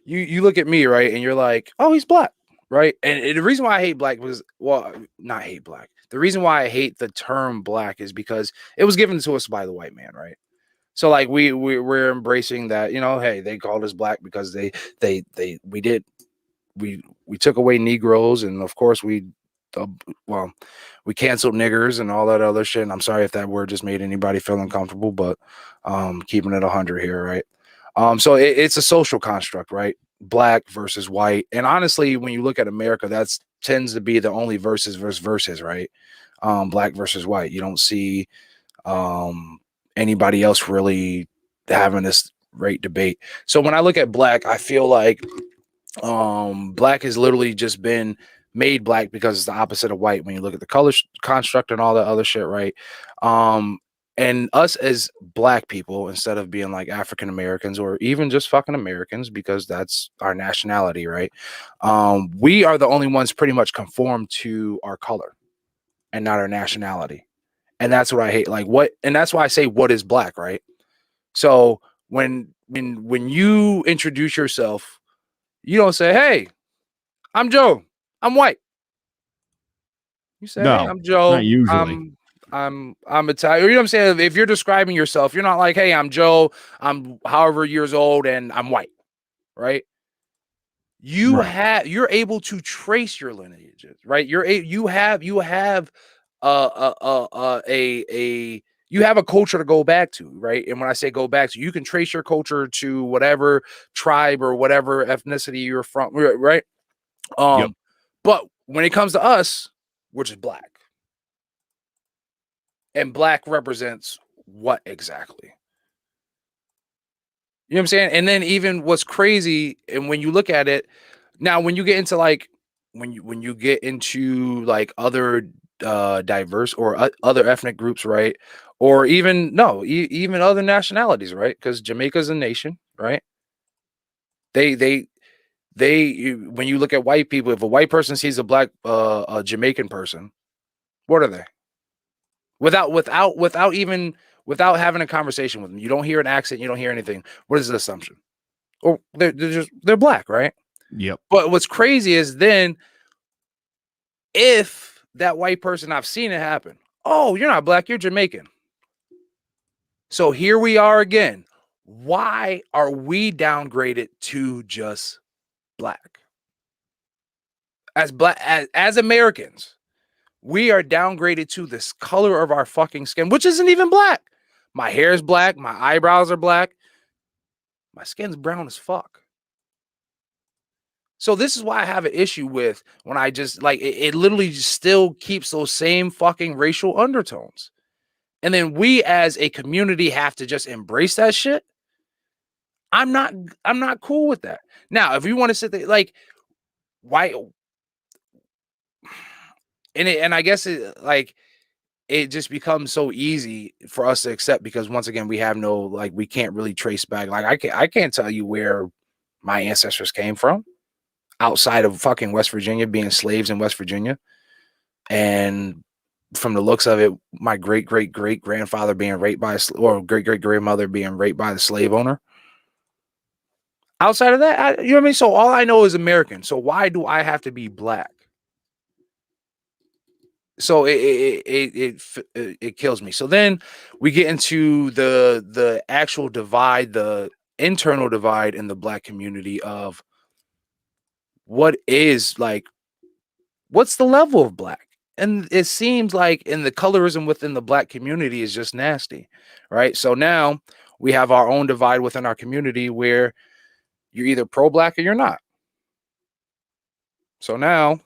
you look at me, right, and you're like, oh, he's black, right? And the reason why I hate black was, well, not hate black. The reason why I hate the term black is because it was given to us by the white man, right? So we're embracing that, hey, they called us black because we took away Negroes, and of course we canceled niggers and all that other shit. And I'm sorry if that word just made anybody feel uncomfortable, but keeping it 100 here, right? So it's a social construct, right? Black versus white. And honestly, when you look at America, that tends to be the only versus, right? Black versus white. You don't see anybody else really having this great debate. So when I look at black, I feel like black has literally just been made black because it's the opposite of white when you look at the color construct and all that other shit, right? And us as black people, instead of being like African Americans or even just fucking Americans, because that's our nationality, right? We are the only ones pretty much conform to our color and not our nationality. And that's what I hate. Like what, and that's why I say what is black, right? So when you introduce yourself, you don't say, "Hey, I'm Joe. I'm white." You say, "Hey, No, I'm not Joe. usually. I'm Italian." You know what I'm saying? If you're describing yourself, you're not like, "Hey, I'm Joe. I'm however years old and I'm white." Right? Right. You're able to trace your lineages, right? You have you have a culture to go back to, right? And when I say go back to, you can trace your culture to whatever tribe or whatever ethnicity you're from, right? Yep. But when it comes to us, we're just black. And black represents what exactly? You know what I'm saying? And then even what's crazy, and when you look at it, now when you get into like when you get into like other diverse or other ethnic groups, right? Or even no, even other nationalities, right? Because Jamaica's a nation, right? They they when you look at white people, if a white person sees a black a Jamaican person, what are they? Without even without having a conversation with them, you don't hear an accent, you don't hear anything. What is the assumption? Or they're black, right? Yep. But what's crazy is then if that white person, I've seen it happen. Oh, you're not black, you're Jamaican. So here we are again. Why are we downgraded to just black? As Americans, we are downgraded to this color of our fucking skin, which isn't even black. My hair is black, my eyebrows are black, my skin's brown as fuck. So this is why I have an issue with when I just like it literally just still keeps those same fucking racial undertones. And then we as a community have to just embrace that shit. I'm not cool with that. Now, if you want to sit there like why and I guess it just becomes so easy for us to accept because once again we have no like we can't really trace back. Like I can't tell you where my ancestors came from outside of fucking West Virginia, being slaves in West Virginia. And from the looks of it, my great great great grandfather being raped by or great great grandmother being raped by the slave owner. Outside of that, you know what I mean? So all I know is American. So why do I have to be black? So it kills me. So then we get into the actual divide, the internal divide in the black community of what is like what's the level of black? And it seems like in the colorism within the black community is just nasty, right? So now we have our own divide within our community where you're either pro-black or you're not. So now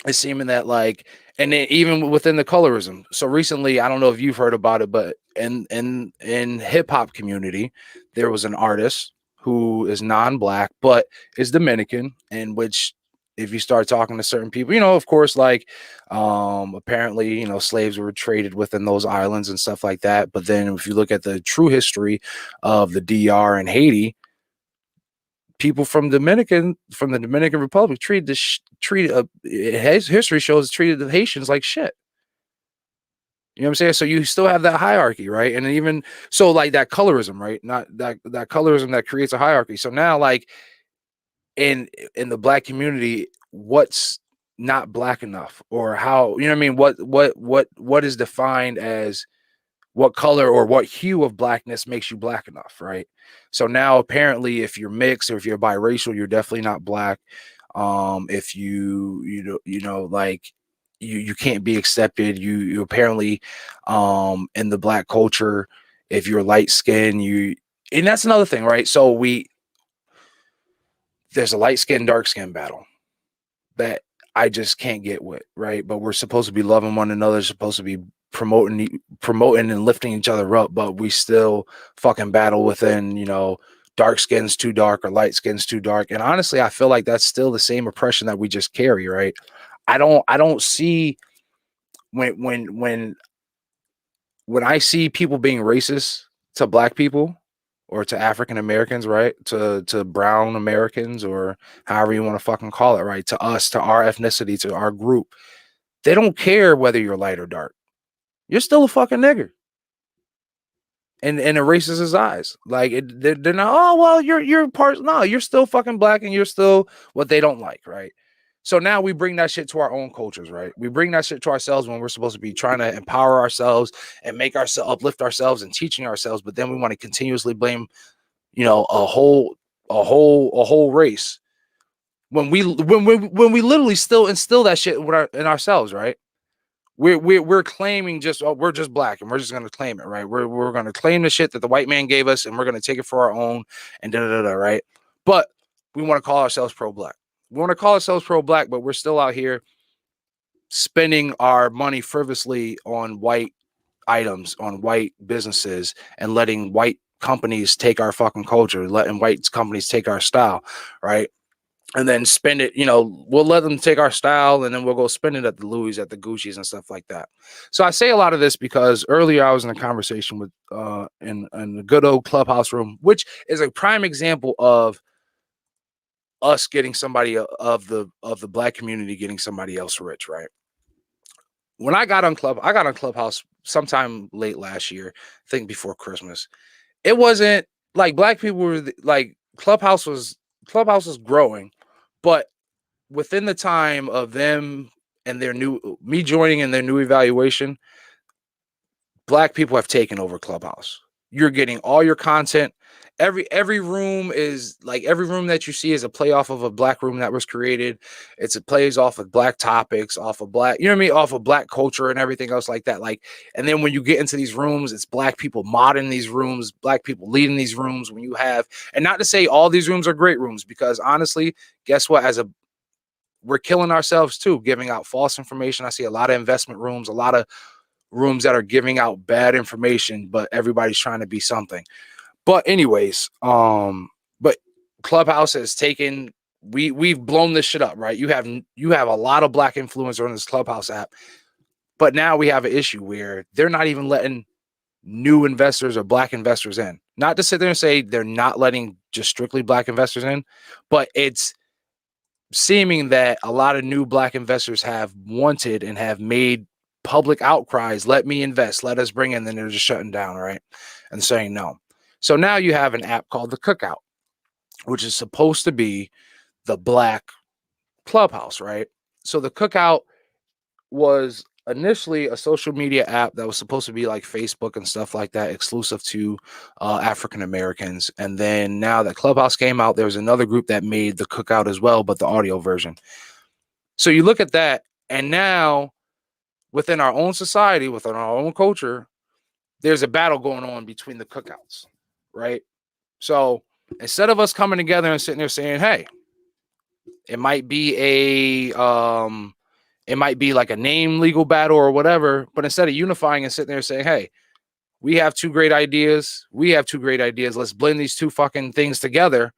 it's seeming that like, and then even within the colorism. So recently, I don't know if you've heard about it, but in hip hop community, there was an artist who is non-black but is Dominican, in which if you start talking to certain people, of course, like apparently, slaves were traded within those islands and stuff like that. But then if you look at the true history of the DR and Haiti, people from the Dominican Republic history shows treated the Haitians like shit. You know what I'm saying? So you still have that hierarchy, right? And even so, like that colorism, right? Not that colorism that creates a hierarchy. So now, like in the black community, what's not black enough, or how you know what I mean? What is defined as what color or what hue of blackness makes you black enough, right? So now apparently if you're mixed or if you're biracial, you're definitely not black. If like you can't be accepted, you apparently in the black culture, if you're light skinned, and that's another thing, right? So there's a light skin, dark skin battle that I just can't get with, right? But we're supposed to be loving one another, supposed to be promoting and lifting each other up, but we still fucking battle within, dark skin's too dark or light skin's too dark. And honestly, I feel like that's still the same oppression that we just carry, right? I don't see when when I see people being racist to black people or to African Americans, right? To brown Americans or however you want to fucking call it, right? To us, to our ethnicity, to our group. They don't care whether you're light or dark. You're still a fucking nigger. And it erases his eyes. Like they're not, oh well, you're part. No, you're still fucking black and you're still what they don't like, right? So now we bring that shit to our own cultures, right? We bring that shit to ourselves when we're supposed to be trying to empower ourselves and make ourselves uplift ourselves and teaching ourselves, but then we want to continuously blame, a whole race when we literally still instill that shit in ourselves, right? We're claiming we're just black and we're just gonna claim it, right? We're gonna claim the shit that the white man gave us and we're gonna take it for our own and right? But we want to call ourselves pro-black. We want to call ourselves pro-black, but we're still out here spending our money frivolously on white items, on white businesses, and letting white companies take our fucking culture, letting white companies take our style, right? And then spend it, we'll let them take our style and then we'll go spend it at the Louis, at the Gucci's and stuff like that. So I say a lot of this because earlier I was in a conversation with in the good old Clubhouse room, which is a prime example of us getting somebody of the black community getting somebody else rich, right? When I got on Clubhouse sometime late last year, I think before Christmas. It wasn't like black people were like Clubhouse was growing, but within the time of them and me joining in their new evaluation, black people have taken over Clubhouse. You're getting all your content. Every room is like every room that you see is a play off of a black room that was created. It plays off of black topics, off of black, off of black culture and everything else like that. Like, and then when you get into these rooms, it's black people modding these rooms, black people leading these rooms. When you have, and not to say all these rooms are great rooms, because honestly, guess what? We're killing ourselves too, giving out false information. I see a lot of investment rooms, a lot of rooms that are giving out bad information, but everybody's trying to be something. But anyways, but Clubhouse has taken, we've blown this shit up, right? You have a lot of black influencers on this Clubhouse app, but now we have an issue where they're not even letting new investors or black investors in. Not to sit there and say they're not letting just strictly black investors in, but it's seeming that a lot of new black investors have wanted and have made public outcries, let me invest, let us bring in, then they're just shutting down, right? And saying no. So now you have an app called the Cookout, which is supposed to be the black Clubhouse, right? So the Cookout was initially a social media app that was supposed to be like Facebook and stuff like that, exclusive to African Americans. And then now that Clubhouse came out, there was another group that made the Cookout as well, but the audio version. So you look at that, and now within our own society, within our own culture, there's a battle going on between the cookouts, right? So instead of us coming together and sitting there saying, hey, it might be like a name legal battle or whatever, but instead of unifying and sitting there saying, hey, we have two great ideas, let's blend these two fucking things together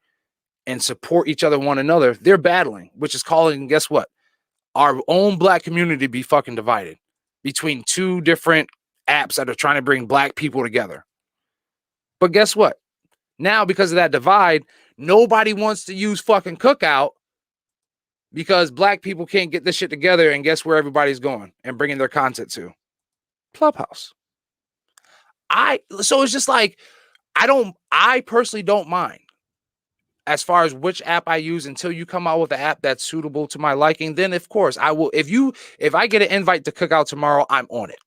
and support each other, one another. They're battling, which is calling, guess what? Our own black community be fucking divided between two different apps that are trying to bring black people together. But guess what? Now, because of that divide, nobody wants to use fucking Cookout because black people can't get this shit together. And guess where everybody's going and bringing their content to? Clubhouse. So it's just like, I personally don't mind as far as which app I use until you come out with an app that's suitable to my liking. Then of course I will. If I get an invite to Cookout tomorrow, I'm on it.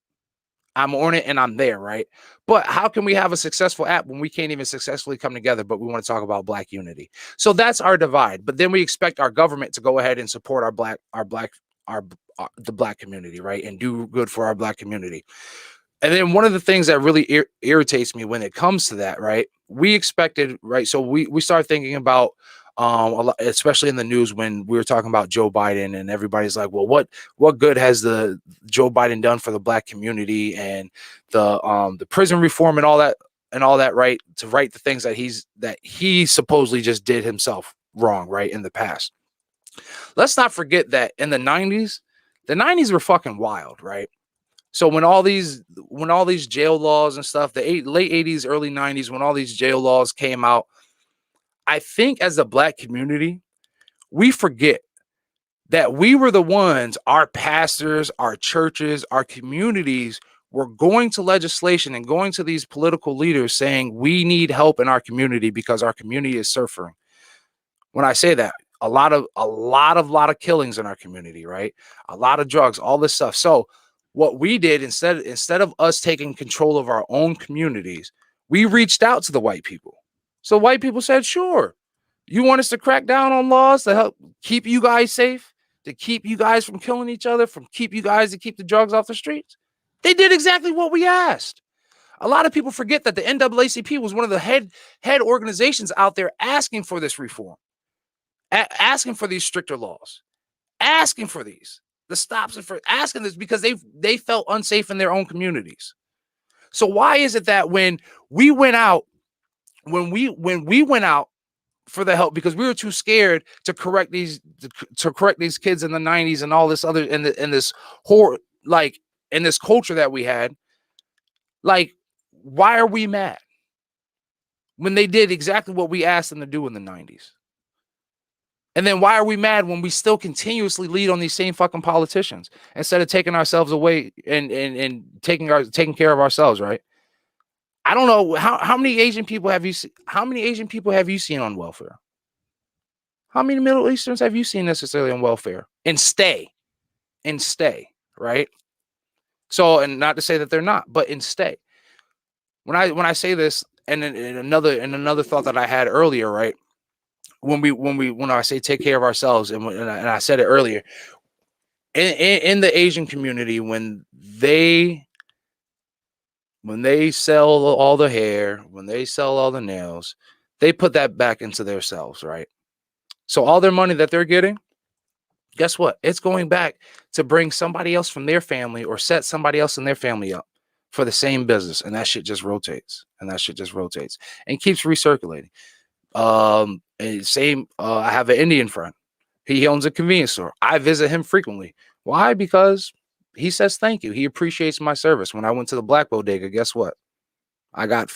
And I'm there, right? But how can we have a successful app when we can't even successfully come together, but we want to talk about black unity? So that's our divide. But then we expect our government to go ahead and support the black community, right? And do good for our black community. And then one of the things that really irritates me when it comes to that, right? We expected, right? So we start thinking about a lot, especially in the news when we were talking about Joe Biden, and everybody's like, well, what good has the Joe Biden done for the black community and the prison reform and all that, right? To write the things that he supposedly just did himself wrong, right? In the past. Let's not forget that in the 90s were fucking wild, right? So when all these jail laws and stuff, late 80s, early 90s, when all these jail laws came out, I think as a Black community, we forget that we were the ones, our pastors, our churches, our communities were going to legislation and going to these political leaders saying we need help in our community because our community is suffering. When I say that, a lot of killings in our community, right? A lot of drugs, all this stuff. So what we did instead of us taking control of our own communities, we reached out to the white people. So white people said, sure, you want us to crack down on laws to help keep you guys safe, to keep you guys from killing each other, to keep the drugs off the streets? They did exactly what we asked. A lot of people forget that the NAACP was one of the head organizations out there asking for this reform, asking for these stricter laws, asking for the stops, and for asking this because they felt unsafe in their own communities. So why is it that when we went out for the help, because we were too scared to correct these kids in the 90s and all this other in this horror, like in this culture that we had, like, why are we mad when they did exactly what we asked them to do in the 90s? And then why are we mad when we still continuously lead on these same fucking politicians instead of taking ourselves away and taking care of ourselves, right? I don't know how many Asian people have you seen on welfare? How many Middle Easterns have you seen necessarily on welfare and stay, right? So, and not to say that they're not, but and stay. When I say this, and another thought that I had earlier, right? When I say take care of ourselves, and I said it earlier, in the Asian community, when they sell all the hair, when they sell all the nails, they put that back into themselves, right? So all their money that they're getting, guess what? It's going back to bring somebody else from their family or set somebody else in their family up for the same business. And that shit just rotates and keeps recirculating. I have an Indian friend. He owns a convenience store. I visit him frequently. Why? Because he says thank you. He appreciates my service. When I went to the Black Bodega, guess what? I got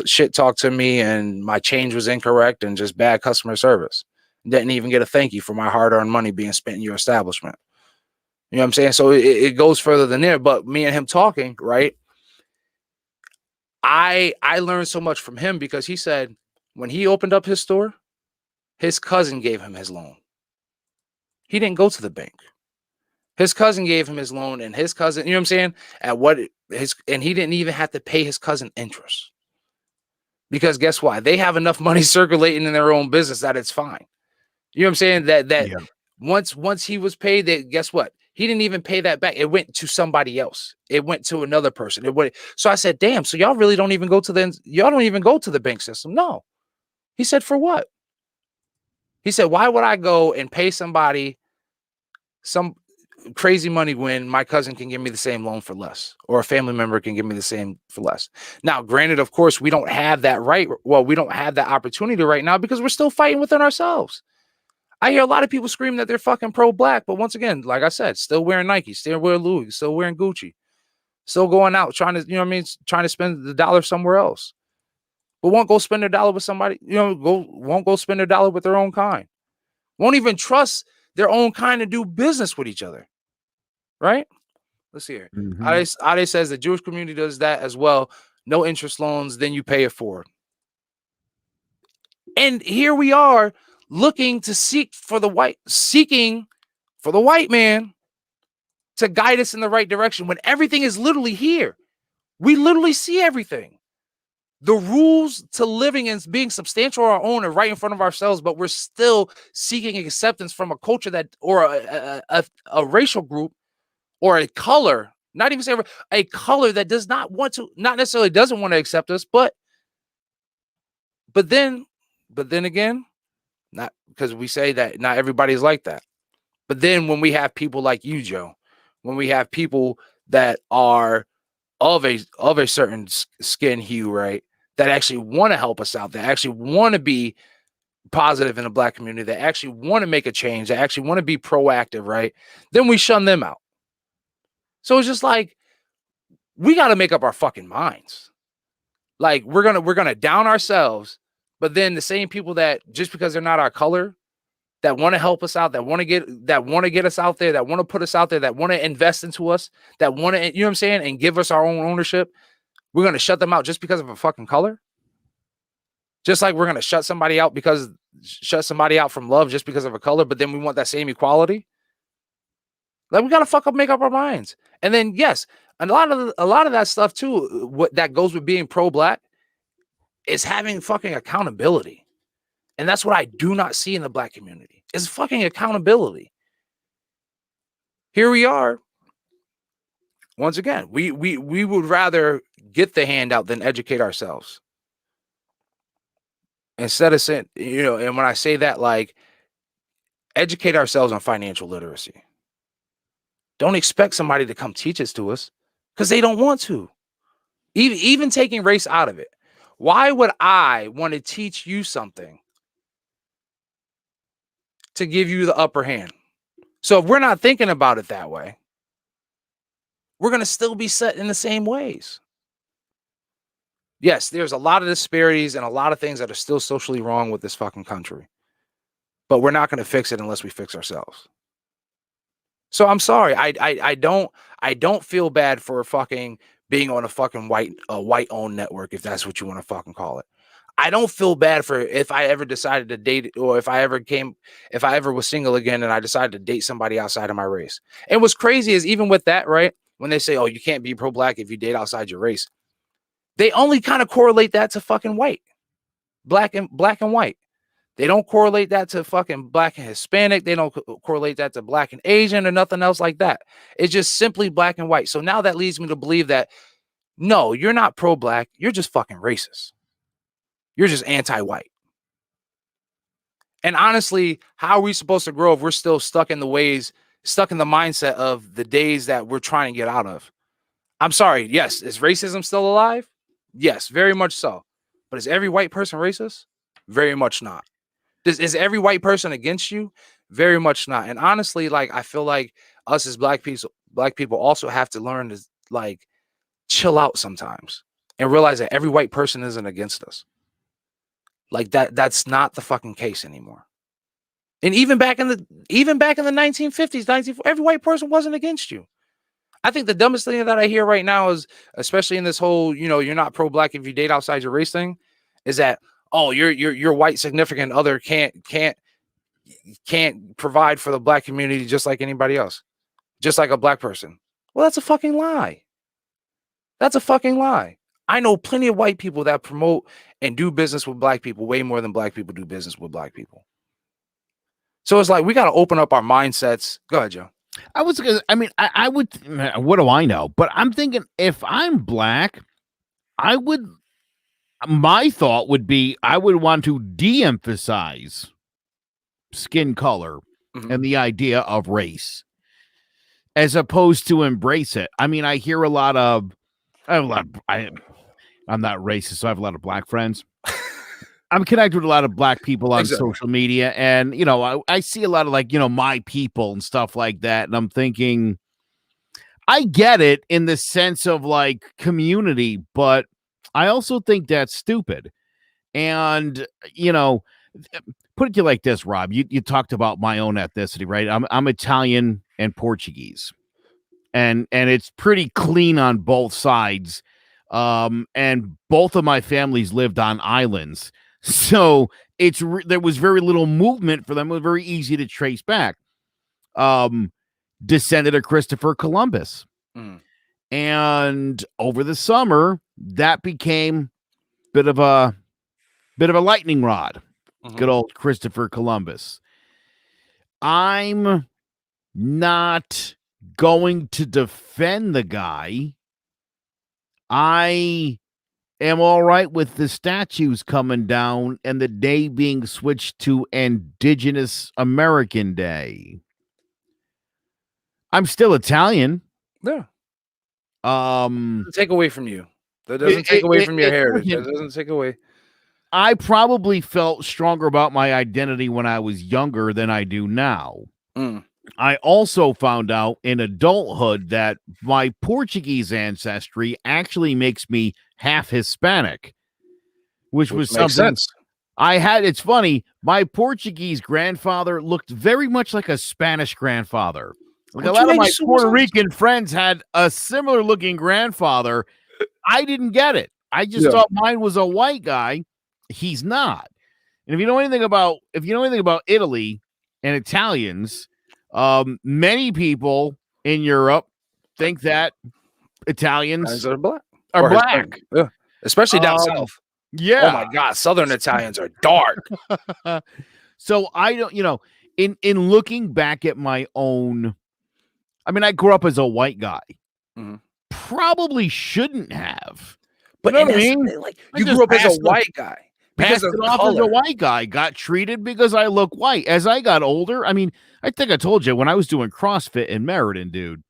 shit talked to me, and my change was incorrect and just bad customer service. Didn't even get a thank you for my hard-earned money being spent in your establishment. You know what I'm saying? So it goes further than there. But me and him talking, right? I learned so much from him because he said when he opened up his store, his cousin gave him his loan. He didn't go to the bank. His cousin gave him his loan, and his cousin, you know what I'm saying? And he didn't even have to pay his cousin interest. Because guess why? They have enough money circulating in their own business that it's fine. You know what I'm saying? That once he was paid, that guess what? He didn't even pay that back. It went to somebody else. It went to another person. So I said, damn, so y'all really don't even go to the bank system. No. He said, for what? He said, why would I go and pay somebody some crazy money when my cousin can give me the same loan for less, or a family member can give me the same for less? Now, granted, of course, we don't have that right. Well, we don't have that opportunity right now because we're still fighting within ourselves. I hear a lot of people screaming that they're fucking pro-Black, but once again, like I said, still wearing Nike, still wearing Louis, still wearing Gucci, still going out trying to, trying to spend the dollar somewhere else, but won't go spend their dollar with somebody, won't go spend their dollar with their own kind, won't even trust their own kind to do business with each other, right? Let's see here. Ade says the Jewish community does that as well. No interest loans, then you pay it forward. And here we are looking to seeking for the white man to guide us in the right direction when everything is literally here. We literally see everything. The rules to living and being substantial on our own are right in front of ourselves, but we're still seeking acceptance from a culture or a racial group or a color, not even say a color that not necessarily doesn't want to accept us, but then again, not because we say that not everybody's like that. But then when we have people like you, Joe, when we have people that are of a certain skin hue, right, that actually want to help us out, that actually want to be positive in the Black community, that actually want to make a change, that actually want to be proactive, right, then we shun them out. So it's just like, we got to make up our fucking minds. Like we're gonna down ourselves, but then the same people that just because they're not our color, that want to help us out, that want to get us out there, that want to put us out there, that want to invest into us, that want to, you know what I'm saying, and give us our own ownership, we're gonna shut them out just because of a fucking color. Just like we're gonna shut somebody out from love just because of a color, but then we want that same equality. Like we gotta make up our minds. And then yes, and a lot of that stuff too, what that goes with being pro-black is having fucking accountability. And that's what I do not see in the black community. Is fucking accountability. Here we are. Once again, we would rather get the handout than educate ourselves. Instead of saying, you know, and when I say that, like, educate ourselves on financial literacy. Don't expect somebody to come teach us to us because they don't want to. Even taking race out of it. Why would I want to teach you something to give you the upper hand? So if we're not thinking about it that way, we're going to still be set in the same ways. Yes, there's a lot of disparities and a lot of things that are still socially wrong with this fucking country. But we're not going to fix it unless we fix ourselves. So I'm sorry. I don't feel bad for fucking being on a fucking white owned network, if that's what you want to fucking call it. I don't feel bad for if I ever decided to date, or if I ever was single again and I decided to date somebody outside of my race. And what's crazy is even with that, right? When they say, oh, you can't be pro-black if you date outside your race, they only kind of correlate that to fucking white, black and white. They don't correlate that to fucking black and Hispanic. They don't correlate that to black and Asian or nothing else like that. It's just simply black and white. So now that leads me to believe that, no, you're not pro-black. You're just fucking racist. You're just anti-white. And honestly, how are we supposed to grow if we're still stuck in the mindset of the days that we're trying to get out of? I'm sorry. Yes. Is racism still alive? Yes, very much so. But is every white person racist? Very much not. Is every white person against you? Very much not. And honestly, like, I feel like us as black people also have to learn to, like, chill out sometimes and realize that every white person isn't against us. Like that's not the fucking case anymore. And even back in the 1950s, every white person wasn't against you. I think the dumbest thing that I hear right now is, especially in this whole, you know, you're not pro-black if you date outside your race thing, is that, oh, your white significant other can't provide for the black community just like anybody else, just like a black person. Well, that's a fucking lie. That's a fucking lie. I know plenty of white people that promote and do business with black people way more than black people do business with black people. So it's like we got to open up our mindsets. Go ahead, Joe. I would, what do I know? But I'm thinking if I'm black, my thought would be I would want to de-emphasize skin color and the idea of race as opposed to embrace it. I mean, I hear I'm not racist, so I have a lot of black friends. I'm connected with a lot of black people on social media, and, you know, I see a lot of, like, you know, my people and stuff like that. And I'm thinking, I get it in the sense of, like, community, but I also think that's stupid. And, you know, put it to you like this, Rob, you talked about my own ethnicity, right? I'm Italian and Portuguese, and it's pretty clean on both sides. And both of my families lived on islands. So there was very little movement for them. It was very easy to trace back. Descended of Christopher Columbus. And over the summer, that became bit of a lightning rod. Good old Christopher Columbus. I'm not going to defend the guy. I am all right with the statues coming down and the day being switched to Indigenous American Day. I'm still Italian. Yeah. Take away from you. That doesn't take away from your heritage. That doesn't take away. I probably felt stronger about my identity when I was younger than I do now. I also found out in adulthood that my Portuguese ancestry actually makes me half Hispanic, which was makes something sense. I had. It's funny. My Portuguese grandfather looked very much like a Spanish grandfather. Like a lot of my Puerto Rican friends had a similar looking grandfather. I didn't get it. I just thought mine was a white guy. He's not. And if you know anything about Italy and Italians, many people in Europe think that Italians are black. Are black. Yeah. Especially down south. Yeah. Oh my God, Southern Italians are dark. So I don't, in looking back at my own, I mean, I grew up as a white guy. Mm-hmm. Probably shouldn't have. But you know what I mean? Like, you grew up as a white guy. Passed it off as a white guy, got treated because I look white. As I got older, I mean, I think I told you when I was doing CrossFit in Meriden, dude,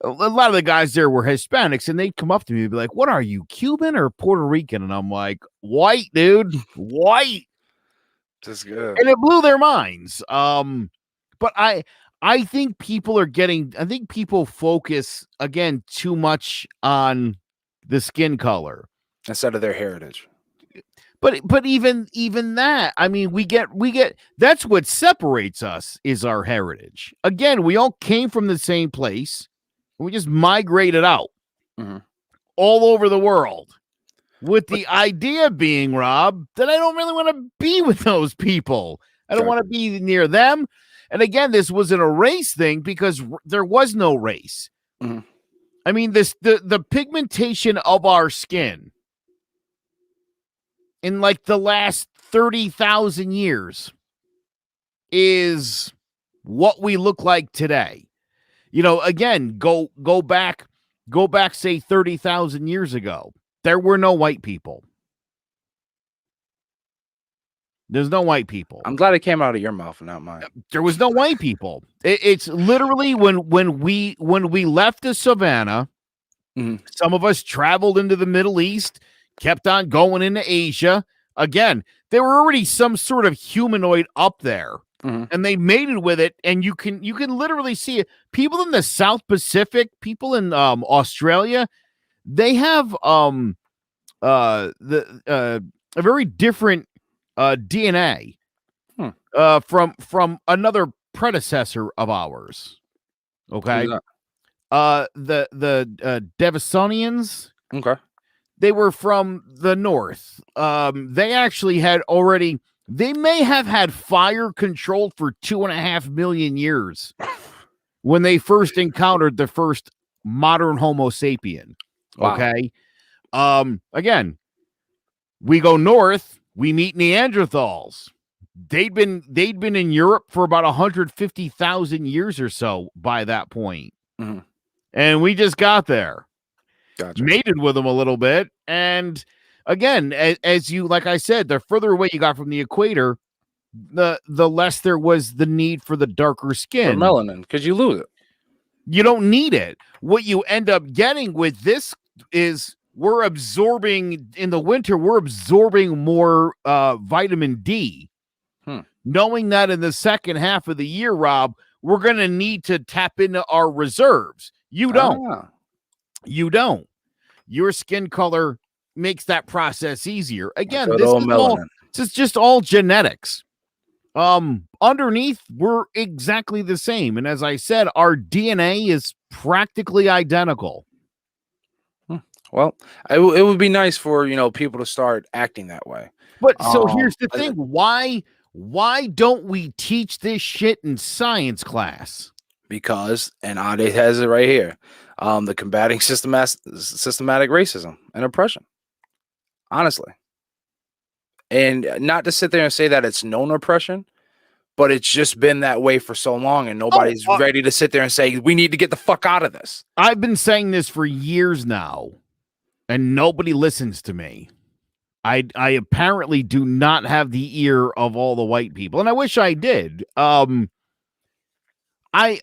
a lot of the guys there were Hispanics, and they'd come up to me and be like, "What are you, Cuban or Puerto Rican?" And I'm like, "White, dude, white." Just good. And it blew their minds. But I think people focus again too much on the skin color instead of their heritage. But even that, I mean, we get that's what separates us is our heritage. Again, we all came from the same place. We just migrated out all over the world with the idea being, Rob, that I don't really want to be with those people. I don't want to be near them. And again, this wasn't a race thing because there was no race. I mean, the pigmentation of our skin in like the last 30,000 years is what we look like today. Again, go back, say 30,000 years ago. There were no white people. There's no white people. I'm glad it came out of your mouth and not mine. There was no white people. It's literally when we left the savannah, some of us traveled into the Middle East, kept on going into Asia. Again, there were already some sort of humanoid up there, and they mated with it. And you can literally see it. People in the South Pacific, people in Australia, they have a very different DNA from another predecessor of ours. Okay, the Devisonians. Okay. They were from the north. They actually they may have had fire controlled for 2.5 million years when they first encountered the first modern Homo sapien. Wow. Okay. Again, we go north, we meet Neanderthals. They'd been in Europe for about 150,000 years or so by that point. And we just got there. Gotcha. Mated with them a little bit. And again, as you, like I said, the further away you got from the equator, the less there was the need for the darker skin. For melanin, because you lose it. You don't need it. What you end up getting with this is we're absorbing in the winter, we're absorbing more vitamin D. Knowing that in the second half of the year, Rob, we're going to need to tap into our reserves. You don't. You don't. Your skin color makes that process easier. Again, this is just all genetics. Underneath, we're exactly the same. And as I said, our DNA is practically identical. Well, it would be nice for, people to start acting that way. But so here's the thing. Why don't we teach this shit in science class? Because, and Ade has it right here, the combating systematic racism and oppression. Honestly. And not to sit there and say that it's known oppression, but it's just been that way for so long, and nobody's ready to sit there and say, we need to get the fuck out of this. I've been saying this for years now, and nobody listens to me. I apparently do not have the ear of all the white people, and I wish I did. And I've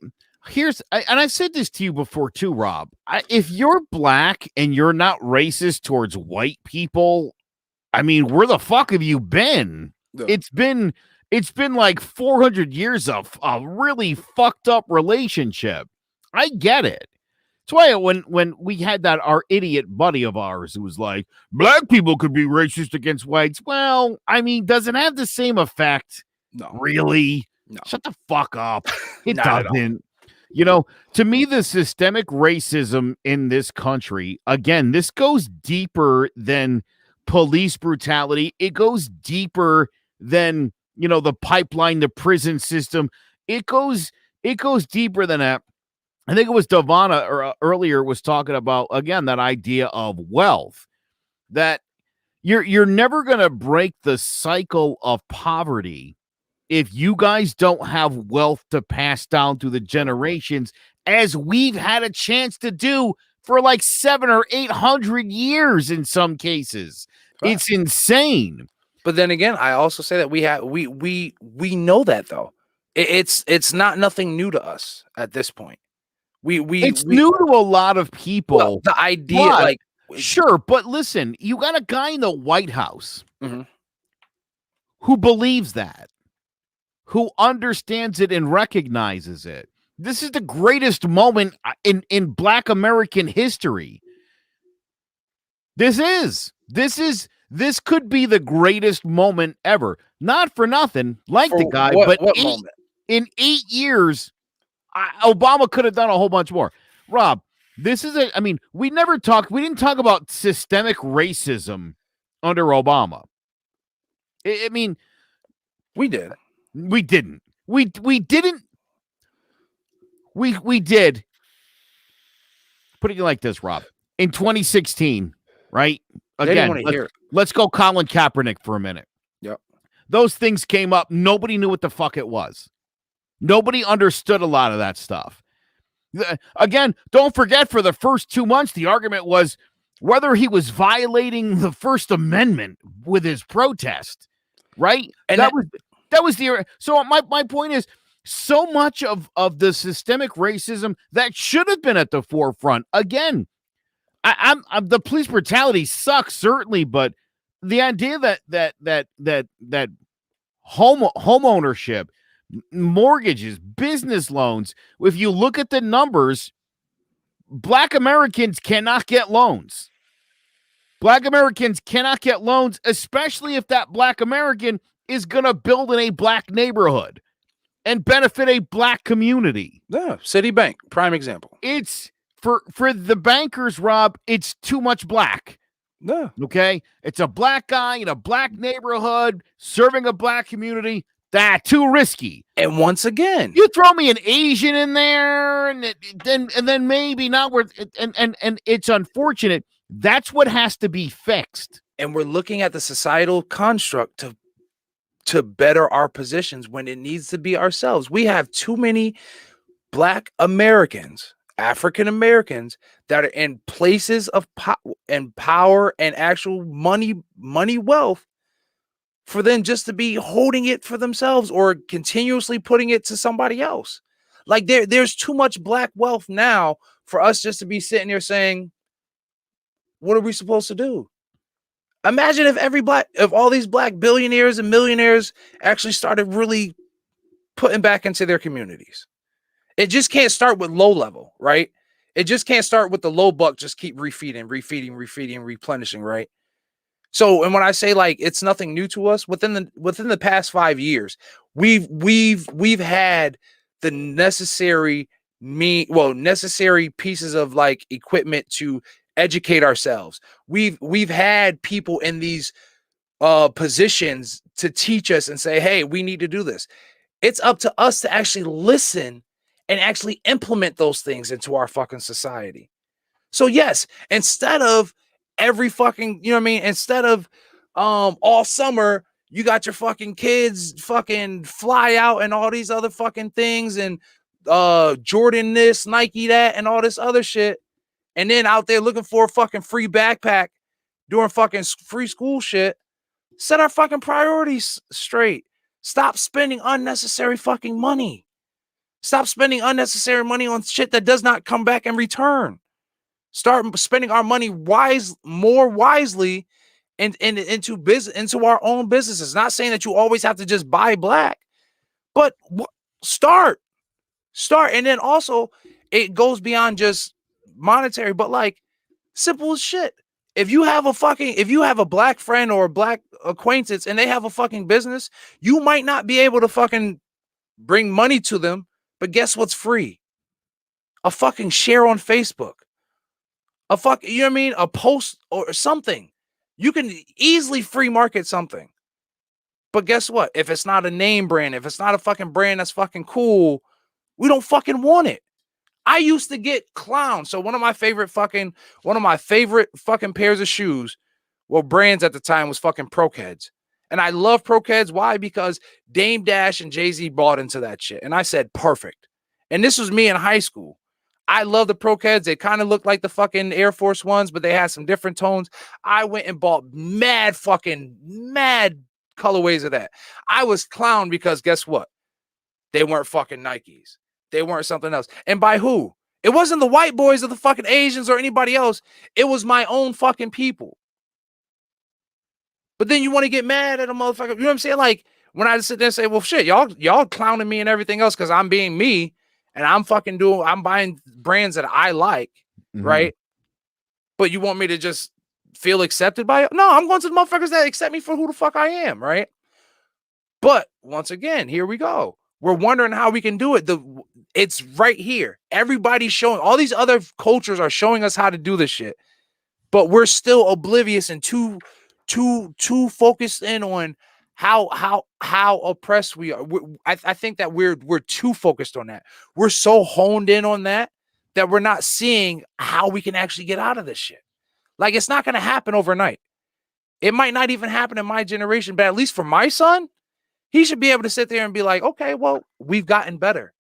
said this to you before too, Rob. If you're black and you're not racist towards white people, I mean, where the fuck have you been? Yeah. It's been It's been like 400 years of a really fucked up relationship. I get it. That's why when we had our idiot buddy of ours who was like, black people could be racist against whites. Well, I mean, does it have the same effect? No. Really? No. Shut the fuck up. It Not at all. doesn't. You know, to me, the systemic racism in this country, again, this goes deeper than police brutality. It goes deeper than, you know, the pipeline, the prison system. It goes deeper than that. I think it was Davana earlier was talking about, again, that idea of wealth, that you're never going to break the cycle of poverty if you guys don't have wealth to pass down through the generations, as we've had a chance to do for like 700 or 800 years in some cases. Right. It's insane. But then again, I also say that we know that, though. It's not nothing new to us at this point. It's new to a lot of people. Well, the idea, sure, but listen, you got a guy in the White House who believes that, who understands it and recognizes it. This is the greatest moment in Black American history. This could be the greatest moment ever. Not for nothing, like the guy, but in 8 years, Obama could have done a whole bunch more. Rob, we didn't talk about systemic racism under Obama. We did. We didn't. We did. Put it like this, Rob. In 2016, right? Again, let's go Colin Kaepernick for a minute. Yep. Those things came up. Nobody knew what the fuck it was. Nobody understood a lot of that stuff. Again, don't forget, for the first 2 months, the argument was whether he was violating the First Amendment with his protest, right? And that was the. So my point is, so much of the systemic racism that should have been at the forefront. Again, I'm the police brutality sucks, certainly, but the idea that home ownership, mortgages, business loans, if you look at the numbers, Black Americans cannot get loans. Black Americans cannot get loans, especially if that Black American is going to build in a Black neighborhood and benefit a Black community. Yeah, Citibank, prime example. It's for the bankers, Rob, it's too much Black. Yeah. Okay? It's a Black guy in a Black neighborhood serving a Black community. That too risky. And once again, you throw me an Asian in there, and then maybe not worth it, and it's unfortunate. That's what has to be fixed. And we're looking at the societal construct to better our positions when it needs to be ourselves. We have too many Black Americans, African Americans, that are in places of power and actual money wealth, for them just to be holding it for themselves or continuously putting it to somebody else. Like there's too much Black wealth now for us just to be sitting here saying, what are we supposed to do? Imagine if all these Black billionaires and millionaires actually started really putting back into their communities. It just can't start with low level, right? It just can't start with the low buck, just keep refeeding, replenishing, right? So, and when I say like it's nothing new to us, within the past 5 years, we've had the necessary pieces of like equipment to educate ourselves. We've had people in these positions to teach us and say, hey, we need to do this. It's up to us to actually listen and actually implement those things into our fucking society. So yes, instead of every fucking, you know what I mean? Instead of all summer, you got your fucking kids fucking fly out and all these other fucking things and Jordan this, Nike that, and all this other shit. And then out there looking for a fucking free backpack, doing fucking free school shit. Set our fucking priorities straight. Stop spending unnecessary fucking money. Stop spending unnecessary money on shit that does not come back in return. Start spending our money more wisely into business, into our own businesses. Not saying that you always have to just buy black, but start, and then also it goes beyond just monetary, but like simple as shit. If you have a black friend or a black acquaintance and they have a fucking business, you might not be able to fucking bring money to them, but guess what's free? A fucking share on Facebook. You know what I mean? A post or something. You can easily free market something. But guess what? If it's not a name brand, if it's not a fucking brand that's fucking cool, we don't fucking want it. I used to get clowned. So one of my favorite fucking pairs of shoes, well, brands at the time was fucking Pro-Keds. And I love Pro-Keds. Why? Because Dame Dash and Jay-Z bought into that shit. And I said, perfect. And this was me in high school. I love the Pro-Keds. They kind of looked like the fucking Air Force Ones, but they had some different tones. I went and bought mad colorways of that. I was clowned because guess what? They weren't fucking Nikes. They weren't something else. And by who? It wasn't the white boys or the fucking Asians or anybody else. It was my own fucking people. But then you want to get mad at a motherfucker. You know what I'm saying? Like when I sit there and say, well, shit, y'all clowning me and everything else because I'm being me and I'm buying brands that I like, right? But you want me to just feel accepted by it? No, I'm going to the motherfuckers that accept me for who the fuck I am, right? But once again, here we go. We're wondering how we can do it. It's right here. Everybody's showing, all these other cultures are showing us how to do this shit, but we're still oblivious and too focused in on how oppressed we are. I think that we're too focused on that. We're so honed in on that we're not seeing how we can actually get out of this shit. Like it's not going to happen overnight. It might not even happen in my generation, but at least for my son, he should be able to sit there and be like, okay, well, we've gotten better.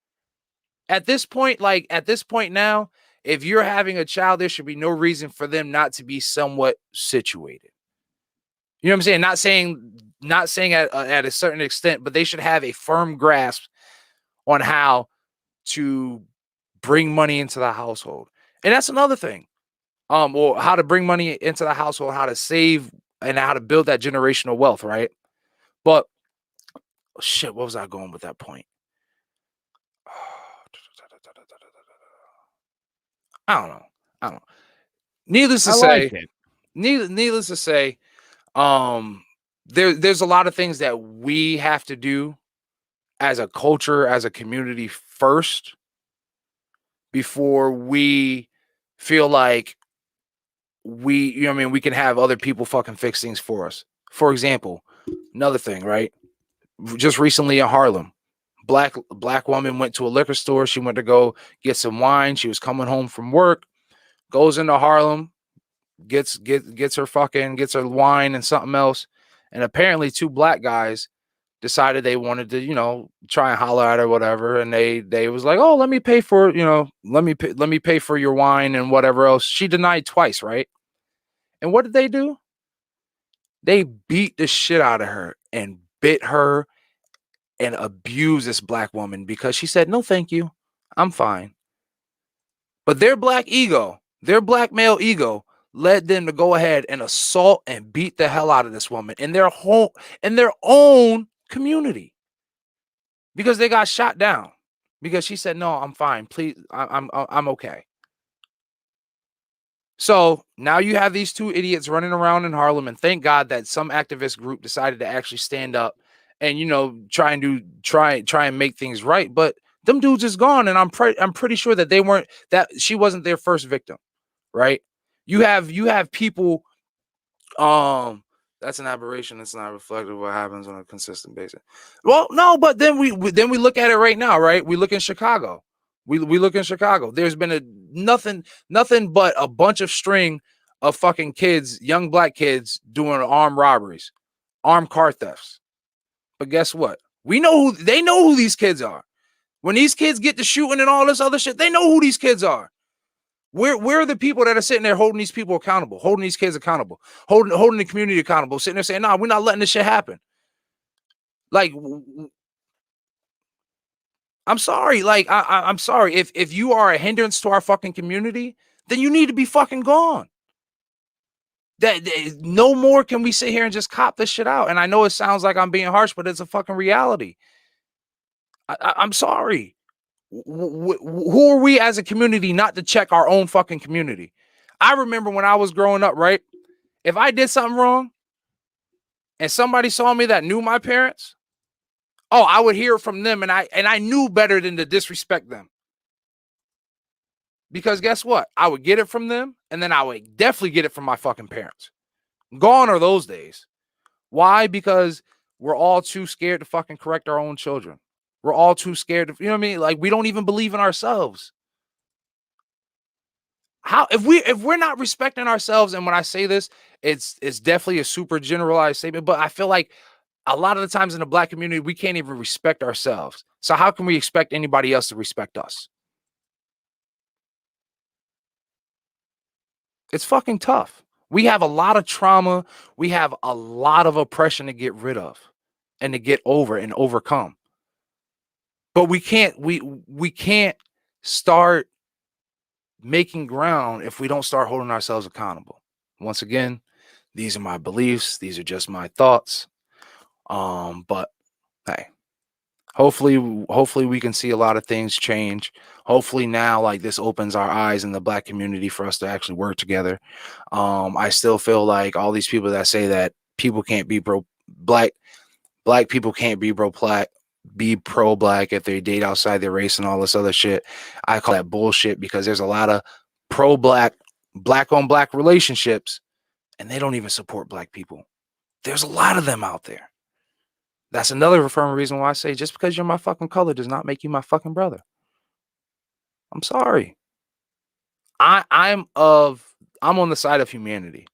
At this point now, if you're having a child, there should be no reason for them not to be somewhat situated. You know what I'm saying? Not saying at a certain extent, but they should have a firm grasp on how to bring money into the household. And that's another thing. Or how to bring money into the household, how to save and how to build that generational wealth, right? But shit, what was I going with that point? I don't know. Needless to say, there's a lot of things that we have to do as a culture, as a community first, before we feel like we can have other people fucking fix things for us. For example, another thing, right? Just recently in Harlem, black woman went to a liquor store. She went to go get some wine. She was coming home from work, goes into Harlem, gets her wine and something else. And apparently 2 black guys decided they wanted to, try and holler at her, whatever. And they was like, oh, let me pay for, let me pay for your wine and whatever else. She denied twice, right? And what did they do? They beat the shit out of her and bit her and abused this black woman because she said, no, thank you. I'm fine. But their black male ego led them to go ahead and assault and beat the hell out of this woman in their own community because they got shot down because she said, no, I'm fine. Please. I'm okay. So now you have these 2 idiots running around in Harlem, and thank God that some activist group decided to actually stand up and, try and make things right. But them dudes is gone. And I'm pretty sure that she wasn't their first victim. Right. You have people. That's an aberration. That's not reflective of what happens on a consistent basis. Well, no, but then we look at it right now. Right. We look in Chicago. We look in Chicago. There's been nothing but a bunch of string of fucking kids, young black kids doing armed robberies, armed car thefts. But guess what? They know who these kids are. When these kids get to shooting and all this other shit, they know who these kids are. Where are the people that are sitting there holding these people accountable, holding these kids accountable, holding the community accountable, sitting there saying, nah, we're not letting this shit happen. Like, I'm sorry. Like, I'm sorry. If you are a hindrance to our fucking community, then you need to be fucking gone. No more can we sit here and just cop this shit out. And I know it sounds like I'm being harsh, but it's a fucking reality. I'm sorry. Who are we as a community not to check our own fucking community? I remember when I was growing up, right? If I did something wrong and somebody saw me that knew my parents, oh, I would hear from them, and I knew better than to disrespect them. Because guess what? I would get it from them, and then I would definitely get it from my fucking parents. Gone are those days. Why? Because we're all too scared to fucking correct our own children. We're all too scared to, you know what I mean? Like, we don't even believe in ourselves. How if we're not respecting ourselves, and when I say this, it's definitely a super generalized statement, but I feel like a lot of the times in the Black community, we can't even respect ourselves. So how can we expect anybody else to respect us? It's fucking tough. We have a lot of trauma. We have a lot of oppression to get rid of and to get over and overcome. But we can't start making ground if we don't start holding ourselves accountable. Once again, these are my beliefs. These are just my thoughts. But hey, hopefully we can see a lot of things change. Hopefully now, like, this opens our eyes in the Black community for us to actually work together. I still feel like all these people that say that people can't be Black people can't be pro-Black if they date outside their race and all this other shit. I call that bullshit, because there's a lot of pro-Black, Black-on-Black relationships, and they don't even support Black people. There's a lot of them out there. That's another firm reason why I say just because you're my fucking color does not make you my fucking brother. I'm sorry. I'm on the side of humanity.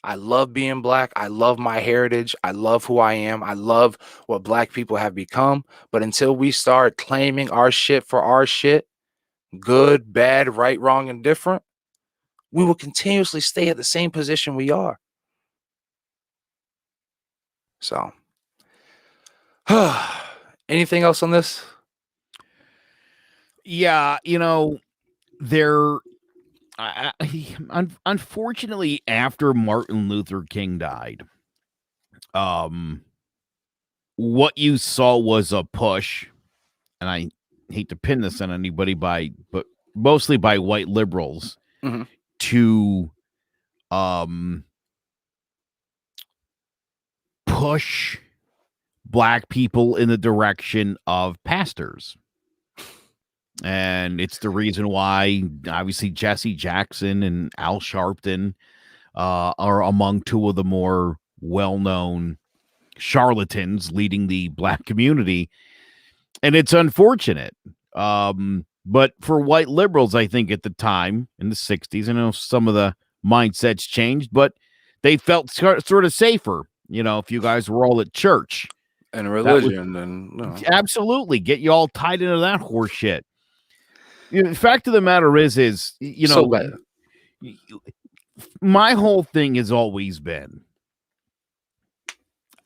I love being Black. I love my heritage. I love who I am. I love what Black people have become. But until we start claiming our shit for our shit, good, bad, right, wrong, and different, we will continuously stay at the same position we are. So, anything else on this? Yeah, unfortunately, after Martin Luther King died, what you saw was a push, and I hate to pin this on anybody, but mostly by white liberals, to push Black people in the direction of pastors. And it's the reason why, obviously, Jesse Jackson and Al Sharpton are among two of the more well-known charlatans leading the Black community. And it's unfortunate. But for white liberals, I think at the time, in the 60s, I know some of the mindsets changed, but they felt sort of safer, if you guys were all at church. And religion. Absolutely. Get you all tied into that horse shit. The fact of the matter is, so bad. My whole thing has always been,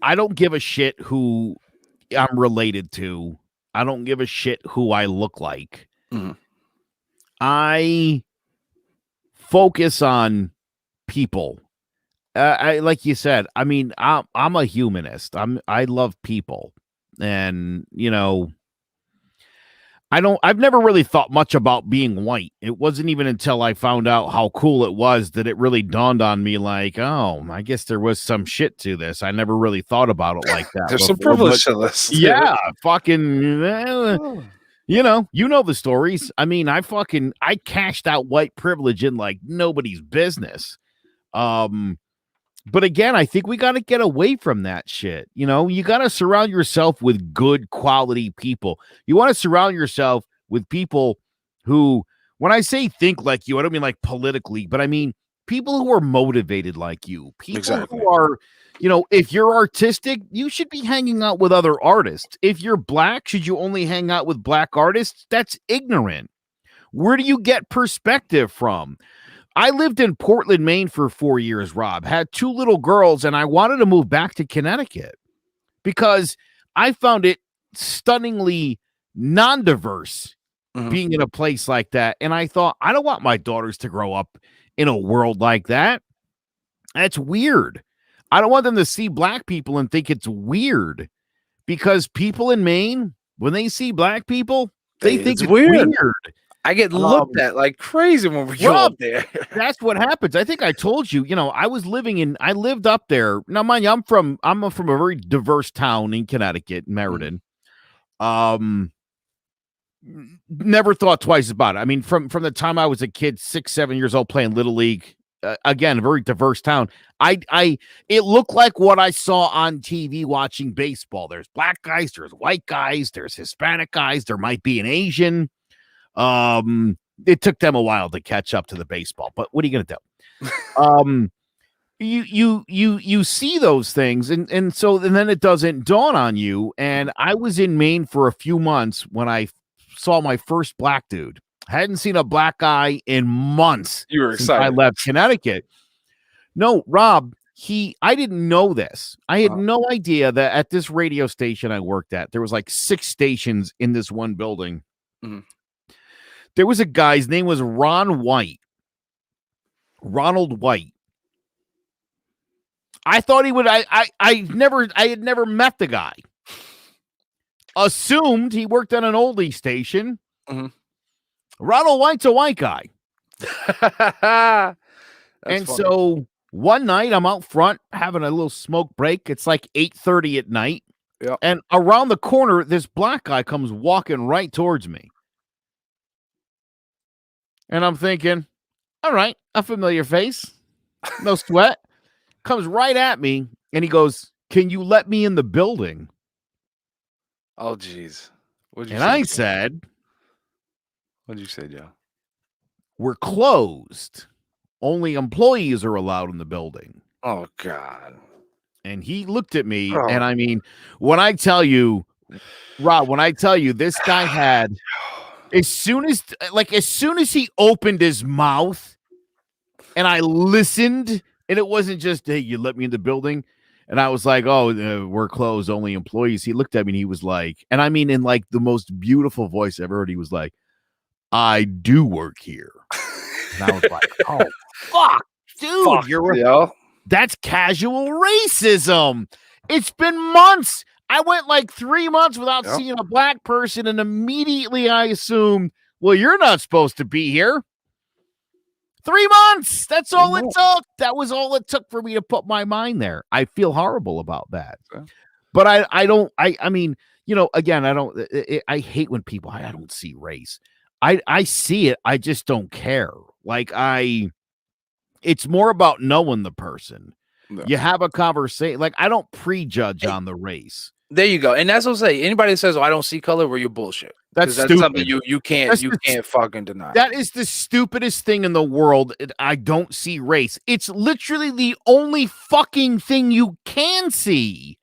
I don't give a shit who I'm related to. I don't give a shit who I look like. I focus on people. I like you said, I mean, I'm a humanist. I love people. And, I've never really thought much about being white. It wasn't even until I found out how cool it was that it really dawned on me, like, oh, I guess there was some shit to this. I never really thought about it like that. There's some privilege to this. Yeah, fucking, you know the stories. I mean, I cashed out white privilege in like nobody's business. But again, I think we got to get away from that shit. You got to surround yourself with good quality people. You want to surround yourself with people who, when I say think like you, I don't mean like politically, but I mean people who are motivated like you. People who are, if you're artistic, you should be hanging out with other artists. If you're Black, should you only hang out with Black artists? That's ignorant. Where do you get perspective from? I lived in Portland, Maine for 4 years, Rob, had 2 little girls, and I wanted to move back to Connecticut because I found it stunningly non-diverse being in a place like that. And I thought, I don't want my daughters to grow up in a world like that. That's weird. I don't want them to see black people and think it's weird, because people in Maine, when they see black people, they think it's weird. I get looked at like crazy when we go up there. That's what happens. I think I told you, I lived up there. Now, mind you, I'm from a very diverse town in Connecticut, Meriden. Never thought twice about it. I mean, from the time I was a kid, 6, 7 years old, playing Little League, again, a very diverse town. It looked like what I saw on TV watching baseball. There's black guys, there's white guys, there's Hispanic guys, there might be an Asian. It took them a while to catch up to the baseball, but what are you gonna do? You see those things, and then it doesn't dawn on you. And I was in Maine for a few months when I saw my first black dude. I hadn't seen a black guy in months. You were excited. I left Connecticut. No, Rob, I didn't know this. I had no idea that at this radio station I worked at, there was like 6 stations in this one building. Mm-hmm. There was a guy's name was Ronald White. I thought he would. I had never met the guy. Assumed he worked on an oldie station. Mm-hmm. Ronald White's a white guy. And so one night I'm out front having a little smoke break. It's like 8:30 at night. Yeah. And around the corner, this black guy comes walking right towards me. And I'm thinking, all right, a familiar face. No sweat. Comes right at me, and he goes, "Can you let me in the building?" Oh, geez. What'd you and say? I said, What'd you say, Joe? "We're closed. Only employees are allowed in the building." Oh, God. And he looked at me, and I mean, when I tell you, Rob, this guy had, as soon as he opened his mouth, and I listened, and it wasn't just, "Hey, you let me in the building," and I was like, "Oh, we're closed, only employees." He looked at me, and he was like, and I mean, in like the most beautiful voice I've ever heard, he was like, "I do work here," and I was like, "Oh, fuck, dude, that's casual racism." It's been months. I went like 3 months without seeing a black person, and immediately I assumed, well, you're not supposed to be here. 3 months. That's all it took. That was all it took for me to put my mind there. I feel horrible about that. But I mean, again, I hate when people, I don't see race. I see it. I just don't care. Like it's more about knowing the person. No. You have a conversation. Like, I don't prejudge on the race. There you go. And that's what I'm saying. Anybody that says, "Oh, I don't see color," well, you're bullshit. That's something you can't fucking deny. That is the stupidest thing in the world. I don't see race. It's literally the only fucking thing you can see.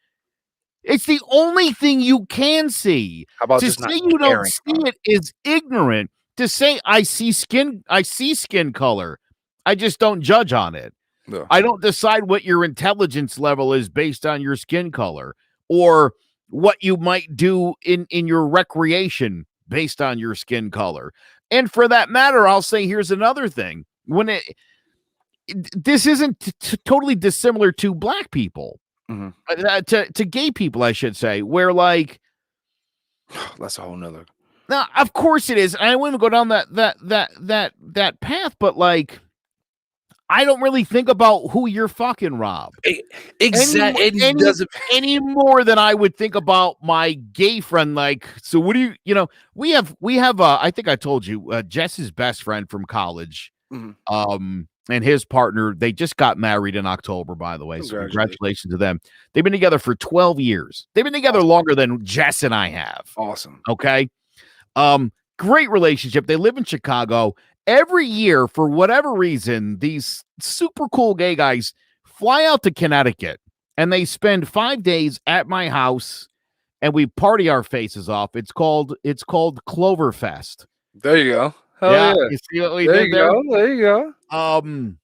It's the only thing you can see. How about to say you don't see it is ignorant. To say I see skin color. I just don't judge on it. No. I don't decide what your intelligence level is based on your skin color, or what you might do in your recreation based on your skin color. And for that matter, I'll say, here's another thing. When this isn't totally dissimilar to black people, to gay people, I should say, where like, that's a whole nother. Now, of course it is. I wouldn't go down that path, but like, I don't really think about who you're fucking, Rob. Exactly. Any more than I would think about my gay friend. Like, so what do we have, I think I told you, Jess's best friend from college, and his partner, they just got married in October, by the way. So congratulations to them. They've been together for 12 years. They've been together longer than Jess and I have. Awesome. Okay. Great relationship. They live in Chicago. Every year, for whatever reason, these super cool gay guys fly out to Connecticut, and they spend 5 days at my house, and we party our faces off. It's called Cloverfest. There you go. Yeah. You see what we did there? There you go.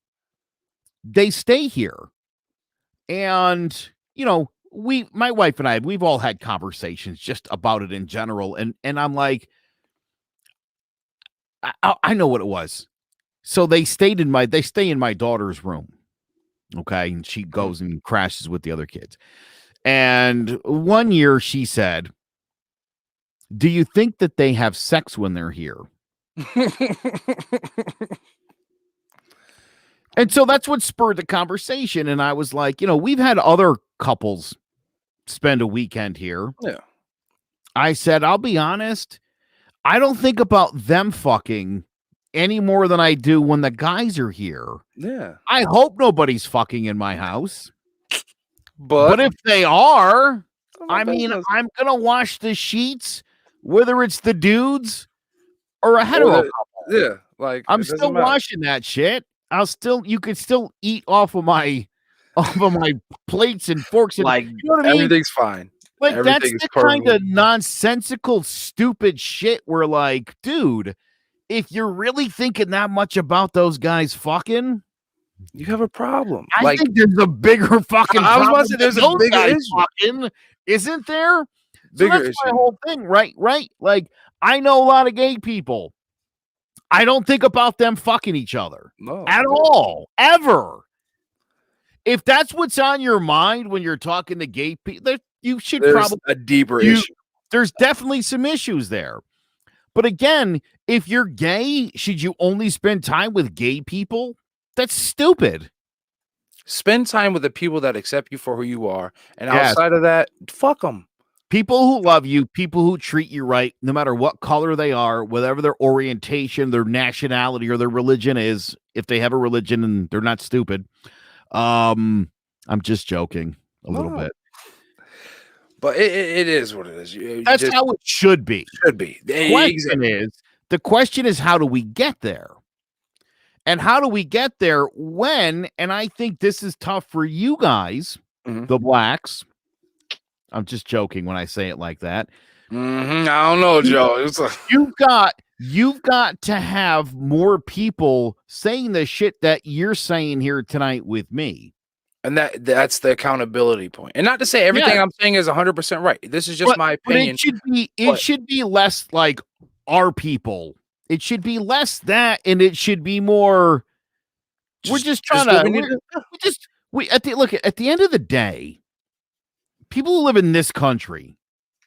They stay here, and my wife and I, we've all had conversations just about it in general, and I'm like, I know what it was. So they stay in my daughter's room. Okay. And she goes and crashes with the other kids. And one year she said, do you think that they have sex when they're here? And so that's what spurred the conversation. And I was like, we've had other couples spend a weekend here. Yeah. I said, I'll be honest, I don't think about them fucking any more than I do when the guys are here. Yeah. I hope nobody's fucking in my house. But if they are, I mean, I'm going to wash the sheets, whether it's the dudes or a hetero couple. Yeah. Like, I'm still washing that shit. You could still eat off of my plates and forks. And, like, you know what I mean? Everything's fine. Like, Everything's that's the kind of nonsensical, stupid shit where, like, dude, if you're really thinking that much about those guys fucking, you have a problem. I think there's a bigger fucking I was problem. about to say there's a bigger issue. Fucking, isn't there? Bigger so that's issue. my whole thing, right? Like, I know a lot of gay people. I don't think about them fucking each other at all, ever. If that's what's on your mind when you're talking to gay people, you should probably a deeper issue. There's definitely some issues there. But again, if you're gay, should you only spend time with gay people? That's stupid. Spend time with the people that accept you for who you are. And outside of that, fuck them. People who love you, people who treat you right, no matter what color they are, whatever their orientation, their nationality, or their religion is, if they have a religion and they're not stupid. I'm just joking a little bit. But it is what it is. That's how it should be. Should be. The question is, how do we get there? And how do we get there when, and I think this is tough for you guys, the blacks. I'm just joking when I say it like that. I don't know, Joe. You've got to have more people saying the shit that you're saying here tonight with me. And that's the accountability point. And not to say everything I'm saying is 100% right. This is just my opinion. It should be less like our people. It should be less that, and it should be more. We're just trying to. At the end of the day, people who live in this country,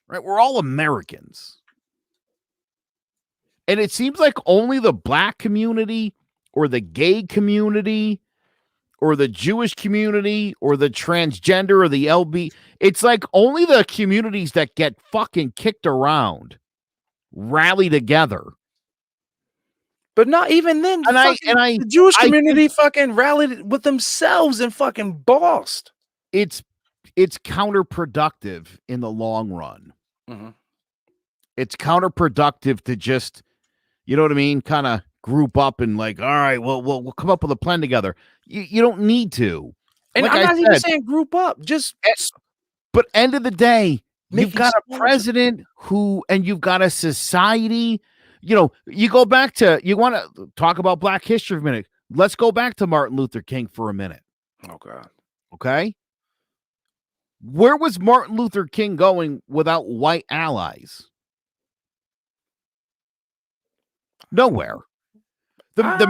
right? We're all Americans. And it seems like only the black community or the gay community or the Jewish community or the transgender or the LB, it's like only the communities that get fucking kicked around rally together. But not even then. The Jewish community fucking rallied with themselves and fucking bossed. It's counterproductive in the long run. It's counterproductive to just, you know what I mean? Kind of group up and like, all right, well, we'll come up with a plan together. You don't need to. And like I'm not even saying group up. But end of the day, you've got a president and you've got a society. You go back to, you want to talk about Black history for a minute. Let's go back to Martin Luther King for a minute. Oh, God. Okay. Where was Martin Luther King going without white allies? Nowhere. The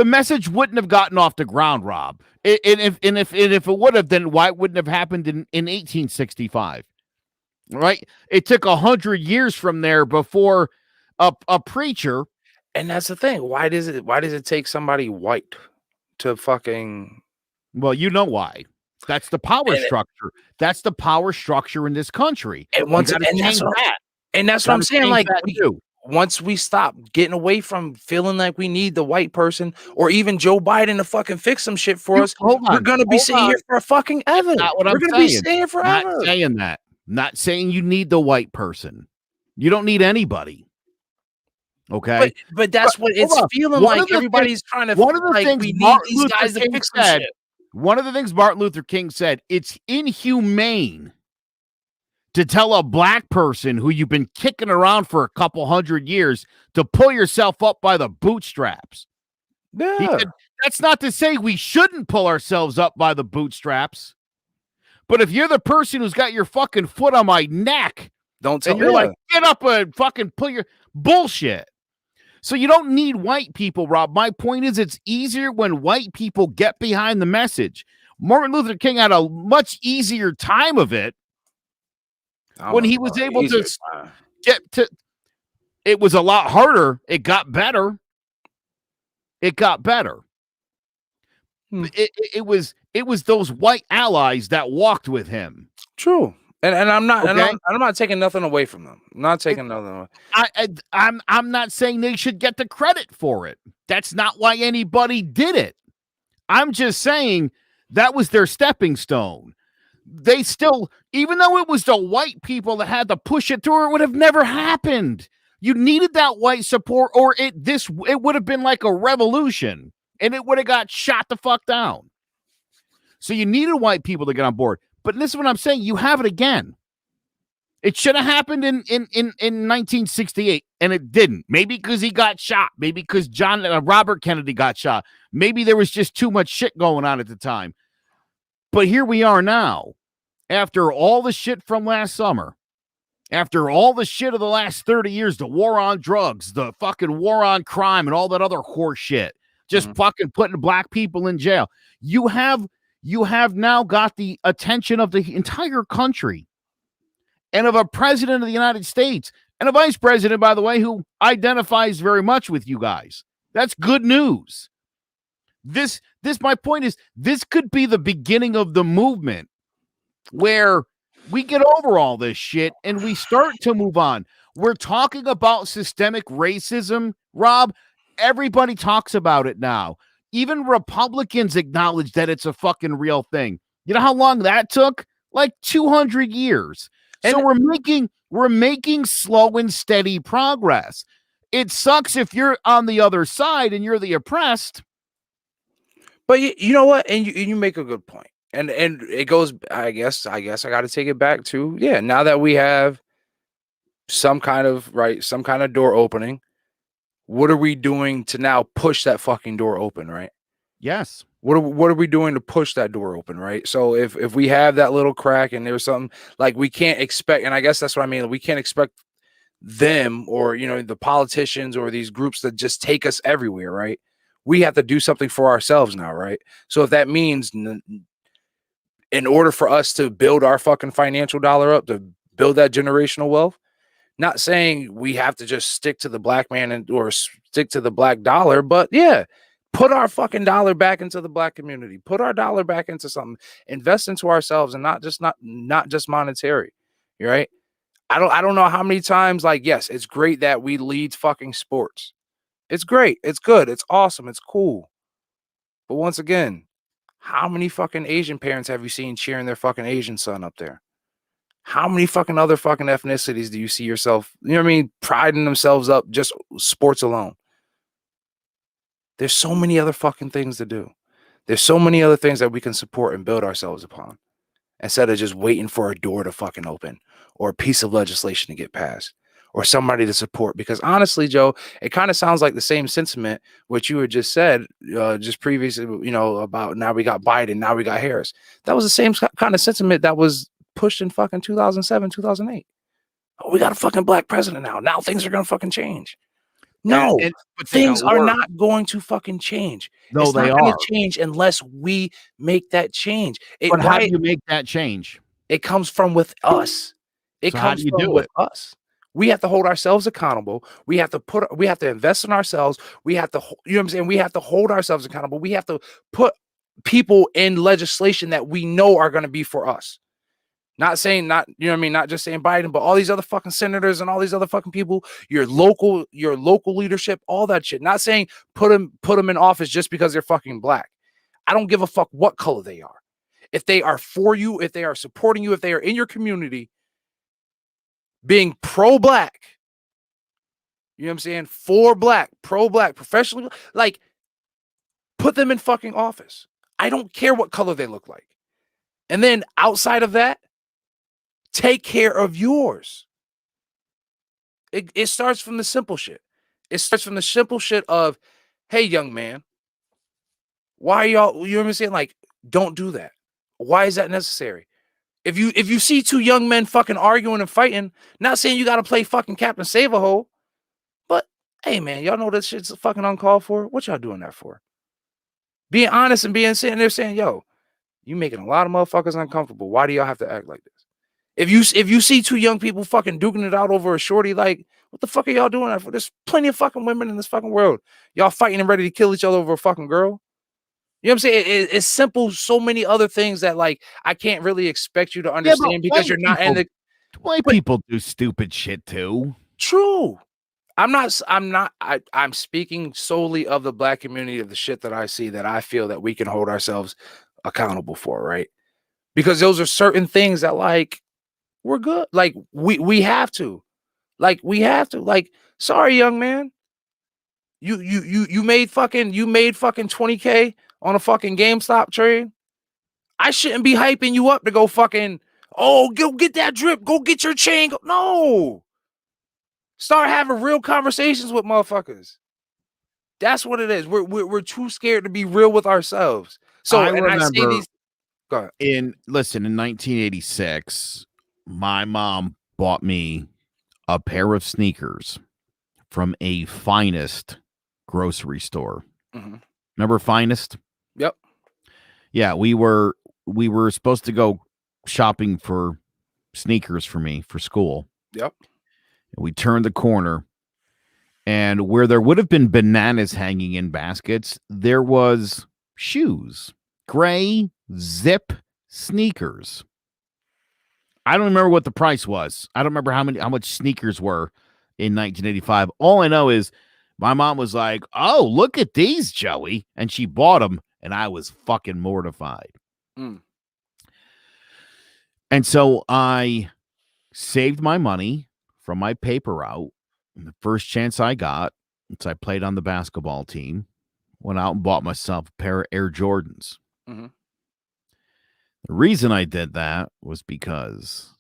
message wouldn't have gotten off the ground, Rob. And if it would have, then why wouldn't have happened in 1865? Right? It took 100 years from there before a preacher. And that's the thing. Why does it take somebody white to fucking? Well, you know why. That's the power structure. That's the power structure in this country. And that's what I'm saying. Like, once we stop getting away from feeling like we need the white person or even Joe Biden to fucking fix some shit for us, we're gonna be sitting here for a fucking ever. We're gonna be sitting here forever. Not saying that. Not saying you need the white person. You don't need anybody. Okay, but that's what it's feeling like. Everybody's trying to. One of the things we need these guys to fix some shit. One of the things Martin Luther King said, it's inhumane to tell a black person who you've been kicking around for a couple 100 years to pull yourself up by the bootstraps. Yeah. He said, that's not to say we shouldn't pull ourselves up by the bootstraps. But if you're the person who's got your fucking foot on my neck, don't tell me. You're like, get up and fucking pull your bullshit. So you don't need white people, Rob. My point is it's easier when white people get behind the message. Martin Luther King had a much easier time of it when he was able to get to. It was a lot harder. It got better. It got better. It was those white allies that walked with him. True. And I'm not I'm not taking nothing away from them. I'm not taking nothing away. I'm not saying they should get the credit for it. That's not why anybody did it. I'm just saying that was their stepping stone. They still, even though it was the white people that had to push it through, it would have never happened. You needed that white support, or it would have been like a revolution, and it would have got shot the fuck down. So you needed white people to get on board. But this is what I'm saying. You have it again. It should have happened in 1968, and it didn't. Maybe because he got shot. Maybe because Robert Kennedy got shot. Maybe there was just too much shit going on at the time. But here we are now. After all the shit from last summer, after all the shit of the last 30 years, the war on drugs, the fucking war on crime, and all that other horse shit, just fucking putting black people in jail. You have now got the attention of the entire country and of a president of the United States and a vice president, by the way, who identifies very much with you guys. That's good news. My point is, this could be the beginning of the movement where we get over all this shit and we start to move on. We're talking about systemic racism, Rob. Everybody talks about it now. Even Republicans acknowledge that it's a fucking real thing. You know how long that took? Like 200 years. So we're making slow and steady progress. It sucks if you're on the other side and you're the oppressed. But you know what? And you make a good point. And it goes, I guess I got to take it back to, now that we have some kind of door opening, what are we doing to now push that fucking door open, right? Yes. What are we doing to push that door open, right? So if we have that little crack and there's something, like, we can't expect, and I guess that's what I mean, we can't expect them or, the politicians or these groups to just take us everywhere, right? We have to do something for ourselves now, right? So if that means in order for us to build our fucking financial dollar up, to build that generational wealth, not saying we have to just stick to the black man or stick to the black dollar, but put our fucking dollar back into the black community, put our dollar back into something, invest into ourselves, and not just monetary, right? I don't know how many times, like, yes, it's great that we lead fucking sports. It's great. It's good. It's awesome. It's cool. But once again, how many fucking Asian parents have you seen cheering their fucking Asian son up there? How many fucking other fucking ethnicities do you see yourself, priding themselves up just sports alone? There's so many other fucking things to do. There's so many other things that we can support and build ourselves upon, instead of just waiting for a door to fucking open or a piece of legislation to get passed or somebody to support. Because honestly, Joe, it kind of sounds like the same sentiment what you had just said just previously, about now we got Biden, now we got Harris. That was the same kind of sentiment that was pushed in fucking 2007, 2008. Oh, we got a fucking black president now. Now things are going to fucking change. No, things are not going to fucking change. No, it's they not going are. to change unless we make that change. But how do you make that change? It comes from with us. It comes from with us. We have to hold ourselves accountable. We have to invest in ourselves. We have to, we have to hold ourselves accountable. We have to put people in legislation that we know are going to be for us. Not just saying Biden, but all these other fucking senators and all these other fucking people, your local leadership, all that shit. Not saying put them in office just because they're fucking black. I don't give a fuck what color they are. If they are for you, if they are supporting you, if they are in your community, being pro-black, for black, pro-black, professionally, like, put them in fucking office. I don't care what color they look like. And then outside of that, take care of yours. It starts from the simple shit. It starts from the simple shit of, hey, young man, why y'all, like, don't do that. Why is that necessary? If you see two young men fucking arguing and fighting, not saying you got to play fucking Captain Save-A-Hole, but Hey man, y'all know this shit's fucking uncalled for. What y'all doing that for? Being honest and being sitting there saying, yo, you making a lot of motherfuckers uncomfortable. Why do y'all have to act like this? If you see two young people fucking duking it out over a shorty, like, what the fuck are y'all doing that for? There's plenty of fucking women in this fucking world. Y'all fighting and ready to kill each other over a fucking girl. You know what I'm saying? It's simple. So many other things that like I can't really expect you to understand because you're not in the. White people do stupid shit too. True. I'm speaking solely of the black community, of the shit that I see that I feel that we can hold ourselves accountable for, right? Because those are certain things that like we're good. Like we have to. Like we have to. Like, sorry, young man. You made fucking 20K on a fucking GameStop trade. I shouldn't be hyping you up to go fucking, oh, go get that drip, go get your chain. No. Start having real conversations with motherfuckers. That's what it is. We're too scared to be real with ourselves. So I I say remember these. Go ahead. in 1986, my mom bought me a pair of sneakers from a Finest grocery store. Mm-hmm. Remember Finest? Yep. Yeah, we were supposed to go shopping for sneakers for me for school. Yep. And we turned the corner, and where there would have been bananas hanging in baskets, there was shoes, gray zip sneakers. I don't remember what the price was. I don't remember how much sneakers were in 1985. All I know is my mom was like, "Oh, look at these, Joey," and she bought them, and I was fucking mortified. Mm. And so I saved my money from my paper route. And the first chance I got, since I played on the basketball team, went out and bought myself a pair of Air Jordans. Mm-hmm. The reason I did that was because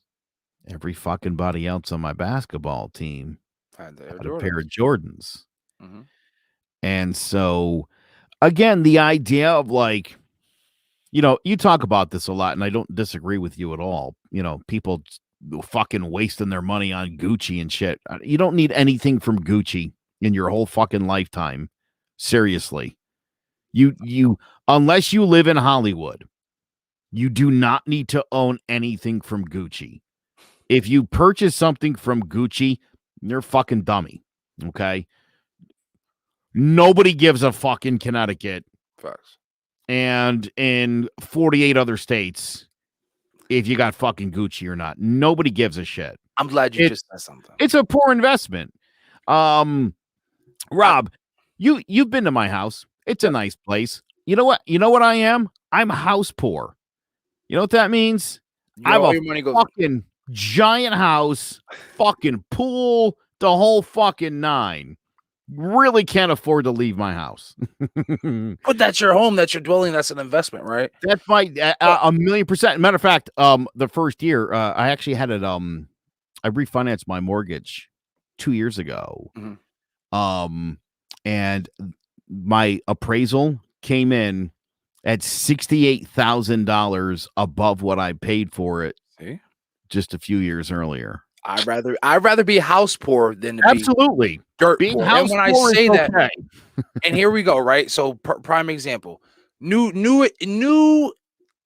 every fucking body else on my basketball team had a pair of Jordans. Mm-hmm. And so, again, the idea of like, you know, you talk about this a lot, and I don't disagree with you at all. You know, people fucking wasting their money on Gucci and shit. You don't need anything from Gucci in your whole fucking lifetime. Seriously. You unless you live in Hollywood, you do not need to own anything from Gucci. If you purchase something from Gucci, you're a fucking dummy. Okay? Nobody gives a fuck in Connecticut. Facts. And in 48 other states, if you got fucking Gucci or not. Nobody gives a shit. I'm glad you just said something. It's a poor investment. Rob, you've been to my house. It's a nice place. You know what? You know what I am? I'm house poor. You know what that means? I have a fucking giant house, fucking pool, the whole fucking nine. Really can't afford to leave my house. But that's your home, that's your dwelling, that's an investment, right? That's my 1,000,000%. Matter of fact, the first year, I actually had it. I refinanced my mortgage 2 years ago. Mm-hmm. And my appraisal came in at $68,000 above what I paid for it. See? Just a few years earlier. I'd rather be house poor than to absolutely be dirt being poor. House and when poor I say that, okay. And here we go, right? So prime example, new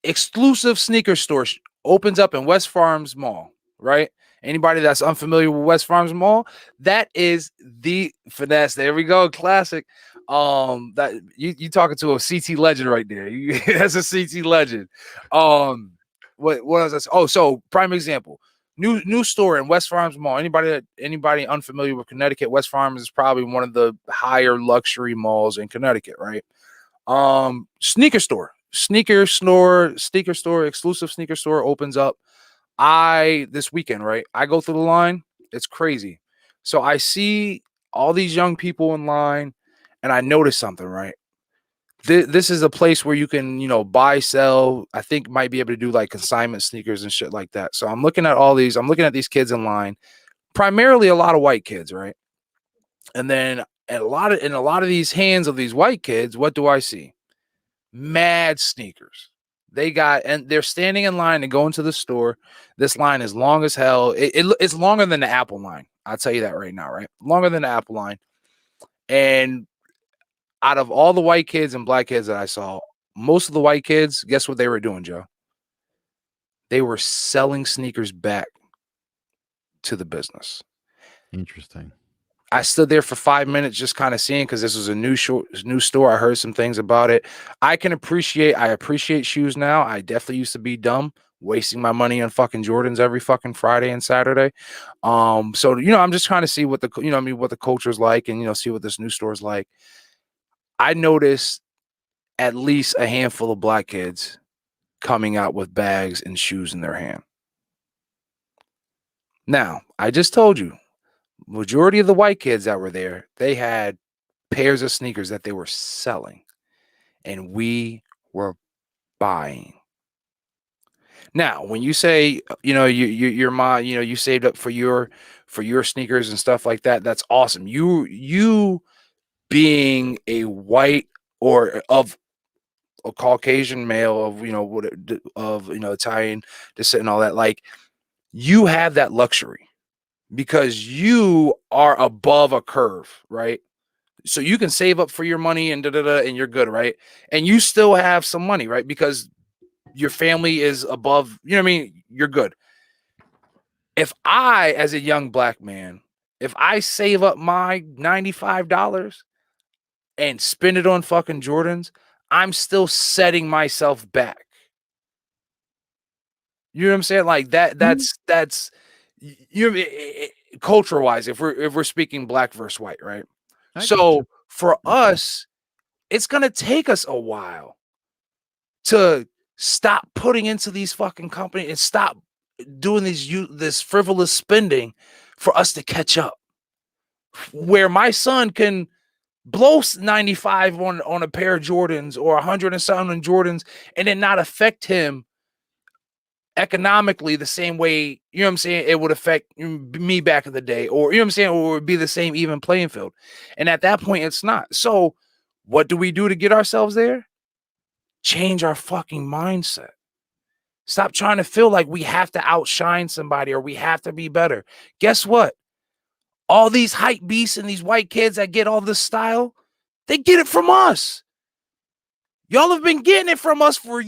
exclusive sneaker store opens up in West Farms Mall, right? Anybody that's unfamiliar with West Farms Mall, that is the finesse. There we go, classic. That you talking to a CT legend right there. That's a CT legend. What was this? Oh, so prime example. New store in West Farms Mall. Anybody unfamiliar with Connecticut? West Farms is probably one of the higher luxury malls in Connecticut, right? Sneaker store, exclusive sneaker store opens up. This weekend, right? I go through the line. It's crazy. So I see all these young people in line, and I notice something, right? This is a place where you can, buy, sell. I think might be able to do like consignment sneakers and shit like that. So I'm looking at these kids in line, primarily a lot of white kids, right? And then in a lot of these hands of these white kids, what do I see? Mad sneakers. They're standing in line to go into the store. This line is long as hell. It's longer than the Apple line. I'll tell you that right now, right? Longer than the Apple line. And out of all the white kids and black kids that I saw, most of the white kids, guess what they were doing, Joe? They were selling sneakers back to the business. Interesting. I stood there for 5 minutes just kind of seeing, because this was a new store. I heard some things about it. I appreciate shoes now. I definitely used to be dumb, wasting my money on fucking Jordans every fucking Friday and Saturday. So I'm just trying to see what what the culture's like, and see what this new store's like. I noticed at least a handful of black kids coming out with bags and shoes in their hand. Now, I just told you, majority of the white kids that were there, they had pairs of sneakers that they were selling, and we were buying. Now, when you say, your mom, you saved up for your sneakers and stuff like that, that's awesome. You being a white or of a Caucasian male of Italian descent and all that, like, you have that luxury because you are above a curve, right? So you can save up for your money and and you're good, right? And you still have some money, right? Because your family is above, you're good. If I, as a young black man, if I save up my $95 and spend it on fucking Jordans, I'm still setting myself back. You know what I'm saying? Like that's culture wise, if we're speaking black versus white, right? So for us, it's gonna take us a while to stop putting into these fucking companies and stop doing this frivolous spending for us to catch up. Where my son can blow 95 on a pair of Jordans or 100 and something on Jordans and then not affect him economically the same way, it would affect me back in the day, or or it would be the same even playing field. And at that point, it's not. So what do we do to get ourselves there? Change our fucking mindset. Stop trying to feel like we have to outshine somebody or we have to be better. Guess what? All these hype beasts and these white kids that get all this style, they get it from us. Y'all have been getting it from us for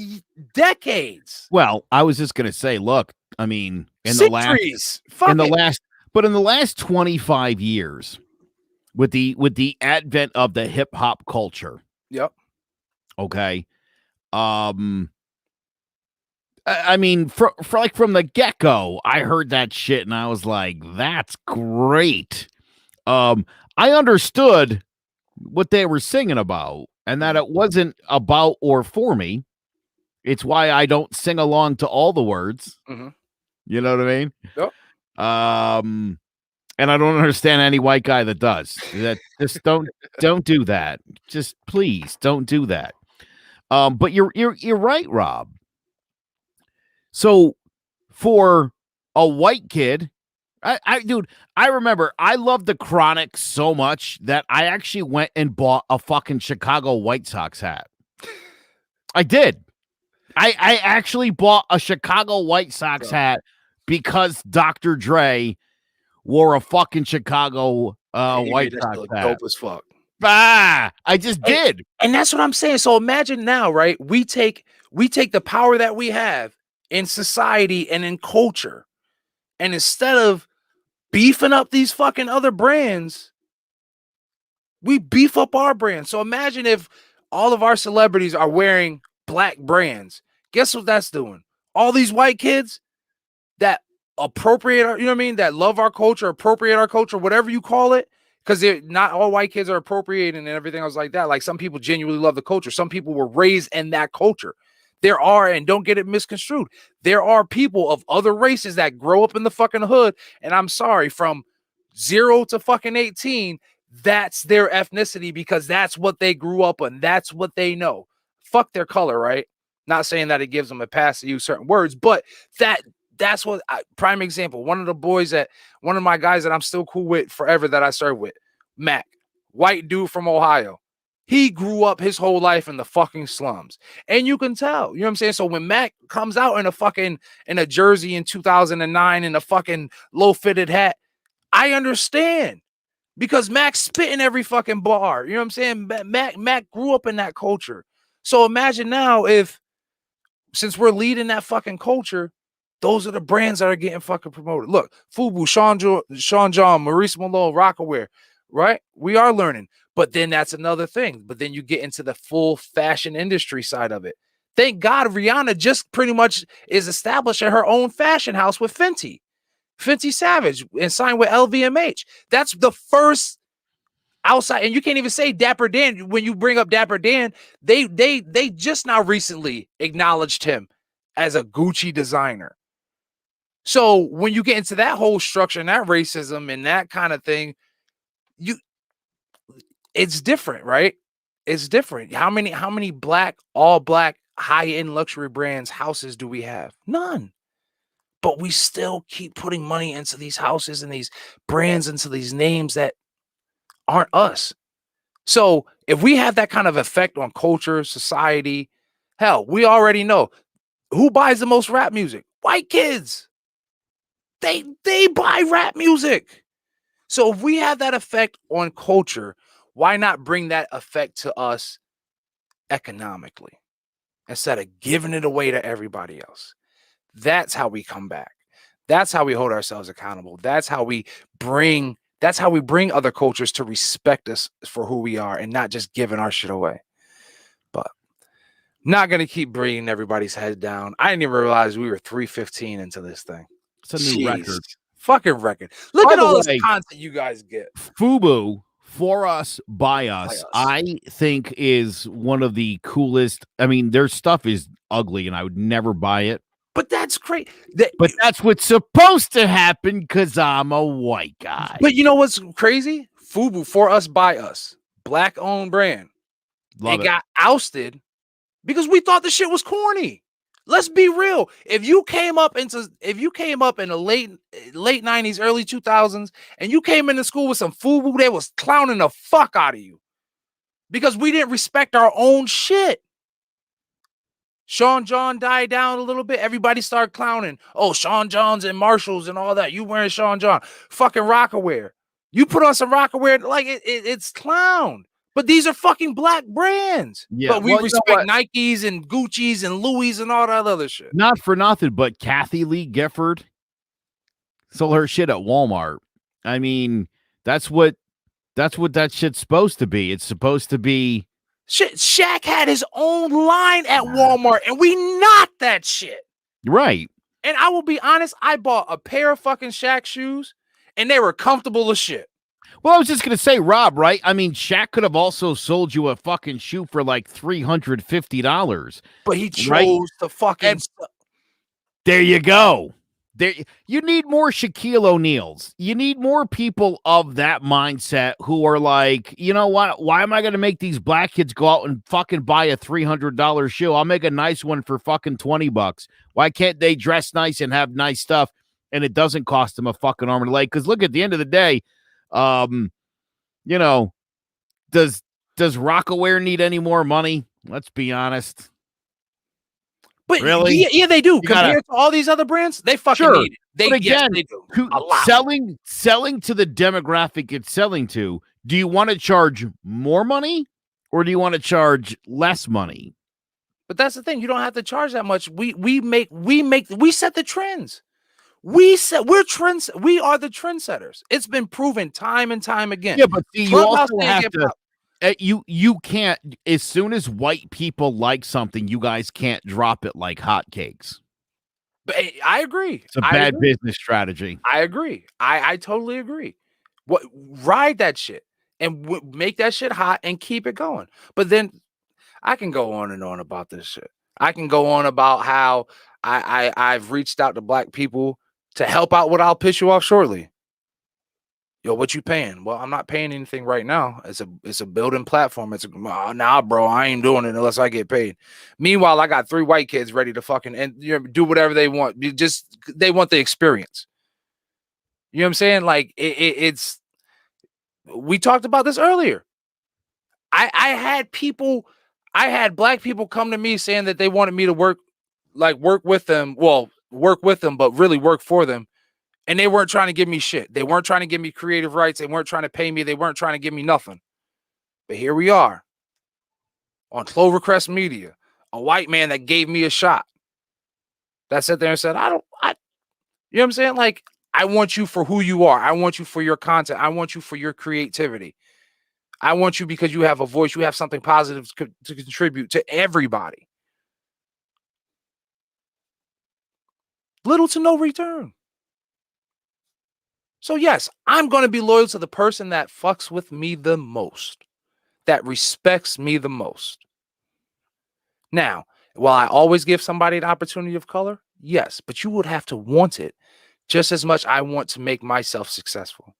decades. Well, I was just going to say, look, I mean, in the last 25 years, with the advent of the hip hop culture. Yep. Okay. I mean, from the get-go, I heard that shit and I was like, that's great. I understood what they were singing about and that it wasn't about or for me. It's why I don't sing along to all the words. Mm-hmm. You know what I mean? Yep. And I don't understand any white guy that does that. Just don't do that. Just please don't do that. But you're right, Rob. So for a white kid, dude, I remember I loved the Chronic so much that I actually went and bought a fucking Chicago White Sox hat. I did. I actually bought a Chicago White Sox hat because Dr. Dre wore a fucking Chicago White Sox hat. Dope as fuck. I just did. And that's what I'm saying. So imagine now, right? We take the power that we have in society and in culture, and instead of beefing up these fucking other brands, we beef up our brand. So imagine if all of our celebrities are wearing black brands. Guess what that's doing? All these white kids that appropriate our, that love our culture, appropriate our culture, whatever you call it, because not all white kids are appropriating and everything else like that. Like, some people genuinely love the culture. Some people were raised in that culture. There are, and don't get it misconstrued, there are people of other races that grow up in the fucking hood, and I'm sorry, from 0 to fucking 18, that's their ethnicity because that's what they grew up on. That's what they know. Fuck their color, right? Not saying that it gives them a pass to use certain words, but that's what, prime example, one of my guys that I'm still cool with forever that I served with, Mac, white dude from Ohio. He grew up his whole life in the fucking slums. And you can tell, you know what I'm saying? So when Mac comes out in a jersey in 2009 in a fucking low fitted hat, I understand because Mac spit in every fucking bar. You know what I'm saying? Mac grew up in that culture. So imagine now if, since we're leading that fucking culture, those are the brands that are getting fucking promoted. Look, Fubu, Sean John, Maurice Malone, Rockaware, right? We are learning. But then that's another thing. But then you get into the full fashion industry side of it. Thank God Rihanna just pretty much is establishing her own fashion house with Fenty Savage, and signed with LVMH. That's the first outside, and you can't even say Dapper Dan. When you bring up Dapper Dan, they just now recently acknowledged him as a Gucci designer. So when you get into that whole structure and that racism and that kind of thing, it's different, right? It's different. How many black, all black, high-end luxury brands houses do we have? None. But we still keep putting money into these houses and these brands, into these names that aren't us. So if we have that kind of effect on culture, society, hell, we already know who buys the most rap music. White kids. They buy rap music. So if we have that effect on culture, why not bring that effect to us economically instead of giving it away to everybody else? That's how we come back. That's how we hold ourselves accountable. That's how we bring other cultures to respect us for who we are and not just giving our shit away. But not going to keep bringing everybody's head down. I didn't even realize we were 3:15 into this thing. It's a new record. Fucking record. Look at all this content you guys get. Fubu, For Us, By Us, I think is one of the coolest. I mean, their stuff is ugly and I would never buy it. But that's great. But that's what's supposed to happen because I'm a white guy. But you know what's crazy? Fubu, For Us, By Us, black-owned brand. It got ousted because we thought the shit was corny. Let's be real. If you came up in the late 90s, early 2000s, and you came into school with some Fubu, they was clowning the fuck out of you because we didn't respect our own shit. Sean John died down a little bit. Everybody started clowning. Oh, Sean Johns and Marshalls and all that. You wearing Sean John. Fucking Rockaware. You put on some Rockaware, like it's clown. But these are fucking black brands. Yeah, but we respect Nikes and Gucci's and Louis and all that other shit. Not for nothing, but Kathy Lee Gifford sold her shit at Walmart. I mean, that's what that shit's supposed to be. It's supposed to be. Shit, Shaq had his own line at Walmart, and we knocked that shit. Right. And I will be honest, I bought a pair of fucking Shaq shoes, and they were comfortable as shit. Well, I was just going to say, Rob, right? I mean, Shaq could have also sold you a fucking shoe for like $350. But he chose to fucking... There you go. You need more Shaquille O'Neals. You need more people of that mindset who are like, you know what? Why am I going to make these black kids go out and fucking buy a $300 shoe? I'll make a nice one for fucking $20. Why can't they dress nice and have nice stuff and it doesn't cost them a fucking arm and a leg? Because look, at the end of the day, you know, does Rockaware need any more money? Let's be honest. But really? Yeah, they do. Compared to all these other brands, they fucking need it. They do. A lot. Selling to the demographic it's selling to, do you want to charge more money or do you want to charge less money? But that's the thing. You don't have to charge that much. We set the trends. We are the trendsetters. It's been proven time and time again. Yeah, but see, you also have to. You can't, as soon as white people like something, you guys can't drop it like hotcakes. But I agree. It's a bad business strategy. I agree. I totally agree. Ride that shit and make that shit hot and keep it going. But then I can go on and on about this shit. I can go on about how I've reached out to black people to help out what I'll piss you off shortly. Yo, what you paying? Well, I'm not paying anything right now. It's a building platform. Nah, bro, I ain't doing it unless I get paid. Meanwhile, I got 3 white kids ready to fucking do whatever they want. They want the experience. You know what I'm saying? Like it's. We talked about this earlier. I had black people come to me saying that they wanted me to work with them. Well, work with them, but really work for them. And they weren't trying to give me shit. They weren't trying to give me creative rights. They weren't trying to pay me. They weren't trying to give me nothing. But here we are on Clovercrest Media, a white man that gave me a shot. That sat there and said, you know what I'm saying? Like, I want you for who you are. I want you for your content. I want you for your creativity. I want you because you have a voice. You have something positive to contribute to everybody. Little to no return. So yes, I'm going to be loyal to the person that fucks with me the most, that respects me the most. Now, while I always give somebody an opportunity of color, yes, but you would have to want it just as much I want to make myself successful.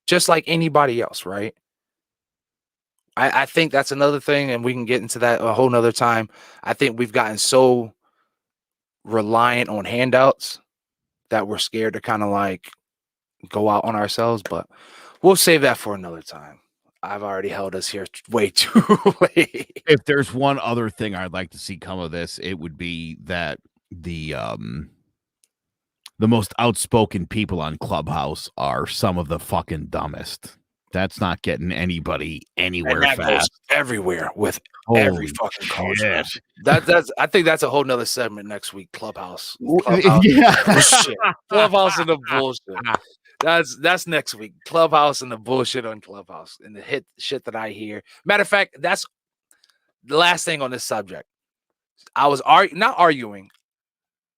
Just like anybody else, right? I think that's another thing, and we can get into that a whole nother time. I think we've gotten so reliant on handouts that we're scared to kind of like go out on ourselves, but we'll save that for another time. I've already held us here way too late. If there's one other thing I'd like to see come of this, it would be that the most outspoken people on Clubhouse are some of the fucking dumbest. That's not getting anybody anywhere And that goes fast. everywhere with every Holy fucking culture. shit. That's I think that's a whole nother segment next week. Clubhouse. Yeah. Bullshit. Clubhouse and the bullshit. That's next week. Clubhouse and the bullshit on Clubhouse and the hit shit that I hear. Matter of fact, that's the last thing on this subject. I was not arguing.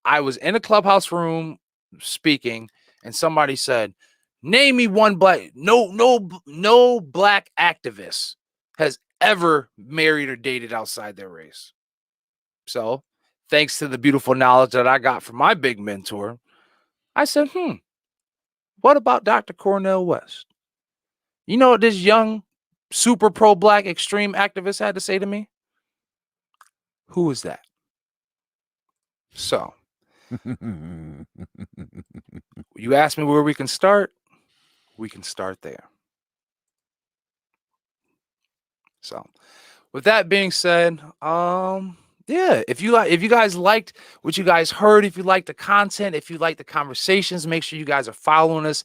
I was in a Clubhouse room speaking, and somebody said, "Name me one black." No black activist has ever married or dated outside their race. So, thanks to the beautiful knowledge that I got from my big mentor, I said, what about Dr. Cornel West? You know what this young, super pro-black extreme activist had to say to me? Who is that? So, you asked me where we can start. We can start there. So, with that being said, yeah, if you guys liked what you guys heard, if you like the content, if you like the conversations, make sure you guys are following us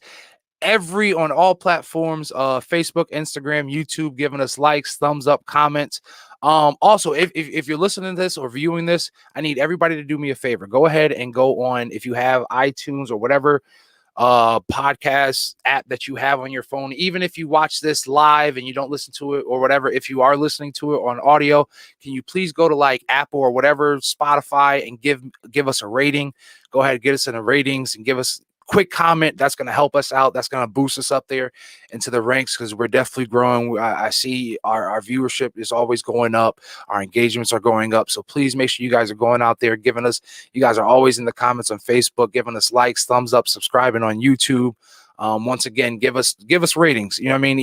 on all platforms, Facebook, Instagram, YouTube, giving us likes, thumbs up, comments. Also, if you're listening to this or viewing this, I need everybody to do me a favor. Go ahead and go on, if you have iTunes or whatever podcast app that you have on your phone, even if you watch this live and you don't listen to it or whatever, if you are listening to it on audio, can you please go to like Apple or whatever, Spotify, and give us a rating. Go ahead, get us in the ratings and give us quick comment. That's going to help us out. That's going to boost us up there into the ranks, because we're definitely growing. I see our viewership is always going up. Our engagements are going up. So please make sure you guys are going out there, giving us, you guys are always in the comments on Facebook, giving us likes, thumbs up, subscribing on YouTube. Once again, give us ratings. You know what I mean?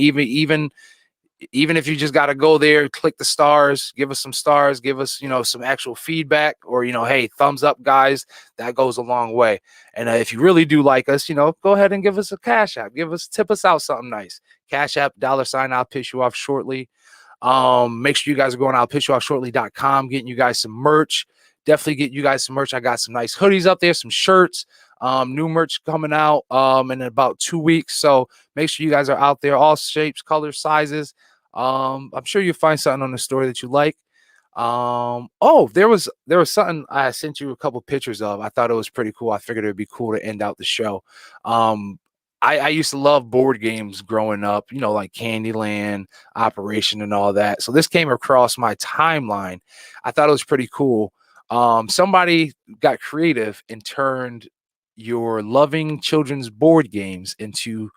Even if you just got to go there, click the stars, give us some stars, give us, some actual feedback, or, hey, thumbs up, guys. That goes a long way. And if you really do like us, go ahead and give us a cash app. Tip us out something nice. Cash app, $, I'll piss you off shortly. Make sure you guys are going out, pissyouoffshortly.com, getting you guys some merch. Definitely get you guys some merch. I got some nice hoodies up there, some shirts, new merch coming out in about 2 weeks. So make sure you guys are out there, all shapes, colors, sizes. I'm sure you'll find something on the story that you like. There was something I sent you a couple pictures of. I thought it was pretty cool. I figured it would be cool to end out the show. I used to love board games growing up, like Candyland, Operation, and all that. So this came across my timeline. I thought it was pretty cool. Somebody got creative and turned your loving children's board games into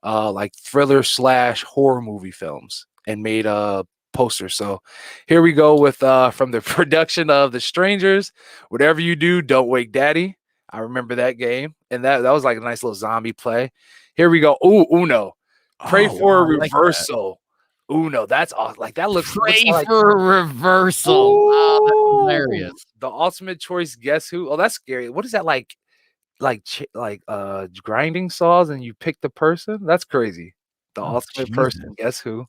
like thriller / horror movie films and made a poster. So here we go with from the production of The Strangers, Whatever You Do, Don't Wake Daddy. I remember that game, and that was like a nice little zombie play. Here we go. Ooh, Uno. Pray for a reversal. Uno. That's awesome. Like that looks. Pray looks for a reversal. Ooh, oh, that's hilarious. The ultimate choice. Guess who? Oh, that's scary. What is that like? Grinding saws, and you pick the person? That's crazy. The ultimate person. Guess who?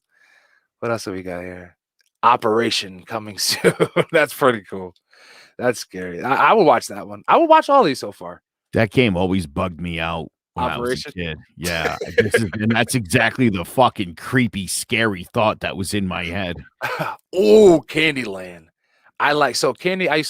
What else have we got here? Operation coming soon. That's pretty cool. That's scary. I will watch that one. I will watch all these so far. That game always bugged me out when Operation? I was a kid. Yeah, and that's exactly the fucking creepy, scary thought that was in my head. Oh, Candyland. I used to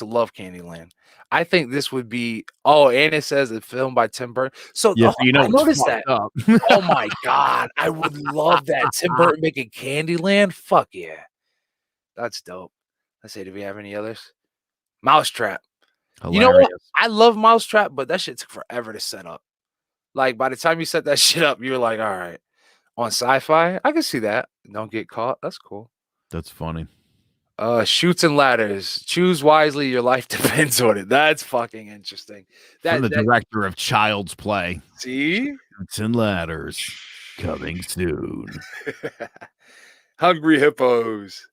love Candyland. I think this would be. Oh, and it says it's filmed by Tim Burton. So Yeah, I noticed that. Up. Oh my god, I would love that. Tim Burton making Candyland. Fuck yeah, that's dope. Let's see. Do we have any others? Mousetrap. Hilarious. You know what? I love Mousetrap, but that shit took forever to set up. Like by the time you set that shit up, you're like, all right. On Sci-Fi, I can see that. Don't get caught. That's cool. That's funny. Shoots and ladders. Choose wisely. Your life depends on it. That's fucking interesting. From the director of Child's Play. See? Shoots and ladders coming soon. Hungry Hippos.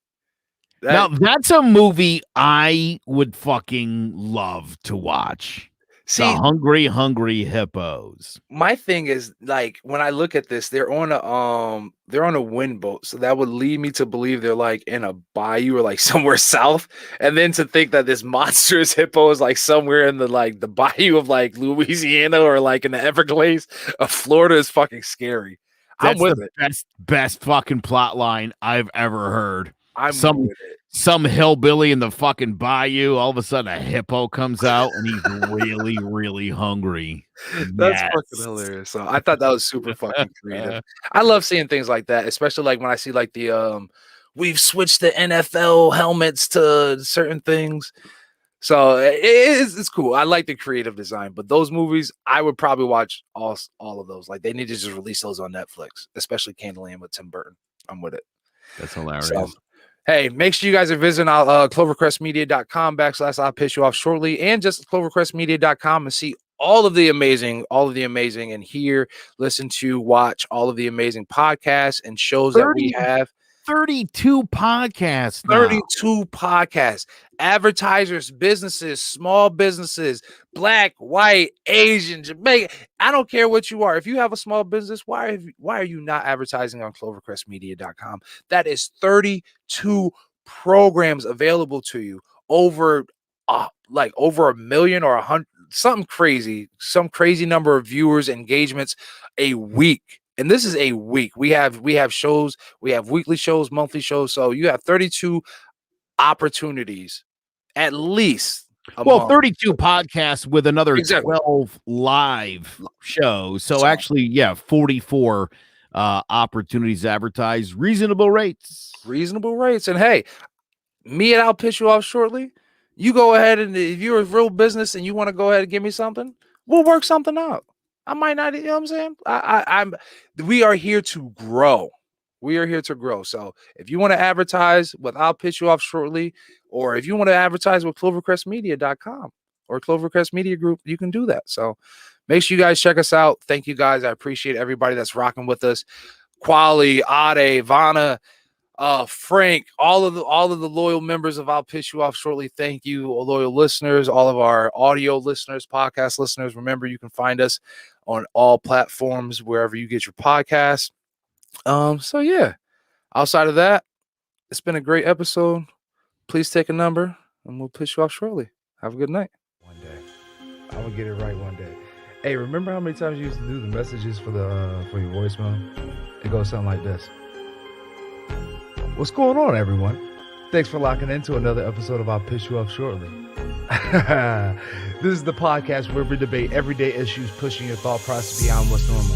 Now that's a movie I would fucking love to watch. See, the Hungry Hippos. My thing is, like, when I look at this, they're on a wind boat, so that would lead me to believe they're like in a bayou or like somewhere south, and then to think that this monstrous hippo is like somewhere in the bayou of like Louisiana or like in the Everglades of Florida is fucking scary. That's I'm with the it. Best fucking plot line I've ever heard. I'm with it. Some hillbilly in the fucking bayou, all of a sudden a hippo comes out and he's really, really hungry. That's fucking hilarious. So I thought that was super fucking creative. I love seeing things like that, especially like when I see like the we've switched the NFL helmets to certain things. So it's cool. I like the creative design, but those movies I would probably watch all of those. Like they need to just release those on Netflix, especially Candyland with Tim Burton. I'm with it. That's hilarious. So, hey, make sure you guys are visiting clovercrestmedia.com/I'll piss you off shortly, and just clovercrestmedia.com and see all of the amazing, and hear, listen to, watch all of the amazing podcasts and shows that we have. 32 podcasts. 32 podcasts. Advertisers, businesses, small businesses, Black, white, Asian, Jamaican. I don't care what you are. If you have a small business, why are you not advertising on clovercrestmedia.com? That is 32 programs available to you. Over a million or 100, some crazy number of viewers, engagements a week. And this is a week. We have shows, we have weekly shows, monthly shows. So you have 32 opportunities at least. Well, 32 podcasts with another Exactly. 12 live shows. So actually, 44 opportunities to advertise, reasonable rates. And hey, me and I'll piss you off shortly. You go ahead, and if you're a real business and you want to go ahead and give me something, we'll work something out. I might not, you know what I'm saying? We are here to grow. So if you want to advertise with I'll Piss You Off Shortly, or if you want to advertise with clovercrestmedia.com or Clovercrest Media Group, you can do that. So make sure you guys check us out. Thank you guys. I appreciate everybody that's rocking with us. Quali, Ade, Vanna, Frank, all of the loyal members of I'll Piss You Off Shortly. Thank you, loyal listeners, all of our audio listeners, podcast listeners. Remember, you can find us on all platforms wherever you get your podcasts. So yeah, outside of that, it's been a great episode. Please take a number and we'll piss you off shortly. Have a good night. One day I will get it right one day. Hey, remember how many times you used to do the messages for for your voicemail? It goes something like this. What's going on, everyone? Thanks for locking into another episode of I'll Piss You Off Shortly. This is the podcast where we debate everyday issues, pushing your thought process beyond what's normal.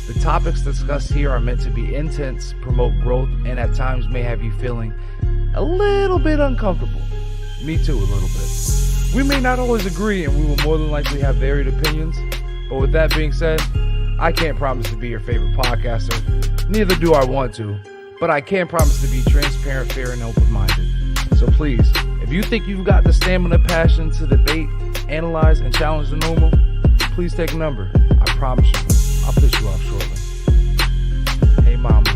The topics discussed here are meant to be intense, promote growth, and at times may have you feeling a little bit uncomfortable. Me too, a little bit. We may not always agree, and we will more than likely have varied opinions. But with that being said, I can't promise to be your favorite podcaster. Neither do I want to. But I can promise to be transparent, fair, and open-minded. So please, if you think you've got the stamina, passion to debate, analyze, and challenge the normal, please take a number. I promise you, I'll piss you off shortly. Hey, mama.